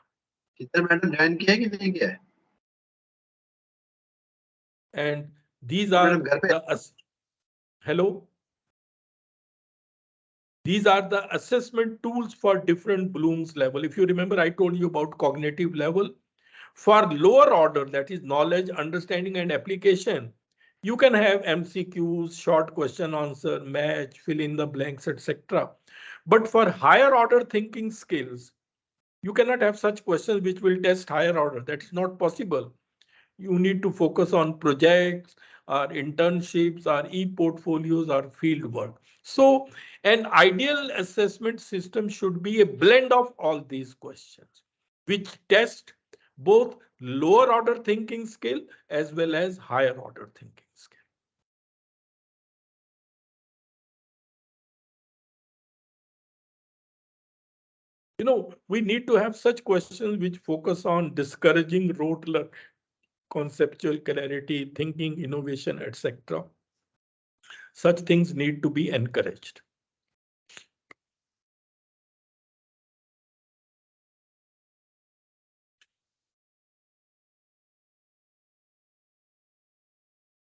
And these are the hello. These are the assessment tools for different Bloom's level. If you remember, I told you about cognitive level. For lower order, that is knowledge, understanding, and application, you can have MCQs, short question answer, match, fill in the blanks, etc. But for higher order thinking skills, you cannot have such questions which will test higher order. That is not possible. You need to focus on projects or internships or e-portfolios or field work. So an ideal assessment system should be a blend of all these questions, which test both lower order thinking skill as well as higher order thinking skill. You know, we need to have such questions which focus on discouraging rote learning, conceptual clarity, thinking, innovation, etc. Such things need to be encouraged.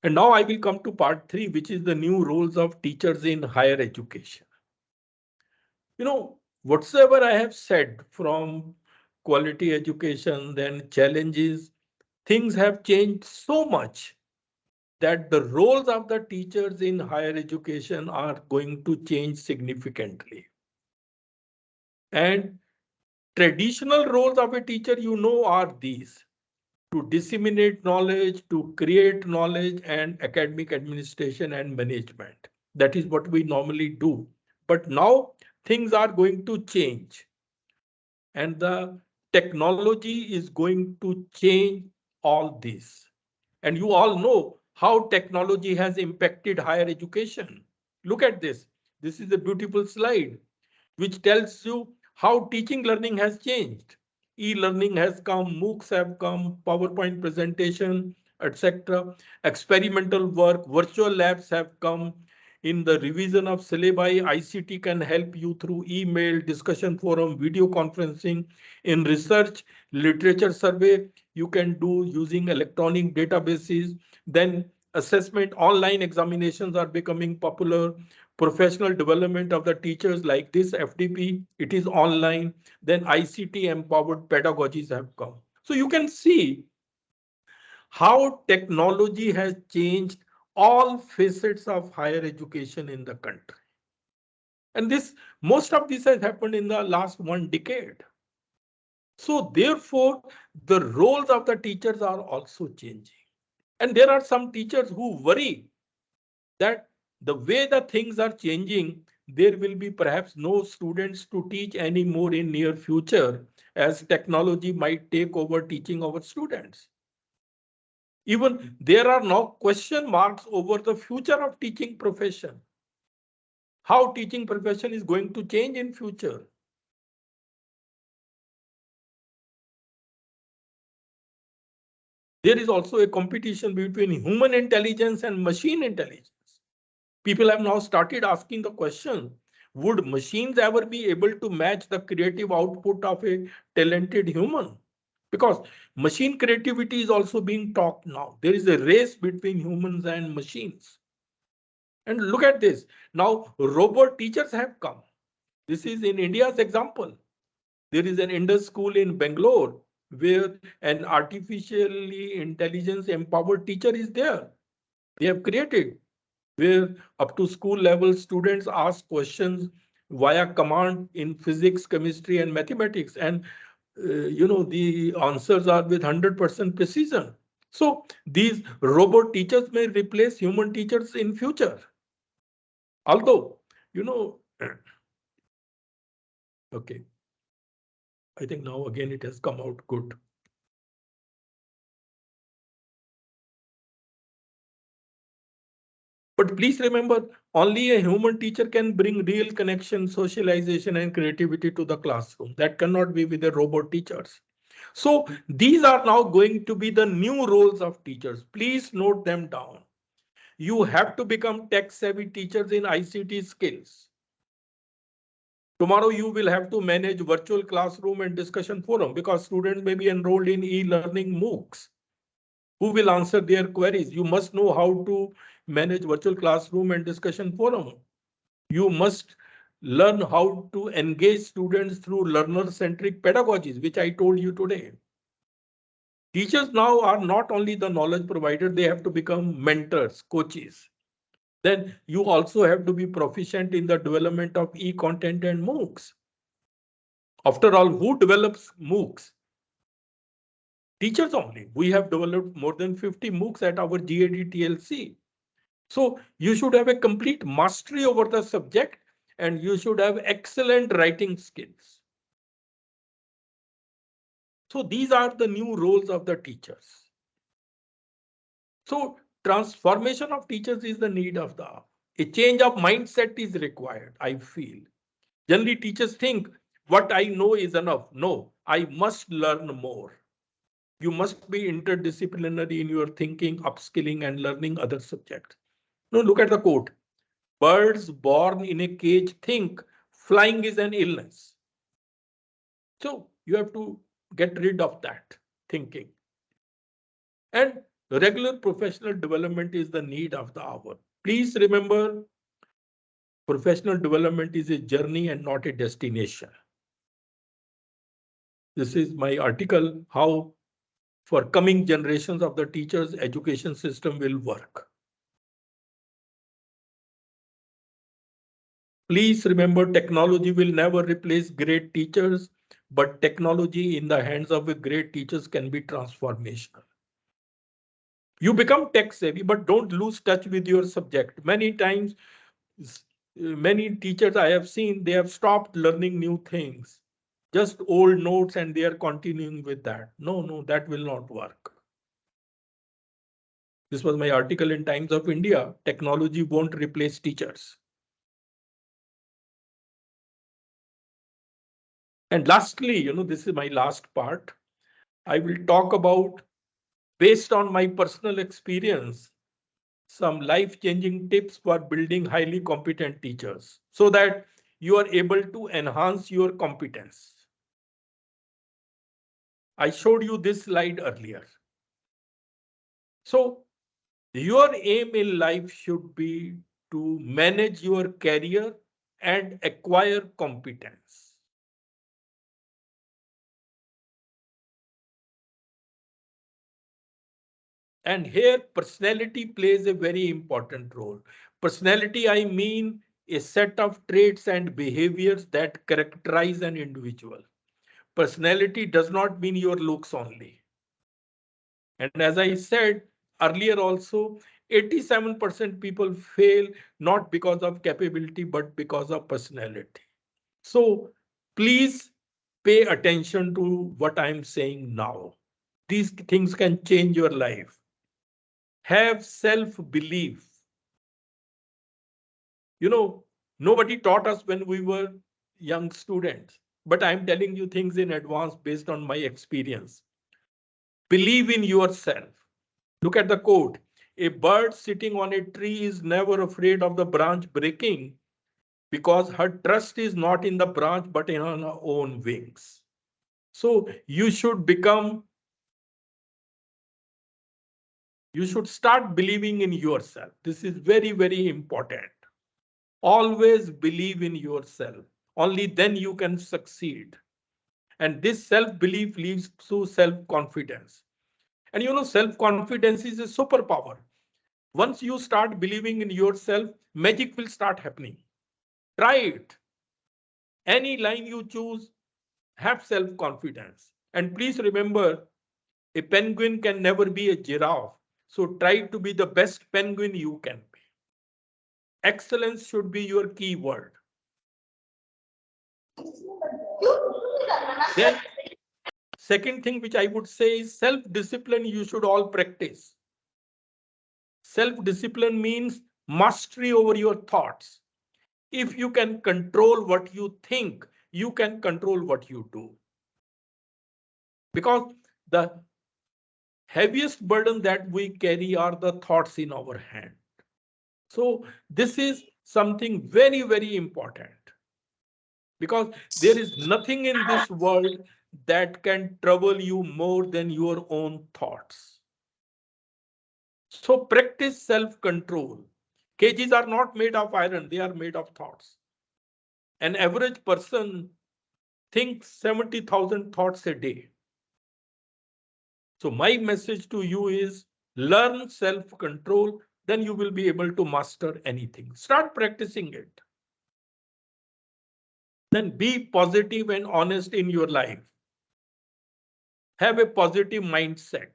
And now I will come to part 3, which is the new roles of teachers in higher education. You know, whatsoever I have said, from quality education, then challenges, things have changed so much that the roles of the teachers in higher education are going to change significantly. And traditional roles of a teacher, you know, are these: to disseminate knowledge, to create knowledge, and academic administration and management. That is what we normally do. But now things are going to change, and the technology is going to change all this. And you all know how technology has impacted higher education. Look at this. This is a beautiful slide which tells you how teaching learning has changed. E-learning has come, MOOCs have come, PowerPoint presentation, etc. Experimental work, virtual labs have come. In the revision of syllabi, ICT can help you through email, discussion forum, video conferencing. In research, literature survey, you can do using electronic databases. Then assessment, online examinations are becoming popular. Professional development of the teachers, like this FDP, it is online. Then ICT empowered pedagogies have come. So you can see how technology has changed all facets of higher education in the country. And most of this has happened in the last 1 decade. So therefore, the roles of the teachers are also changing. And there are some teachers who worry that the way the things are changing, there will be perhaps no students to teach anymore in near future, as technology might take over teaching our students. Even there are now question marks over the future of teaching profession. How teaching profession is going to change in future. There is also a competition between human intelligence and machine intelligence. People have now started asking the question, would machines ever be able to match the creative output of a talented human? Because machine creativity is also being talked now. There is a race between humans and machines. And look at this. Now, robot teachers have come. This is in India's example. There is an Indus school in Bangalore where an artificially intelligence empowered teacher is there. They have created where up to school level students ask questions via command in physics, chemistry, and mathematics. And the answers are with 100% precision. So these robot teachers may replace human teachers in future. Although, okay, I think now again it has come out good. But please remember, only a human teacher can bring real connection, socialization, and creativity to the classroom. That cannot be with the robot teachers. So these are now going to be the new roles of teachers. Please note them down. You have to become tech-savvy teachers in ICT skills. Tomorrow you will have to manage virtual classroom and discussion forum because students may be enrolled in e-learning MOOCs. Who will answer their queries? You must know how to manage virtual classroom and discussion forum. You must learn how to engage students through learner-centric pedagogies, which I told you today. Teachers now are not only the knowledge provider, they have to become mentors, coaches. Then you also have to be proficient in the development of e-content and MOOCs. After all, who develops MOOCs? Teachers only. We have developed more than 50 MOOCs at our GAD-TLC. So you should have a complete mastery over the subject and you should have excellent writing skills. So these are the new roles of the teachers. So transformation of teachers is the need of the hour. A change of mindset is required, I feel. Generally, teachers think what I know is enough. No, I must learn more. You must be interdisciplinary in your thinking, upskilling, and learning other subjects. No, look at the quote. Birds born in a cage think flying is an illness. So you have to get rid of that thinking. And regular professional development is the need of the hour. Please remember, professional development is a journey and not a destination. This is my article, how for coming generations of the teachers' education system will work. Please remember, technology will never replace great teachers, but technology in the hands of a great teachers can be transformational. You become tech savvy, but don't lose touch with your subject. Many times, many teachers I have seen, they have stopped learning new things, just old notes, and they are continuing with that. No, that will not work. This was my article in Times of India. Technology won't replace teachers. And lastly, this is my last part. I will talk about, based on my personal experience, some life-changing tips for building highly competent teachers so that you are able to enhance your competence. I showed you this slide earlier. So your aim in life should be to manage your career and acquire competence. And here personality plays a very important role. Personality, I mean a set of traits and behaviors that characterize an individual. Personality does not mean your looks only. And as I said earlier also, 87% people fail not because of capability, but because of personality. So please pay attention to what I'm saying now. These things can change your life. Have self-belief. Nobody taught us when we were young students, but I'm telling you things in advance based on my experience. Believe in yourself. Look at the quote. A bird sitting on a tree is never afraid of the branch breaking because her trust is not in the branch but in her own wings. So you should start believing in yourself. This is very, very important. Always believe in yourself. Only then you can succeed. And this self-belief leads to self-confidence. And self-confidence is a superpower. Once you start believing in yourself, magic will start happening. Try it. Any line you choose, have self-confidence. And please remember, a penguin can never be a giraffe. So try to be the best penguin you can be. Excellence should be your key word. Then, second thing which I would say is self-discipline you should all practice. Self-discipline means mastery over your thoughts. If you can control what you think, you can control what you do. Because the heaviest burden that we carry are the thoughts in our hand. So this is something very, very important. Because there is nothing in this world that can trouble you more than your own thoughts. So practice self-control. Cages are not made of iron, they are made of thoughts. An average person thinks 70,000 thoughts a day. So my message to you is learn self-control, then you will be able to master anything. Start practicing it. Then be positive and honest in your life. Have a positive mindset.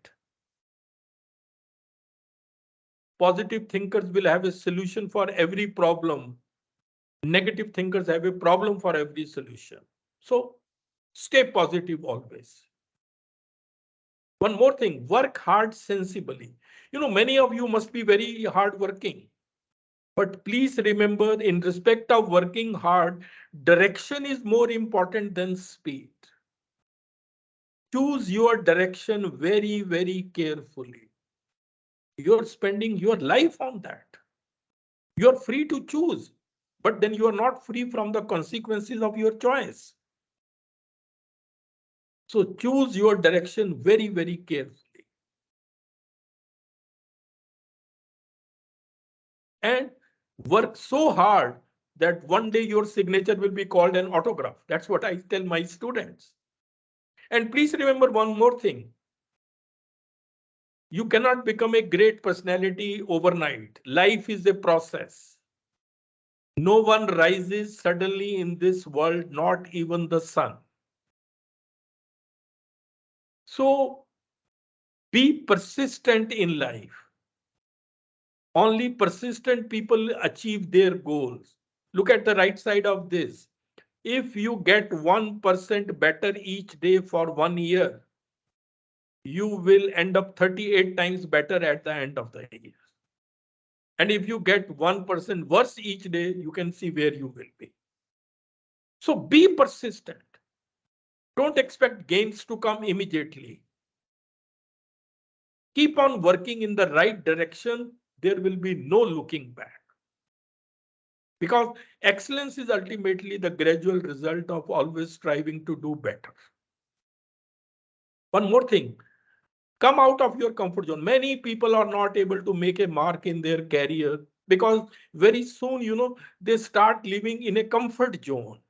Positive thinkers will have a solution for every problem. Negative thinkers have a problem for every solution. So stay positive always. One more thing, work hard sensibly. Many of you must be very hardworking. But please remember, in respect of working hard, direction is more important than speed. Choose your direction very, very carefully. You're spending your life on that. You're free to choose, but then you are not free from the consequences of your choice. So choose your direction very, very carefully. And work so hard that one day your signature will be called an autograph. That's what I tell my students. And please remember one more thing. You cannot become a great personality overnight. Life is a process. No one rises suddenly in this world, not even the sun. So be persistent in life. Only persistent people achieve their goals. Look at the right side of this. If you get 1% better each day for 1 year, you will end up 38 times better at the end of the year. And if you get 1% worse each day, you can see where you will be. So be persistent. Don't expect gains to come immediately. Keep on working in the right direction. There will be no looking back. Because excellence is ultimately the gradual result of always striving to do better. One more thing. Come out of your comfort zone. Many people are not able to make a mark in their career because very soon, they start living in a comfort zone.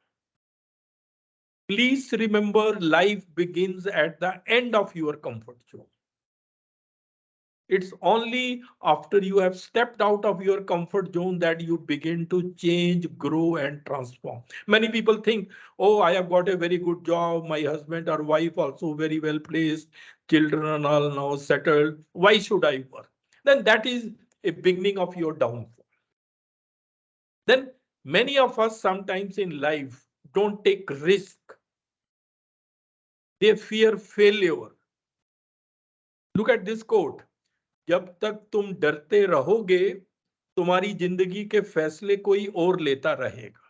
Please remember, life begins at the end of your comfort zone. It's only after you have stepped out of your comfort zone that you begin to change, grow, and transform. Many people think, oh, I have got a very good job. My husband or wife also very well placed. Children are all now settled. Why should I work? Then that is a beginning of your downfall. Then many of us sometimes in life don't take risk. They fear failure. Look at this quote. जब तक तुम डरते रहोगे, तुम्हारी जिंदगी के फैसले कोई और लेता रहेगा.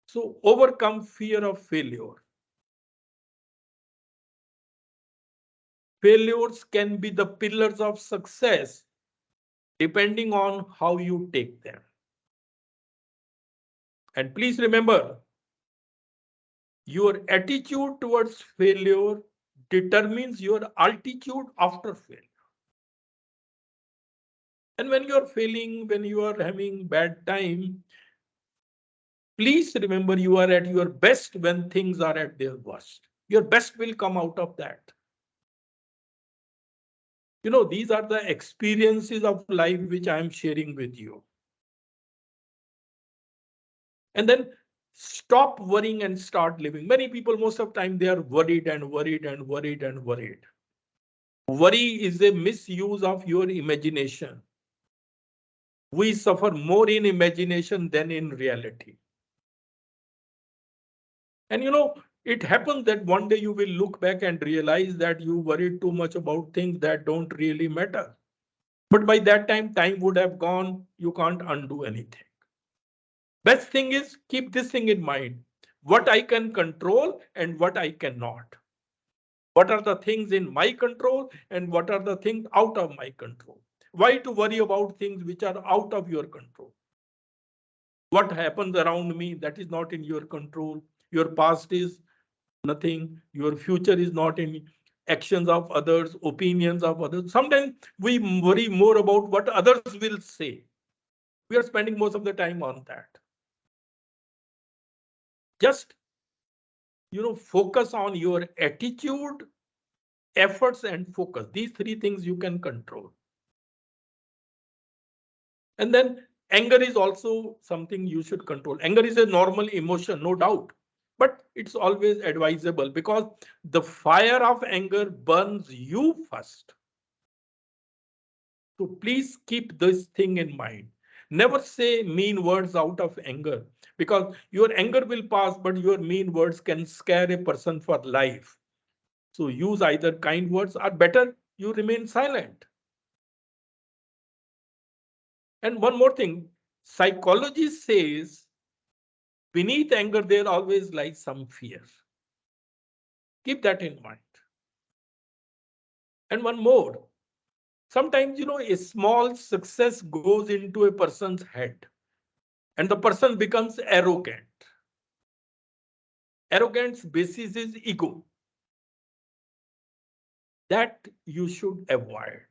So overcome fear of failure. Failures can be the pillars of success depending on how you take them. And please remember, your attitude towards failure determines your altitude after failure. And when you are failing, when you are having bad time, please remember you are at your best when things are at their worst. Your best will come out of that. You know, these are the experiences of life which I am sharing with you. And then stop worrying and start living. Many people, most of the time, they are worried and worried and worried and worried. Worry is a misuse of your imagination. We suffer more in imagination than in reality. And you know, it happens that one day you will look back and realize that you worried too much about things that don't really matter. But by that time would have gone. You can't undo anything. Best thing is keep this thing in mind. What I can control and what I cannot. What are the things in my control and what are the things out of my control? Why to worry about things which are out of your control? What happens around me, that is not in your control. Your past is nothing. Your future is not in actions of others, opinions of others. Sometimes we worry more about what others will say. We are spending most of the time on that. Just, focus on your attitude, efforts, and focus. These three things you can control. And then anger is also something you should control. Anger is a normal emotion, no doubt, but it's always advisable because the fire of anger burns you first. So please keep this thing in mind. Never say mean words out of anger because your anger will pass, but your mean words can scare a person for life. So use either kind words or better, you remain silent. And one more thing, psychology says beneath anger, there always lies some fear. Keep that in mind. And one more, sometimes, a small success goes into a person's head and the person becomes arrogant. Arrogance basis is ego. That you should avoid.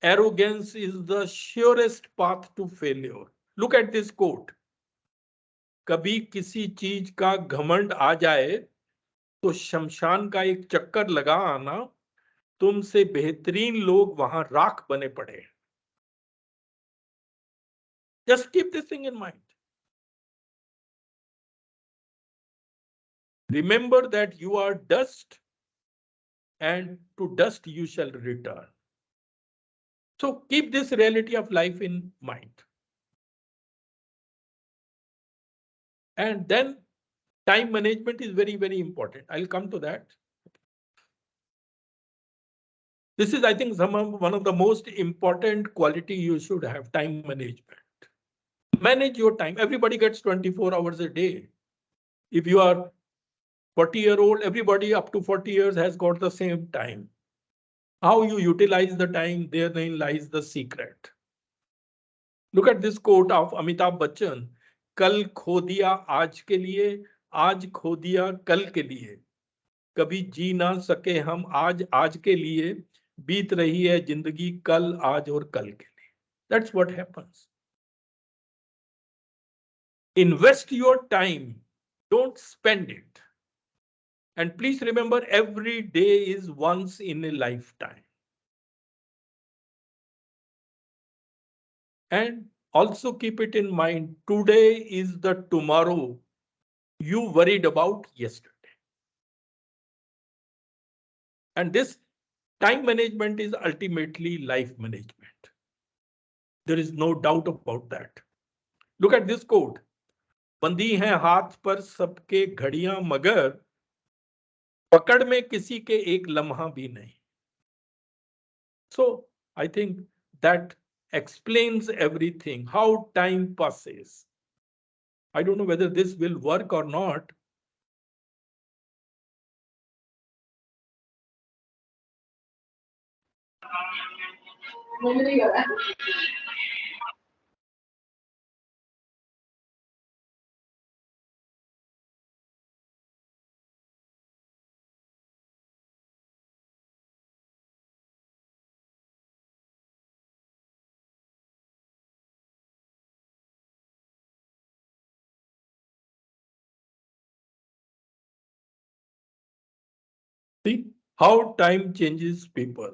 Arrogance is the surest path to failure. Look at this quote. कभी किसी चीज का घमंड आ जाए तो शमशान का एक चक्कर लगा आना, तुमसे बेहतरीन लोग वहां राख बने पड़े. Just keep this thing in mind. Remember that you are dust and to dust you shall return. So keep this reality of life in mind. And then time management is very, very important. I'll come to that. This is, I think, one of the most important quality you should have, time management. Manage your time. Everybody gets 24 hours a day. If you are 40-year-old, everybody up to 40 years has got the same time. How you utilize the time, therein lies the secret. Look at this quote of Amitabh Bachchan. कल खो दिया आज के लिए, आज खो दिया कल के लिए, कभी जी ना सके हम आज आज के लिए, बीत रही है जिंदगी कल आज और कल के लिए. That's what happens. Invest your time, don't spend it. And please remember, every day is once in a lifetime. And also keep it in mind, today is the tomorrow you worried about yesterday. And this time management is ultimately life management. There is no doubt about that. Look at this quote. बंदी हैं हाथ पर सबके घड़ियां मगर पकड़ में किसी के एक लम्हा भी नहीं. So I think that explains everything, how time passes. I don't know whether this will work or not. See how time changes people.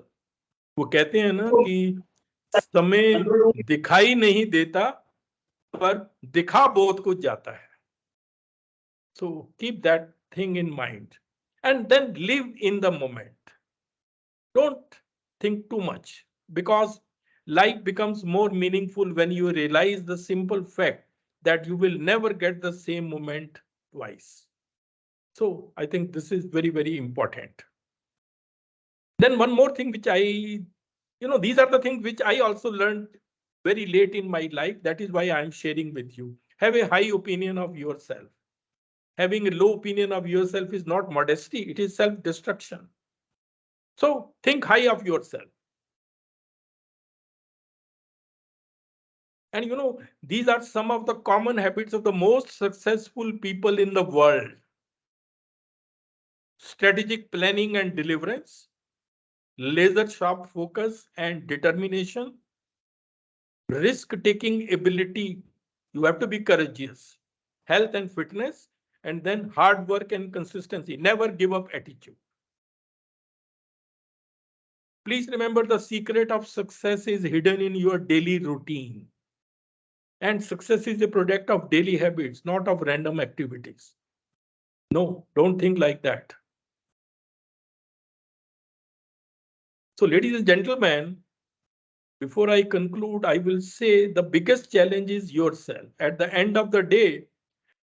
वो कहते हैं ना कि समय दिखाई नहीं देता पर दिखा बहुत कुछ जाता है. So keep that thing in mind and then live in the moment. Don't think too much because life becomes more meaningful when you realize the simple fact that you will never get the same moment twice. So I think this is very, very important. Then one more thing which these are the things which I also learned very late in my life. That is why I'm sharing with you. Have a high opinion of yourself. Having a low opinion of yourself is not modesty, it is self-destruction. So think high of yourself. And these are some of the common habits of the most successful people in the world. Strategic planning and deliverance, laser sharp focus and determination, risk-taking ability. You have to be courageous, health and fitness, and then hard work and consistency. Never give up attitude. Please remember the secret of success is hidden in your daily routine. And success is a product of daily habits, not of random activities. No, don't think like that. So, ladies and gentlemen, before I conclude, I will say the biggest challenge is yourself. At the end of the day,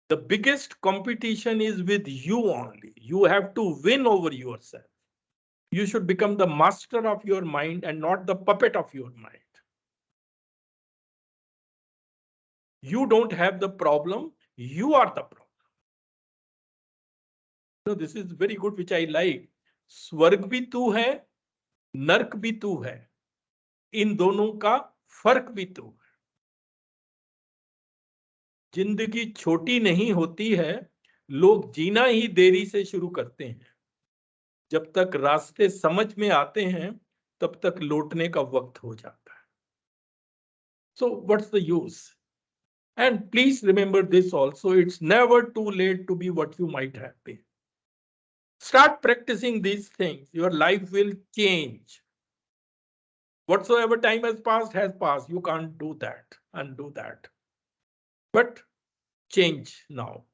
the biggest competition is with you only. You have to win over yourself. You should become the master of your mind and not the puppet of your mind. You don't have the problem, you are the problem. This is very good, which I like. स्वर्ग भी तू है, नर्क भी तू है. इन दोनों का फर्क भी तू है. जिंदगी छोटी नहीं होती है, लोग जीना ही देरी से शुरू करते हैं. जब तक रास्ते समझ में आते हैं, तब तक लौटने का वक्त हो जाता है. So what's the use? And please remember this also, it's never too late to be what you might have been. Start practicing these things. Your life will change. Whatsoever time has passed. You can't do that, undo that. But change now.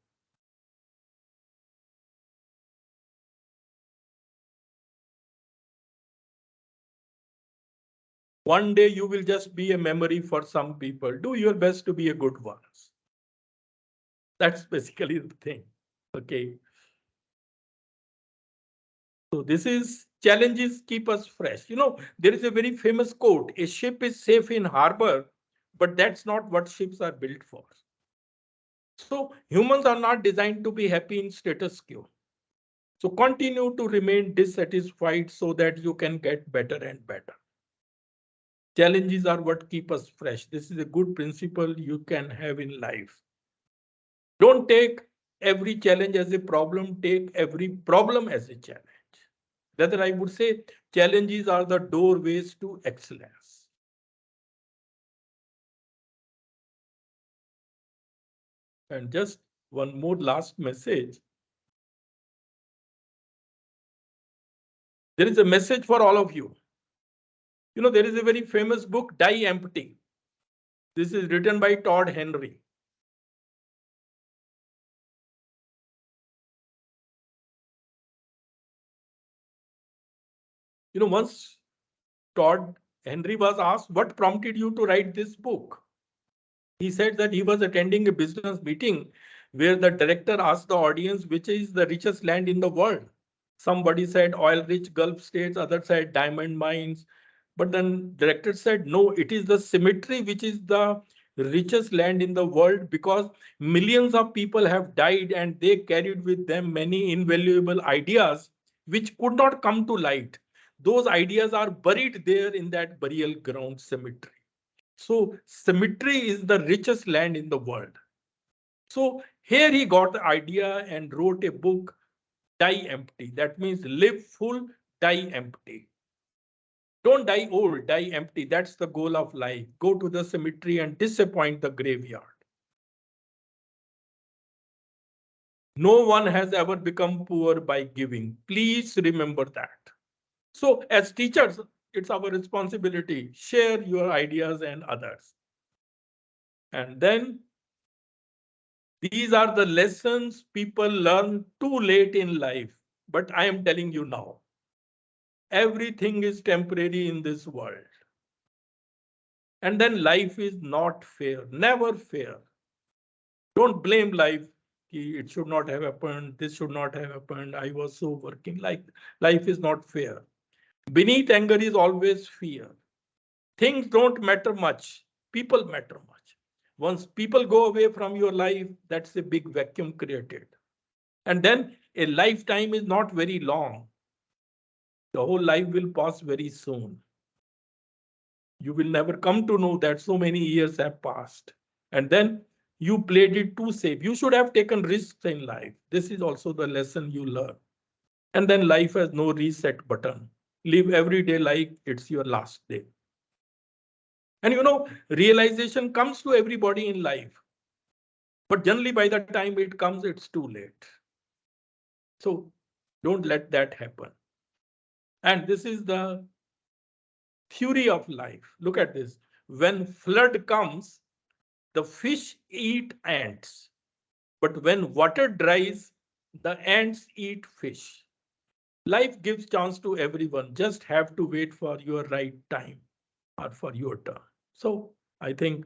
One day you will just be a memory for some people. Do your best to be a good one. That's basically the thing. Okay. So this is challenges keep us fresh. There is a very famous quote, a ship is safe in harbor, but that's not what ships are built for. So humans are not designed to be happy in status quo. So continue to remain dissatisfied so that you can get better and better. Challenges are what keep us fresh. This is a good principle you can have in life. Don't take every challenge as a problem, take every problem as a challenge. Rather, I would say challenges are the doorways to excellence. And just one more last message. There is a message for all of you. There is a very famous book, Die Empty. This is written by Todd Henry. Once Todd Henry was asked, what prompted you to write this book? He said that he was attending a business meeting where the director asked the audience, which is the richest land in the world? Somebody said oil-rich Gulf states, others said diamond mines. But then director said, no, it is the cemetery which is the richest land in the world because millions of people have died and they carried with them many invaluable ideas which could not come to light. those ideas are buried there in that burial ground cemetery. So cemetery is the richest land in the world. So here he got the idea and wrote a book, Die Empty. That means live full, die empty. Don't die old, die empty. That's the goal of life. Go to the cemetery and disappoint the graveyard. No one has ever become poor by giving. Please remember that. So as teachers, it's our responsibility. Share your ideas and others. And then these are the lessons people learn too late in life. But I am telling you now, everything is temporary in this world. And then life is not fair, never fair. Don't blame life. It should not have happened. This should not have happened. I was so working. Like life is not fair. Beneath anger is always fear. Things don't matter much. People matter much. Once people go away from your life, that's a big vacuum created. And then a lifetime is not very long. The whole life will pass very soon. You will never come to know that so many years have passed. And then you played it too safe. You should have taken risks in life. This is also the lesson you learn. And then life has no reset button. Live every day like it's your last day. And realization comes to everybody in life. But generally by the time it comes, it's too late. So don't let that happen. And this is the theory of life. Look at this. When flood comes, the fish eat ants. But when water dries, the ants eat fish. Life gives chance to everyone. Just have to wait for your right time or for your turn. So I think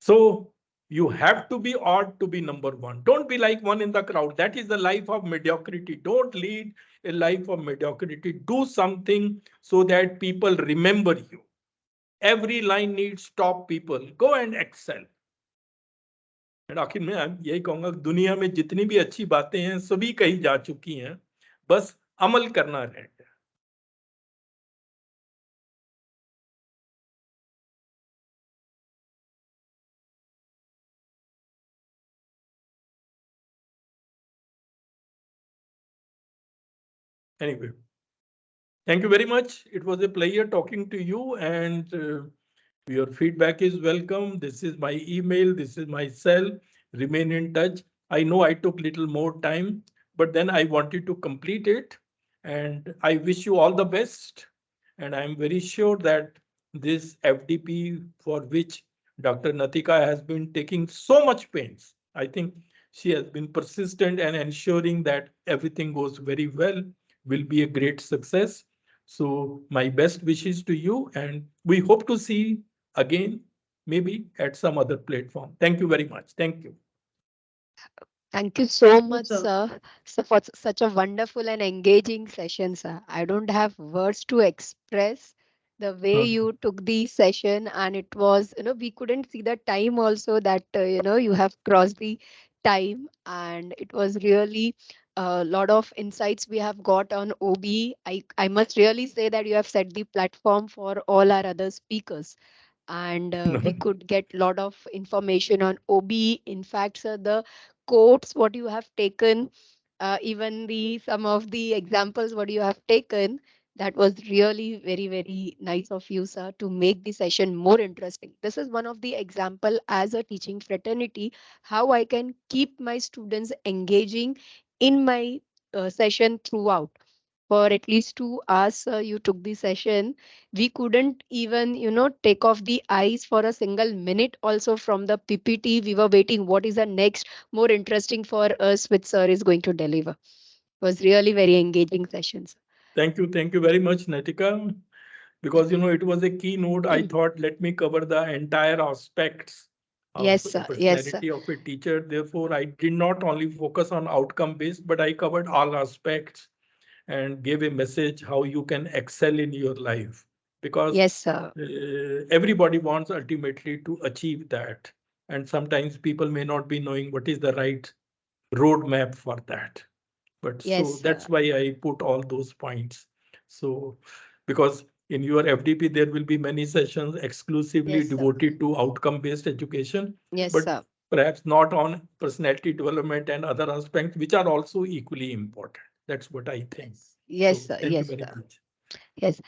so. You have to be odd to be number one. Don't be like one in the crowd. That is the life of mediocrity. Don't lead a life of mediocrity. Do something so that people remember you. Every line needs top people. Go and excel. And आखिर में यही कहूंगा दुनिया में जितनी भी अच्छी बातें हैं सभी कही जा चुकी हैं बस अमल करना रहता है Anyway, thank you very much. It was a pleasure talking to you, and your feedback is welcome. This is my email. This is my cell. Remain in touch. I know I took little more time, but then I wanted to complete it. And I wish you all the best. And I'm very sure that this FDP, for which Dr. Natika has been taking so much pains, I think she has been persistent and ensuring that everything goes very well, will be a great success. So my best wishes to you, and we hope to see again, maybe at some other platform. Thank you very much. Thank you. Thank you so much, sir, for such a wonderful and engaging session, sir. I don't have words to express the way you took the session, and it was, we couldn't see the time also that, you have crossed the time, and it was really a lot of insights we have got on OB. I must really say that you have set the platform for all our other speakers, and we could get a lot of information on OB. In fact, sir, the quotes what you have taken, even the some of the examples what you have taken, that was really very very nice of you, sir, to make the session more interesting. This is one of the example as a teaching fraternity how I can keep my students engaging in my session throughout. For at least 2 hours you took the session, we couldn't even take off the eyes for a single minute also from the PPT. We were waiting what is the next more interesting for us which sir is going to deliver. It was really very engaging sessions. Thank you. Thank you very much, Natika. Because it was a keynote. I thought let me cover the entire aspects of Yes a sir, yes sir. personality of a teacher. Therefore, I did not only focus on outcome based, but I covered all aspects and gave a message how you can excel in your life. Because Yes sir. everybody wants ultimately to achieve that. And sometimes people may not be knowing what is the right roadmap for that. But Yes so sir. that's why I put all those points. So, because in your FDP, there will be many sessions exclusively Yes, sir. devoted to outcome-based education, Yes, but sir. perhaps not on personality development and other aspects, which are also equally important. That's what I think. Yes, So sir. thank you Yes, very sir. much. Yes.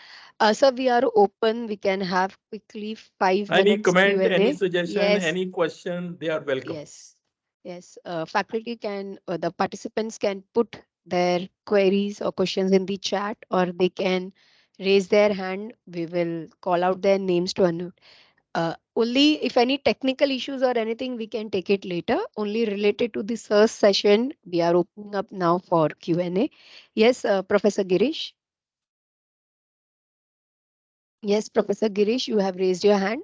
Sir, we are open. We can have quickly 5 Any minutes comment, any Q&A. suggestion, Yes. any question, they are welcome. Yes. Yes. Faculty can, the participants can put their queries or questions in the chat, or they can raise their hand. We will call out their names to unmute. Only if any technical issues or anything, we can take it later. Only related to this first session, we are opening up now for Q&A. Yes, Professor Girish. Yes, Professor Girish, you have raised your hand.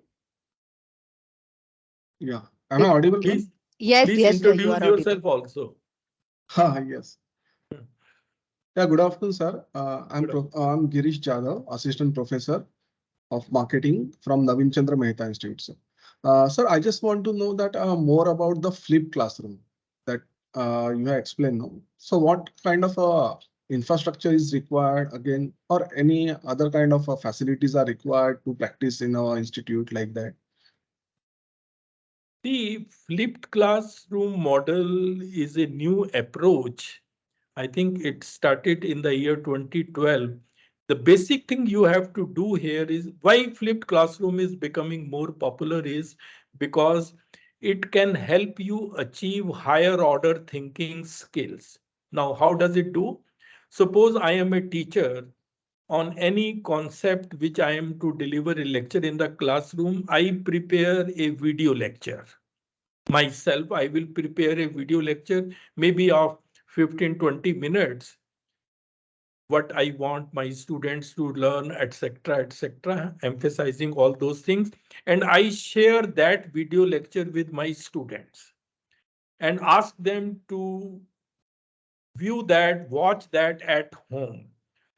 Yeah. Am I audible? Please, Yes, please yes, sir, you introduce are audible. yourself also. Yes. Yeah, good afternoon, sir. I'm Girish Jadhav, Assistant Professor of Marketing from Navin Chandra Mehta Institute. Sir, I just want to know that more about the flipped classroom that you have explained now. So what kind of infrastructure is required again, or any other kind of facilities are required to practice in our institute like that? The flipped classroom model is a new approach. I think it started in the year 2012. The basic thing you have to do here is why flipped classroom is becoming more popular is because it can help you achieve higher order thinking skills. Now, how does it do? Suppose I am a teacher on any concept which I am to deliver a lecture in the classroom. I prepare a video lecture. Myself, I will prepare a video lecture, maybe of 15-20 minutes, what I want my students to learn, etc., emphasizing all those things. And I share that video lecture with my students and ask them to view that, watch that at home.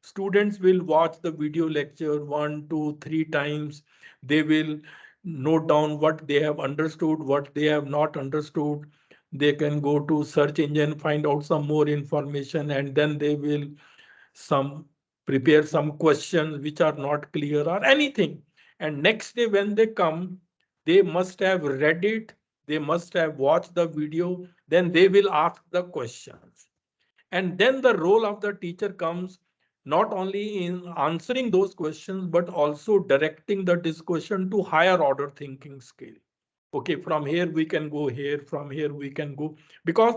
Students will watch the video lecture 1, 2, 3 times. They will note down what they have understood, what they have not understood. They can go to search engine, find out some more information, and then they will prepare some questions which are not clear or anything. And next day when they come, they must have read it, they must have watched the video, then they will ask the questions. And then the role of the teacher comes not only in answering those questions, but also directing the discussion to higher order thinking skill. Okay, from here we can go here, from here we can go. Because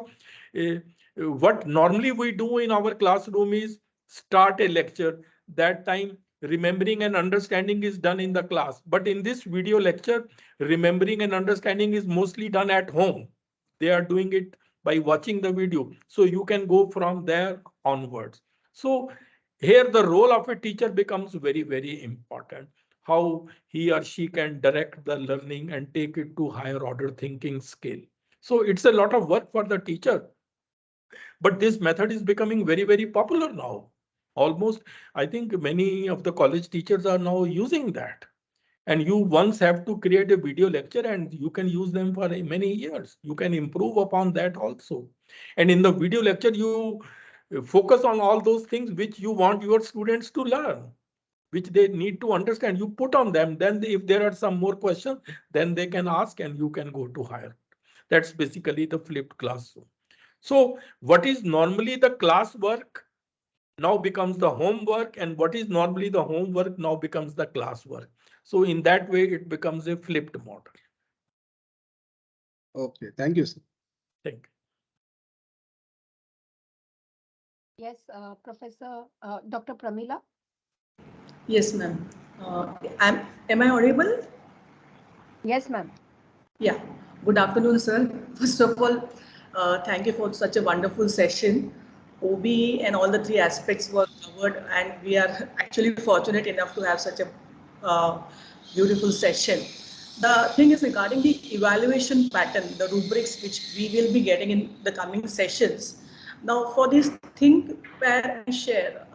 uh, what normally we do in our classroom is start a lecture. That time remembering and understanding is done in the class. But in this video lecture, remembering and understanding is mostly done at home. They are doing it by watching the video. So you can go from there onwards. So here the role of a teacher becomes very, very important. How he or she can direct the learning and take it to higher order thinking skill. So it's a lot of work for the teacher. But this method is becoming very, very popular now. Almost, I think many of the college teachers are now using that. And you once have to create a video lecture and you can use them for many years. You can improve upon that also. And in the video lecture, you focus on all those things which you want your students to learn, which they need to understand. You put on them. Then if there are some more questions, then they can ask and you can go to higher. That's basically the flipped classroom. So what is normally the class work now becomes the homework, and what is normally the homework now becomes the classwork. So in that way, it becomes a flipped model. Okay, thank you, sir. Thank you. Yes, Professor Dr. Pramila. Yes, ma'am. Am I audible? Yes, ma'am. Yeah. Good afternoon, sir. First of all, thank you for such a wonderful session. OBE and all the three aspects were covered, and we are actually fortunate enough to have such a beautiful session. The thing is regarding the evaluation pattern, the rubrics which we will be getting in the coming sessions. Now, for this think, pair, and share,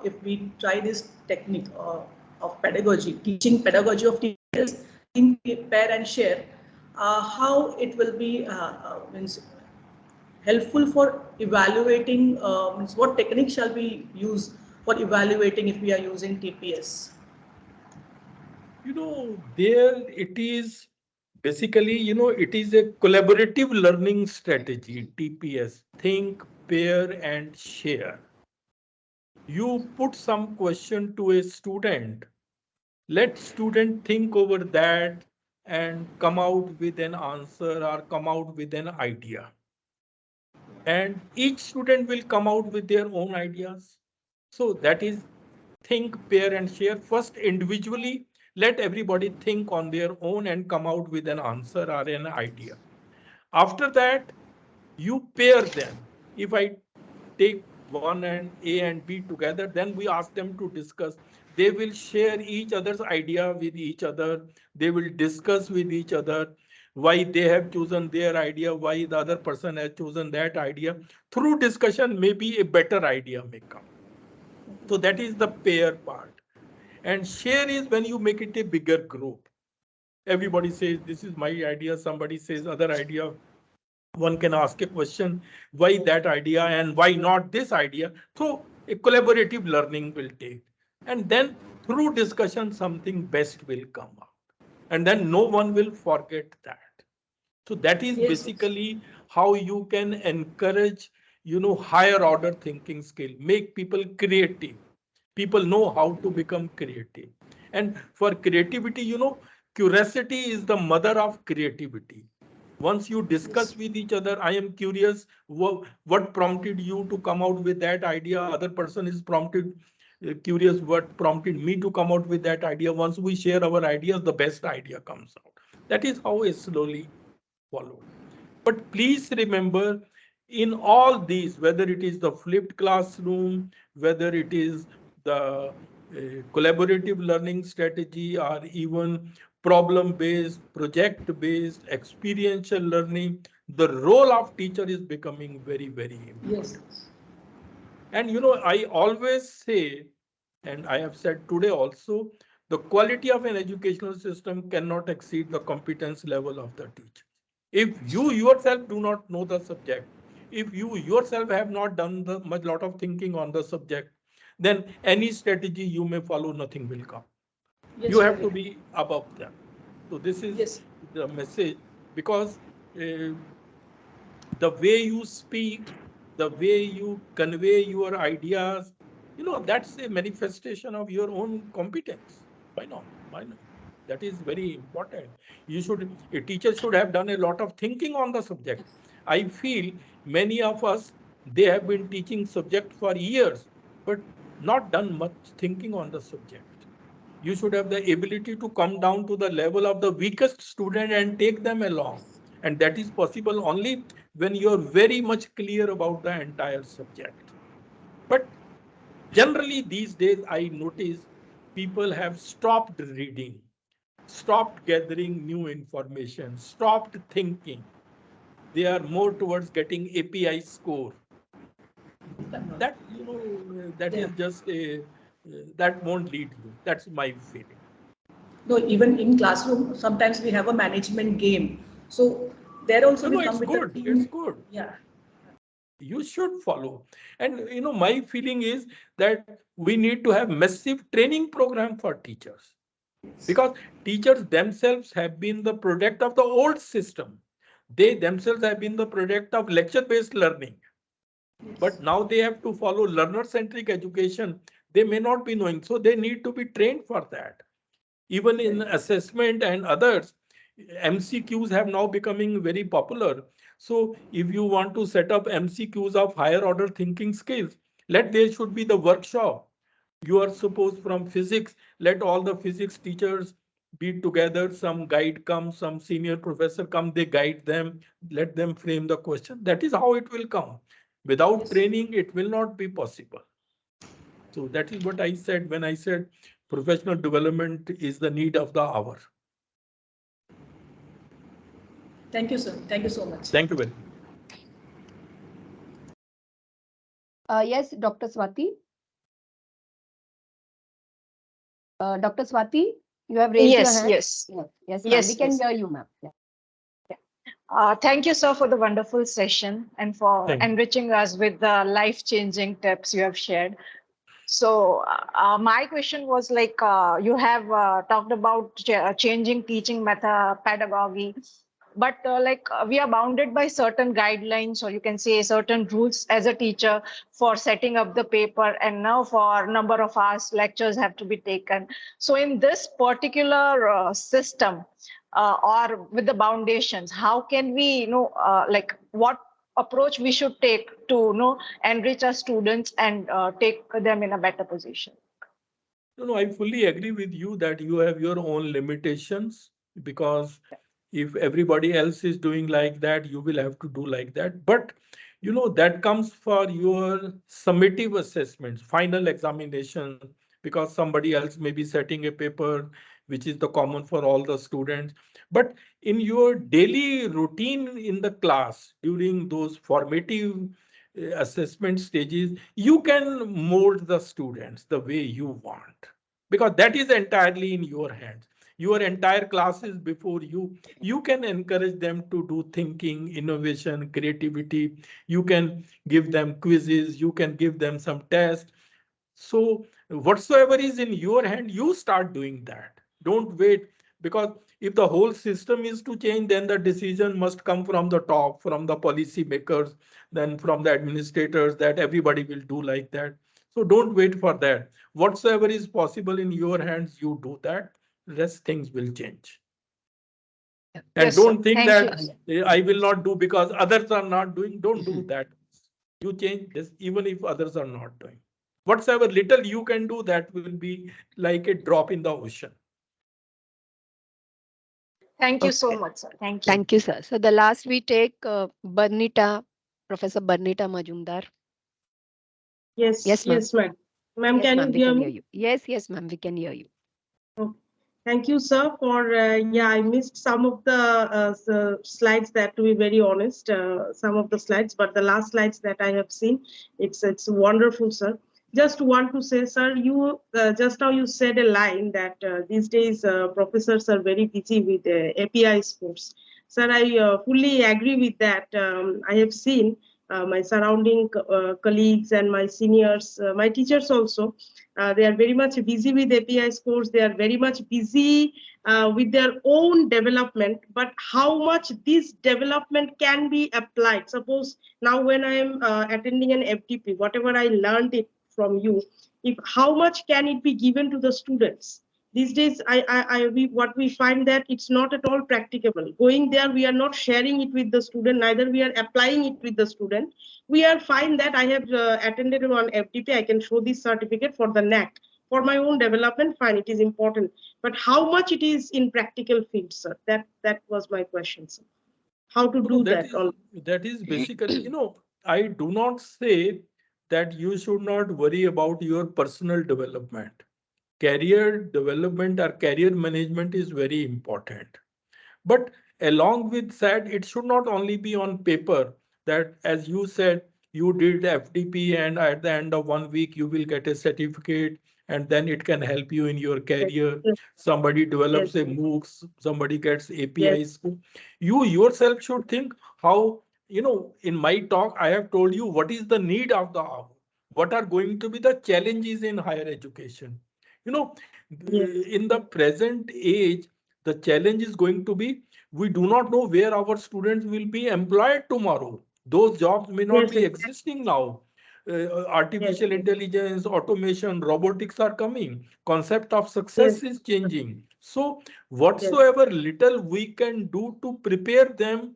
if we try this technique of pedagogy, teaching pedagogy of teachers, think, pair, and share, how it will be means helpful for evaluating means what technique shall we use for evaluating if we are using TPS? There it is basically, it is a collaborative learning strategy, TPS, think, pair, and share. You put some question to a student, let student think over that and come out with an answer or come out with an idea. And each student will come out with their own ideas. So that is think, pair, and share. First, individually, let everybody think on their own and come out with an answer or an idea. After that, you pair them. If I take one and A and B together, then we ask them to discuss. They will share each other's idea with each other. They will discuss with each other why they have chosen their idea, why the other person has chosen that idea. Through discussion, maybe a better idea may come. So that is the pair part. And share is when you make it a bigger group. Everybody says, this is my idea. Somebody says other idea. One can ask a question, why that idea and why not this idea? So a collaborative learning will take. And then through discussion, something best will come out. And then no one will forget that. So that is basically how you can encourage, higher order thinking skill, make people creative. People know how to become creative. And for creativity, curiosity is the mother of creativity. Once you discuss with each other, I am curious, what prompted you to come out with that idea? Other person is curious, what prompted me to come out with that idea? Once we share our ideas, the best idea comes out. That is how it slowly followed. But please remember, in all these, whether it is the flipped classroom, whether it is the collaborative learning strategy, or even problem-based, project-based, experiential learning, the role of teacher is becoming very, very important. Yes. And I always say, and I have said today also, the quality of an educational system cannot exceed the competence level of the teacher. If you yourself do not know the subject, if you yourself have not done the much lot of thinking on the subject, then any strategy you may follow, nothing will come. Yes, You have to be above them. So this is yes. the message, because the way you speak, the way you convey your ideas, that's a manifestation of your own competence. Why not? Why not? That is very important. A teacher should have done a lot of thinking on the subject. I feel many of us, they have been teaching subject for years, but not done much thinking on the subject. You should have the ability to come down to the level of the weakest student and take them along. And that is possible only when you're very much clear about the entire subject. But generally these days, I notice people have stopped reading, stopped gathering new information, stopped thinking. They are more towards getting API score. That, that Yeah. is just that won't lead you. That's my feeling. No, even in classroom, sometimes we have a management game. So there also we come It's with a good. It's team. good. Yeah. You should follow. And my feeling is that we need to have massive training program for teachers, because teachers themselves have been the product of the old system. They themselves have been the product of lecture-based learning. But now they have to follow learner-centric education. They may not be knowing, so they need to be trained for that. Even in assessment and others, MCQs have now becoming very popular. So if you want to set up MCQs of higher order thinking skills, there should be the workshop. You are supposed from physics, let all the physics teachers be together, some guide come, some senior professor come, they guide them, let them frame the question. That is how it will come. Without training, it will not be possible. So that is what I said when I said professional development is the need of the hour. Thank you, sir. Thank you so much. Thank you very much. Yes, Dr. Swati. Dr. Swati, you have raised your hand. Yes. Yes, ma'am. Yes, We can yes. hear you, ma'am. Yeah. Thank you, sir, for the wonderful session and for Thank you. enriching us with the life-changing tips you have shared. So my question was like, you have talked about changing teaching method, pedagogy, but we are bounded by certain guidelines, or you can say certain rules as a teacher for setting up the paper, and now for number of hours lectures have to be taken. So in this particular system, or with the foundations, how can we, what approach we should take to enrich our students and take them in a better position? No, I fully agree with you that you have your own limitations, because if everybody else is doing like that, you will have to do like that. But that comes for your summative assessments, final examination, because somebody else may be setting a paper which is the common for all the students. But in your daily routine in the class, during those formative assessment stages, you can mold the students the way you want, because that is entirely in your hands. Your entire class is before you. You can encourage them to do thinking, innovation, creativity. You can give them quizzes. You can give them some tests. So whatsoever is in your hand, you start doing that. Don't wait, because if the whole system is to change, then the decision must come from the top, from the policy makers, then from the administrators, that everybody will do like that. So don't wait for that. Whatsoever is possible in your hands, you do that. Rest things will change. And Yes, sir. don't think Thank that you. I will not do because others are not doing. Don't do that. You change this even if others are not doing. Whatsoever little you can do, that will be like a drop in the ocean. Thank you so Okay. much, sir. Thank you. Thank you, sir. So the last we take Barnita, Professor Barnita Majumdar. Yes, Yes, ma'am. yes, ma'am. Ma'am, Yes, can ma'am. you We hear can hear me? you. Yes, ma'am. We can hear you. Okay. Thank you, sir, for, I missed some of the slides, that, to be very honest, some of the slides, but the last slides that I have seen, it's wonderful, sir. Just want to say, sir, you just now you said a line that these days professors are very busy with API scores. Sir, I fully agree with that. I have seen my surrounding colleagues and my seniors, my teachers also, they are very much busy with API scores. They are very much busy with their own development. But how much this development can be applied? Suppose now when I am attending an FDP, whatever I learned it from you, if how much can it be given to the students? These days, what we find that it's not at all practicable. Going there, we are not sharing it with the student, neither we are applying it with the student. We are fine that I have attended one FDP, I can show this certificate for the NAC. For my own development, fine, it is important. But how much it is in practical field, sir? That was my question, sir. How to No, do that? that is basically, I do not say that you should not worry about your personal development. Career development or career management is very important. But along with that, it should not only be on paper, that, as you said, you did FDP and at the end of 1 week, you will get a certificate and then it can help you in your Yes, career. yes, Somebody yes, develops a MOOCs, somebody gets yes, APIs. You yourself should think how, in my talk, I have told you what is the need of the hour. What are going to be the challenges in higher education? You know, yes, in the present age, the challenge is going to be, we do not know where our students will be employed tomorrow. Those jobs may not yes, be yes, existing now. yes, Artificial intelligence, automation, robotics are coming. Concept of yes, success is changing. So yes, whatsoever little we can do to prepare them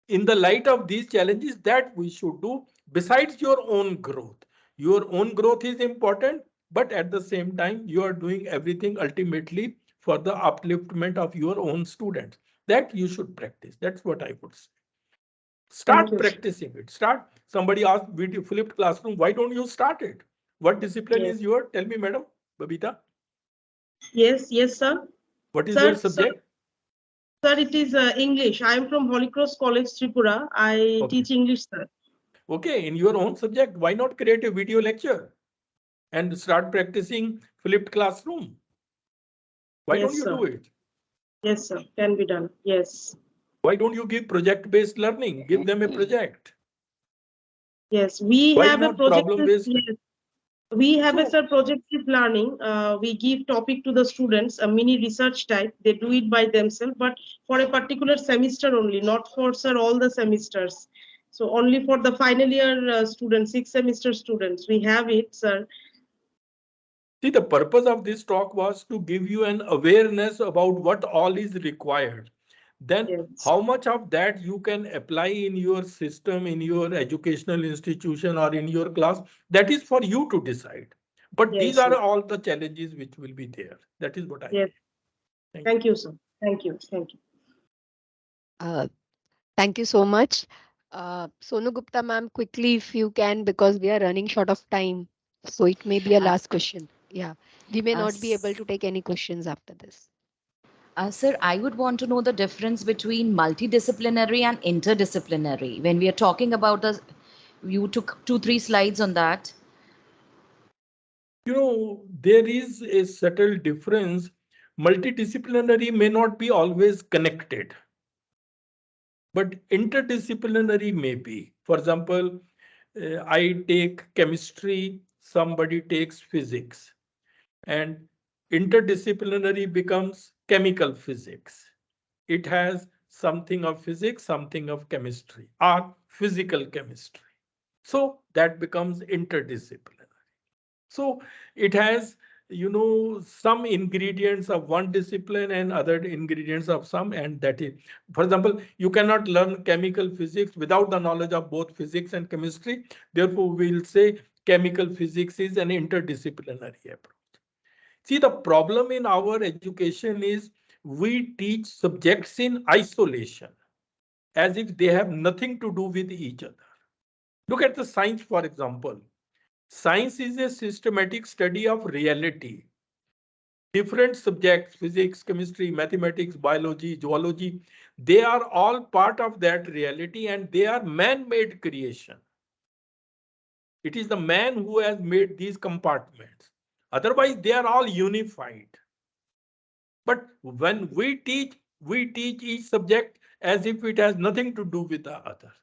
in the light of these challenges, that we should do, besides your own growth. Your own growth is important, but at the same time, you are doing everything ultimately for the upliftment of your own students. That you should practice. That's what I would say. thank Start you, sir. practicing it. Start. Somebody asked, video flipped classroom, why don't you start it? What discipline Yes, is your? Tell me, madam, Babita. yes, yes, sir. What is your Sir, subject? sir, it is English. I am from Holy Cross College, Tripura. I Okay. teach English, sir. Okay, in your own subject, why not create a video lecture and start practicing flipped classroom? Why don't Yes, you sir. do it? Yes, sir. Can be done. Yes. Why don't you give project-based learning? Give them a project. Yes. We Why have a not project. problem-based? Yes. We have a sir projective learning. We give topic to the students, a mini research type. They do it by themselves, but for a particular semester only, not for sir all the semesters. So only for the final year students, 6 semester students, we have it, sir. See, the purpose of this talk was to give you an awareness about what all is required. Then Yes. how much of that you can apply in your system, in your educational institution or in your class, that is for you to decide. But these Yes, are yes. all the challenges which will be there. That is what I Yes. think. Thank you, sir. Thank you. Thank you. Thank you so much. Sonu Gupta ma'am, quickly if you can, because we are running short of time. So it may be a last question. Yeah, we may not be able to take any questions after this. Sir, I would want to know the difference between multidisciplinary and interdisciplinary. When we are talking about the, you took 2-3 slides on that. You know, there is a subtle difference. Multidisciplinary may not be always connected, but interdisciplinary may be. For example, I take chemistry, somebody takes physics, and interdisciplinary becomes chemical physics. It has something of physics, something of chemistry, or physical chemistry. So that becomes interdisciplinary. So it has, some ingredients of one discipline and other ingredients of some, and that is, for example, you cannot learn chemical physics without the knowledge of both physics and chemistry. Therefore, we'll say chemical physics is an interdisciplinary approach. See, the problem in our education is we teach subjects in isolation as if they have nothing to do with each other. Look at the science, for example. Science is a systematic study of reality. Different subjects, physics, chemistry, mathematics, biology, zoology, they are all part of that reality and they are man-made creation. It is the man who has made these compartments. Otherwise, they are all unified. But when we teach each subject as if it has nothing to do with the other.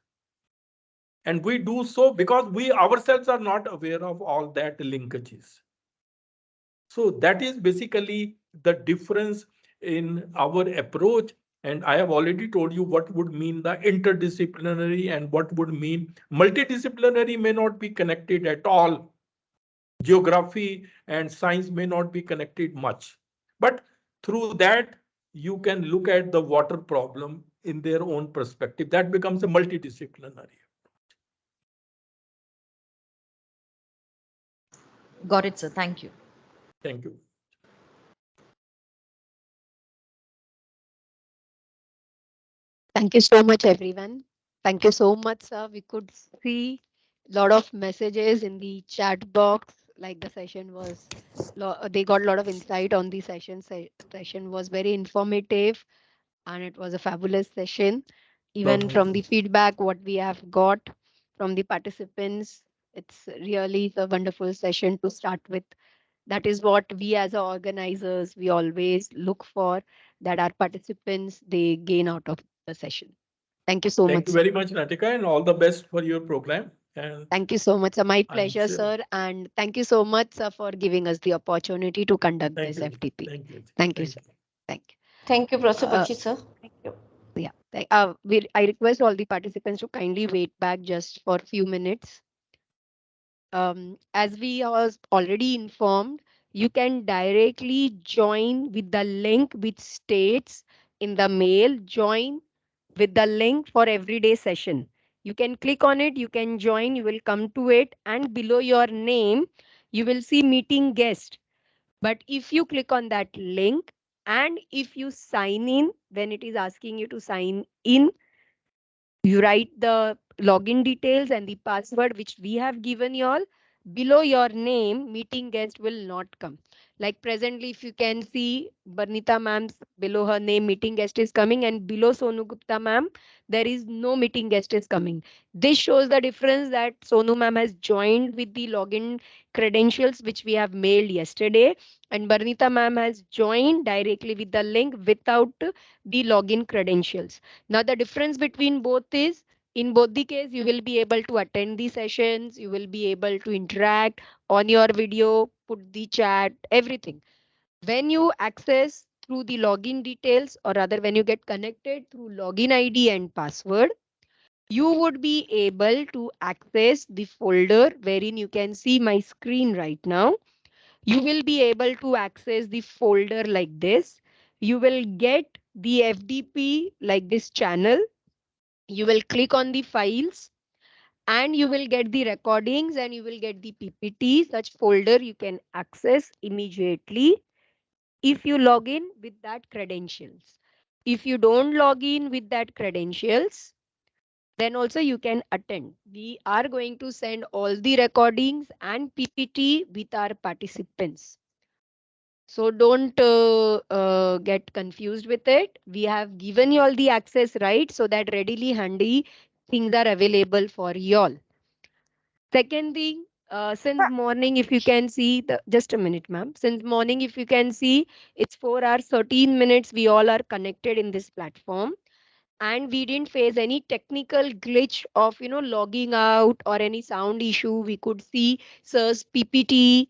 And we do so because we ourselves are not aware of all that linkages. So that is basically the difference in our approach. And I have already told you what would mean the interdisciplinary and what would mean multidisciplinary may not be connected at all. Geography and science may not be connected much. But through that, you can look at the water problem in their own perspective. That becomes a multidisciplinary. Got it, sir. Thank you. Thank you. Thank you so much, everyone. Thank you so much, sir. We could see a lot of messages in the chat box. Like the session was, they got a lot of insight on the session. Session was very informative, and it was a fabulous session. Even from the feedback, what we have got from the participants, it's really a wonderful session to start with. That is what we as organizers, we always look for, that our participants, they gain out of the session. Thank you so Thank much, you sir. very much, Natika, and all the best for your program. And Thank you so much, sir. My I'm pleasure, sure. sir. And thank you so much, sir, for giving us the opportunity to conduct Thank this you. FDP. Thank you. Thank you, sir. Thank you. Thank you, Professor Uh, Bakshi, sir. Thank you. yeah. I request all the participants to kindly wait back just for a few minutes. As we was already informed, you can directly join with the link which states in the mail, join with the link for everyday session. You can click on it, you can join, you will come to it, and below your name, you will see meeting guest. But if you click on that link and if you sign in, when it is asking you to sign in, you write the login details and the password which we have given you all. Below your name, meeting guest will not come. Like presently, if you can see, Barnita ma'am's below her name, meeting guest is coming, and below Sonu Gupta ma'am, there is no meeting guest is coming. This shows the difference that Sonu ma'am has joined with the login credentials which we have mailed yesterday, and Barnita ma'am has joined directly with the link without the login credentials. Now, the difference between both is In both the case, you will be able to attend the sessions, you will be able to interact on your video, put the chat, everything. When you access through the login details, or rather when you get connected through login ID and password, you would be able to access the folder wherein you can see my screen right now. You will be able to access the folder like this. You will get the FDP like this channel. You will click on the files and you will get the recordings and you will get the PPT. Such folder you can access immediately if you log in with that credentials. If you don't log in with that credentials, then also you can attend. We are going to send all the recordings and PPT with our participants. So don't get confused with it. We have given you all the access, right? So that readily handy things are available for you all. Second thing, since morning, if you can see the, just a minute, ma'am. Since morning, if you can see, it's 4 hours, 13 minutes. We all are connected in this platform, and we didn't face any technical glitch of logging out or any sound issue. We could see sir's PPT,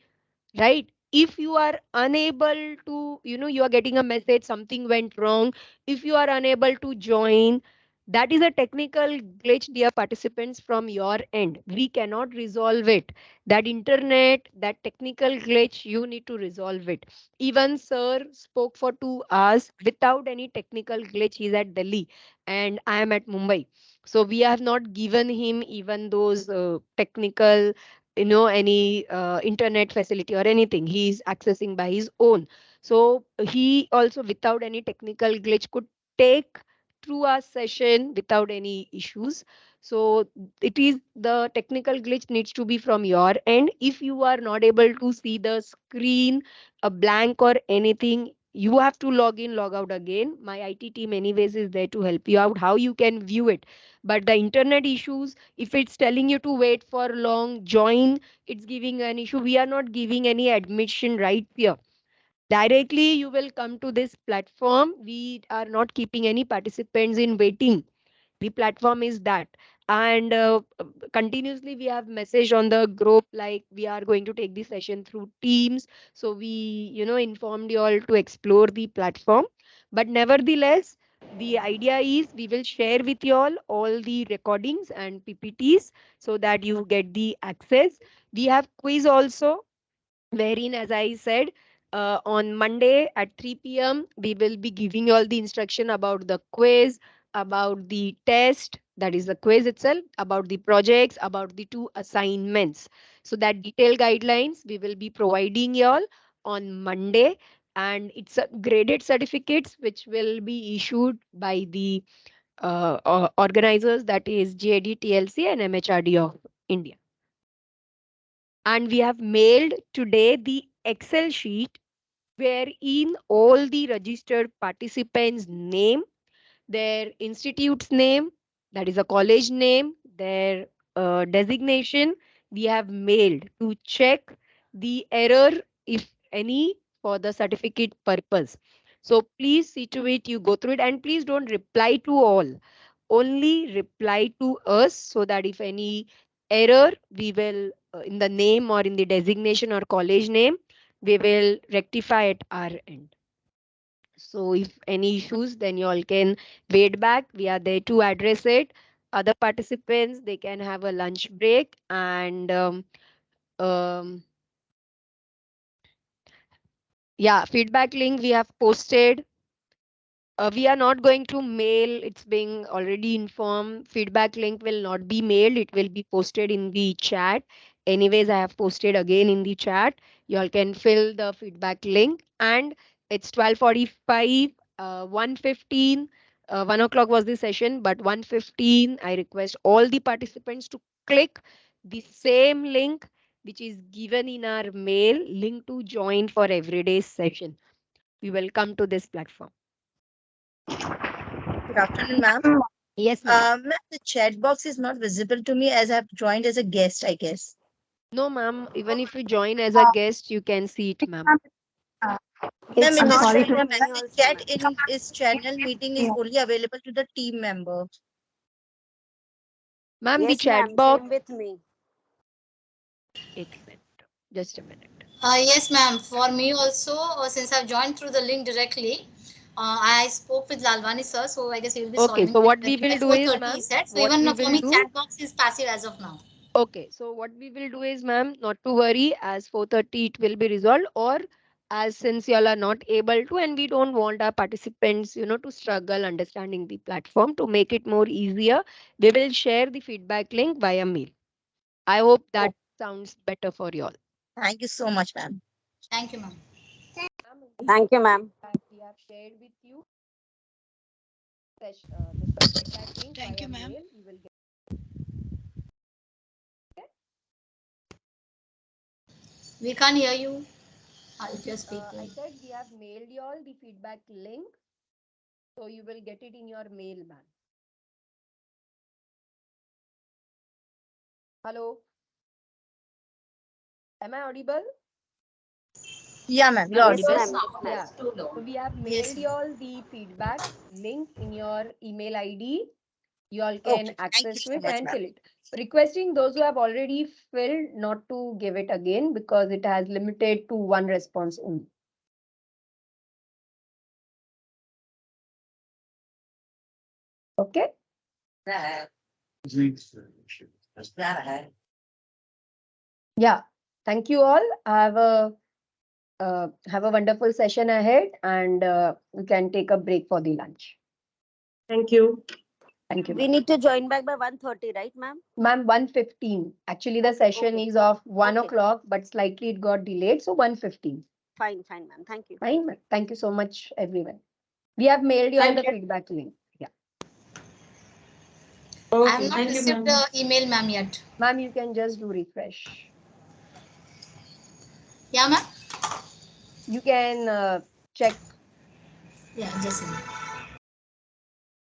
right? If you are unable to, you are getting a message something went wrong, if you are unable to join, that is a technical glitch, dear participants, from your end. We cannot resolve it. That internet, that technical glitch, you need to resolve it. Even sir spoke for 2 hours without any technical glitch. He's at Delhi and I am at Mumbai, so we have not given him even those technical, any internet facility or anything. He is accessing by his own. So he also without any technical glitch could take through our session without any issues. So it is the technical glitch needs to be from your end. If you are not able to see the screen a blank or anything, you have to log in, log out again. My IT team anyways is there to help you out how you can view it. But the internet issues, if it's telling you to wait for long, join, it's giving an issue. We are not giving any admission right here. Directly you will come to this platform. We are not keeping any participants in waiting. The platform is that. And continuously we have message on the group like we are going to take this session through Teams. So we informed you all to explore the platform. But nevertheless, the idea is we will share with you all the recordings and PPTs so that you get the access. We have quiz also, wherein, as I said, on Monday at 3 p.m., we will be giving you all the instruction about the quiz, about the test, that is the quiz itself, about the projects, about the 2 assignments. So that detailed guidelines we will be providing you all on Monday, and it's a graded certificates which will be issued by the organizers, that is GAD-TLC and MHRD of India. And we have mailed today the Excel sheet wherein all the registered participants' name, their institute's name, that is a college name, their designation, we have mailed to check the error, if any, for the certificate purpose. So please see to it, you go through it, and please don't reply to all. Only reply to us, so that if any error, we will, in the name or in the designation or college name, we will rectify at our end. So if any issues, then you all can wait back. We are there to address it. Other participants, they can have a lunch break. And yeah, feedback link we have posted. We are not going to mail. It's being already informed. Feedback link will not be mailed. It will be posted in the chat. Anyways, I have posted again in the chat. You all can fill the feedback link. And it's 12:45, 1:15. 1 o'clock was the session, but 1:15, I request all the participants to click the same link which is given in our mail, link to join for everyday's session. We will come to this platform. Good afternoon, ma'am. Yes, ma'am. Ma'am, the chat box is not visible to me as I've joined as a guest, I guess. No, ma'am. Even if you join as a guest, you can see it, ma'am. Ma'am, It's in not this showing channel, on many the also, chat ma'am. in this channel meeting is only available to the team member. Ma'am, the Yes, chat ma'am. box. Same with me. एक minute. Just a minute. Yes, ma'am. For me also, since I've joined through the link directly, I spoke with Lalwani sir, so I guess he will be Okay, solving so what we it by will do is, 4:30. ma'am, He said. So what even we for will me, do. chat box is passive as of now. Okay, so what we will do is, ma'am, not to worry, as 4:30 it will be resolved, or as since y'all are not able to, and we don't want our participants, to struggle understanding the platform, to make it more easier, we will share the feedback link via mail. I hope that sounds better for y'all. Thank you so much, ma'am. Thank you, ma'am. Thank you, ma'am. We have shared with you this feedback link via mail. You will get. We can't hear you. If you're speaking. I said we have mailed you all the feedback link, so you will get it in your mail, ma'am. Hello. Am I audible? Yeah, ma'am. You're Yes, audible. ma'am. Yeah. So we have mailed you all the feedback link in your email ID. You all can Okay. Thank you access so it much, and ma'am. fill it. Requesting those who have already filled not to give it again because it has limited to one response only. Okay. Yeah. Thank you all. Have a wonderful session ahead, and we can take a break for the lunch. Thank you. Thank you. We need to join back by 1:30, right, ma'am? Ma'am, 1:15. Actually, the session Okay. is of 1 Okay. o'clock, but slightly it got delayed, so 1:15. Fine, ma'am. Thank you. Fine, ma'am. Thank you so much, everyone. We have mailed you all Thank the you. feedback link. Yeah. I Okay, have not thank you, received ma'am. the email, ma'am, yet. Ma'am, you can just do refresh. Yeah, ma'am. You can check. Yeah, just a minute.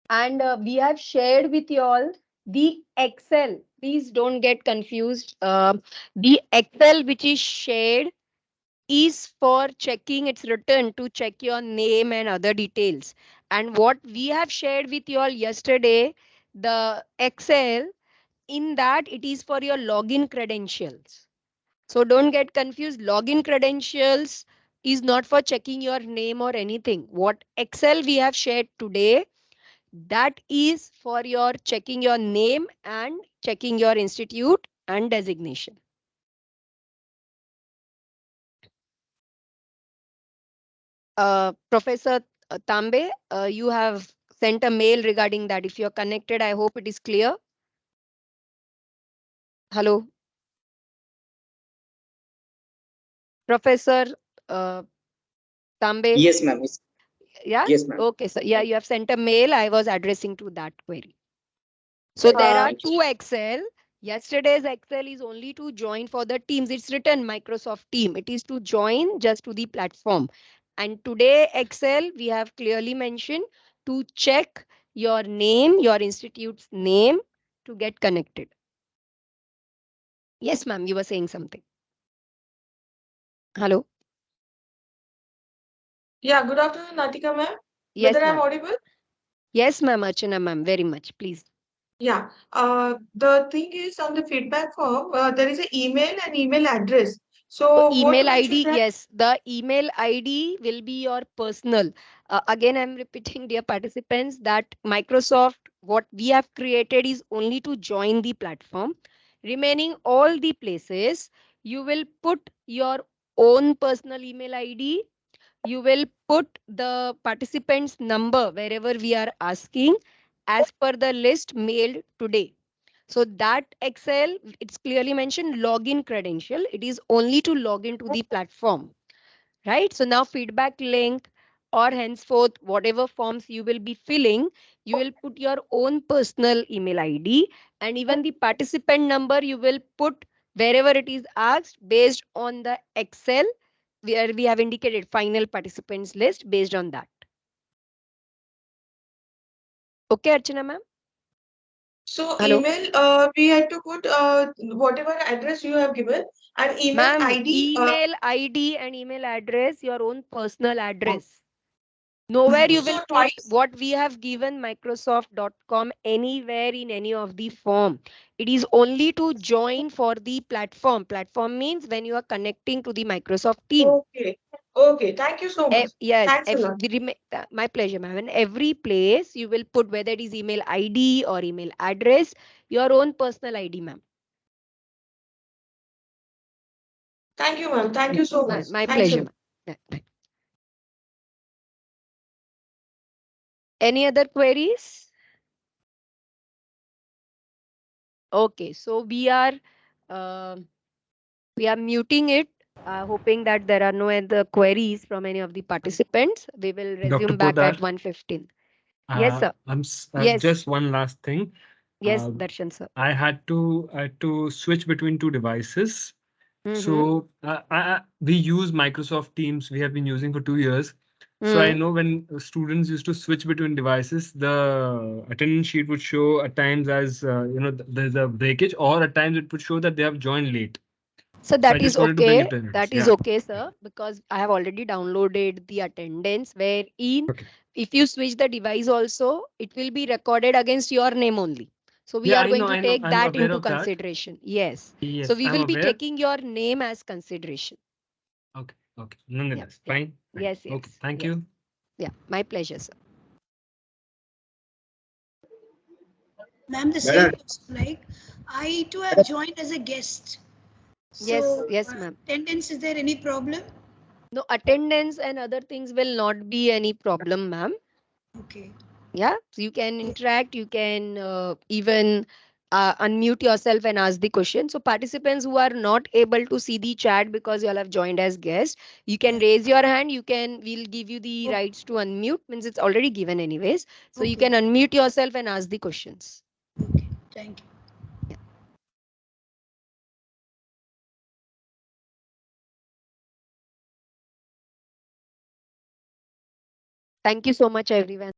And we have shared with you all the Excel. Please don't get confused. The Excel which is shared is for checking. It's written to check your name and other details. And what we have shared with you all yesterday, the Excel, in that it is for your login credentials. So don't get confused. Login credentials is not for checking your name or anything. What Excel we have shared today, that is for your checking your name and checking your institute and designation. Professor Tambe, you have sent a mail regarding that. If you're connected, I hope it is clear. Hello. Professor Tambe. Yes, ma'am. Yeah. Yes, ma'am. Okay. So yeah, you have sent a mail. I was addressing to that query. So there are Thank you. two Excel. Yesterday's Excel is only to join for the Teams. It's written Microsoft Team. It is to join just to the platform. And today Excel, we have clearly mentioned to check your name, your institute's name to get connected. Yes, ma'am, you were saying something. Hello. Yeah, good afternoon, Natika ma'am. Yes, Whether I'm ma'am. audible? Yes, ma'am, Archana ma'am, very much, please. Yeah. The thing is on the feedback form, there is an email and email address. So what Email to mention ID, there? yes, the email ID will be your personal. Again, I'm repeating, dear participants, that Microsoft, what we have created is only to join the platform. Remaining all the places, you will put your own personal email ID. You will put the participant's number wherever we are asking as per the list mailed today. So that Excel, it's clearly mentioned login credential. It is only to log into the platform, right? So now feedback link or henceforth, whatever forms you will be filling, you will put your own personal email ID, and even the participant number you will put wherever it is asked based on the Excel where we have indicated final participants list based on that. Okay, Archana ma'am? So Hello. email, we had to put whatever address you have given and email Ma'am, ID. email ID and email address, your own personal address. Nowhere you So will put twice. what we have given Microsoft.com anywhere in any of the form. It is only to join for the platform. Platform means when you are connecting to the Microsoft team. Okay. Okay. Thank you so much. Yes, Thanks a lot. my pleasure, ma'am. In every place you will put whether it is email ID or email address, your own personal ID, ma'am. Thank you, ma'am. Thank you so much. My Thanks a pleasure, lot. ma'am. Yeah. Any other queries? Okay, so we are muting it, hoping that there are no other queries from any of the participants. We will Dr. resume back Podar, at 1:15. Yes, sir. Yes. just one last thing. Yes, Darshan, sir. I had to switch between two devices. So we use Microsoft Teams. We have been using for 2 years. So I know when students used to switch between devices, the attendance sheet would show at times as there's a breakage, or at times it would show that they have joined late. So So I that just is wanted to bring okay. it to your That notice. is Yeah. okay, sir, because I have already downloaded the attendance wherein Okay. if you switch the device also, it will be recorded against your name only. So we Yeah, are going to I know. take I'm that aware into of that. consideration. Yes. So Yes, we I'm will be aware. taking your name as consideration. Okay. Okay. Nonetheless, Yeah. fine. Yes, Okay. yes. Thank Yes. you. Yeah, my pleasure, sir. Ma'am, the same looks like I too have joined as a guest. Yes, So, yes, ma'am. attendance, is there any problem? No, attendance and other things will not be any problem, ma'am. Okay. Yeah, so you can interact, you can even unmute yourself and ask the question. So participants who are not able to see the chat because you all have joined as guests, you can raise your hand. We'll give you the rights to unmute, means it's already given anyways. So you can unmute yourself and ask the questions. Okay, thank you. Thank you so much, everyone.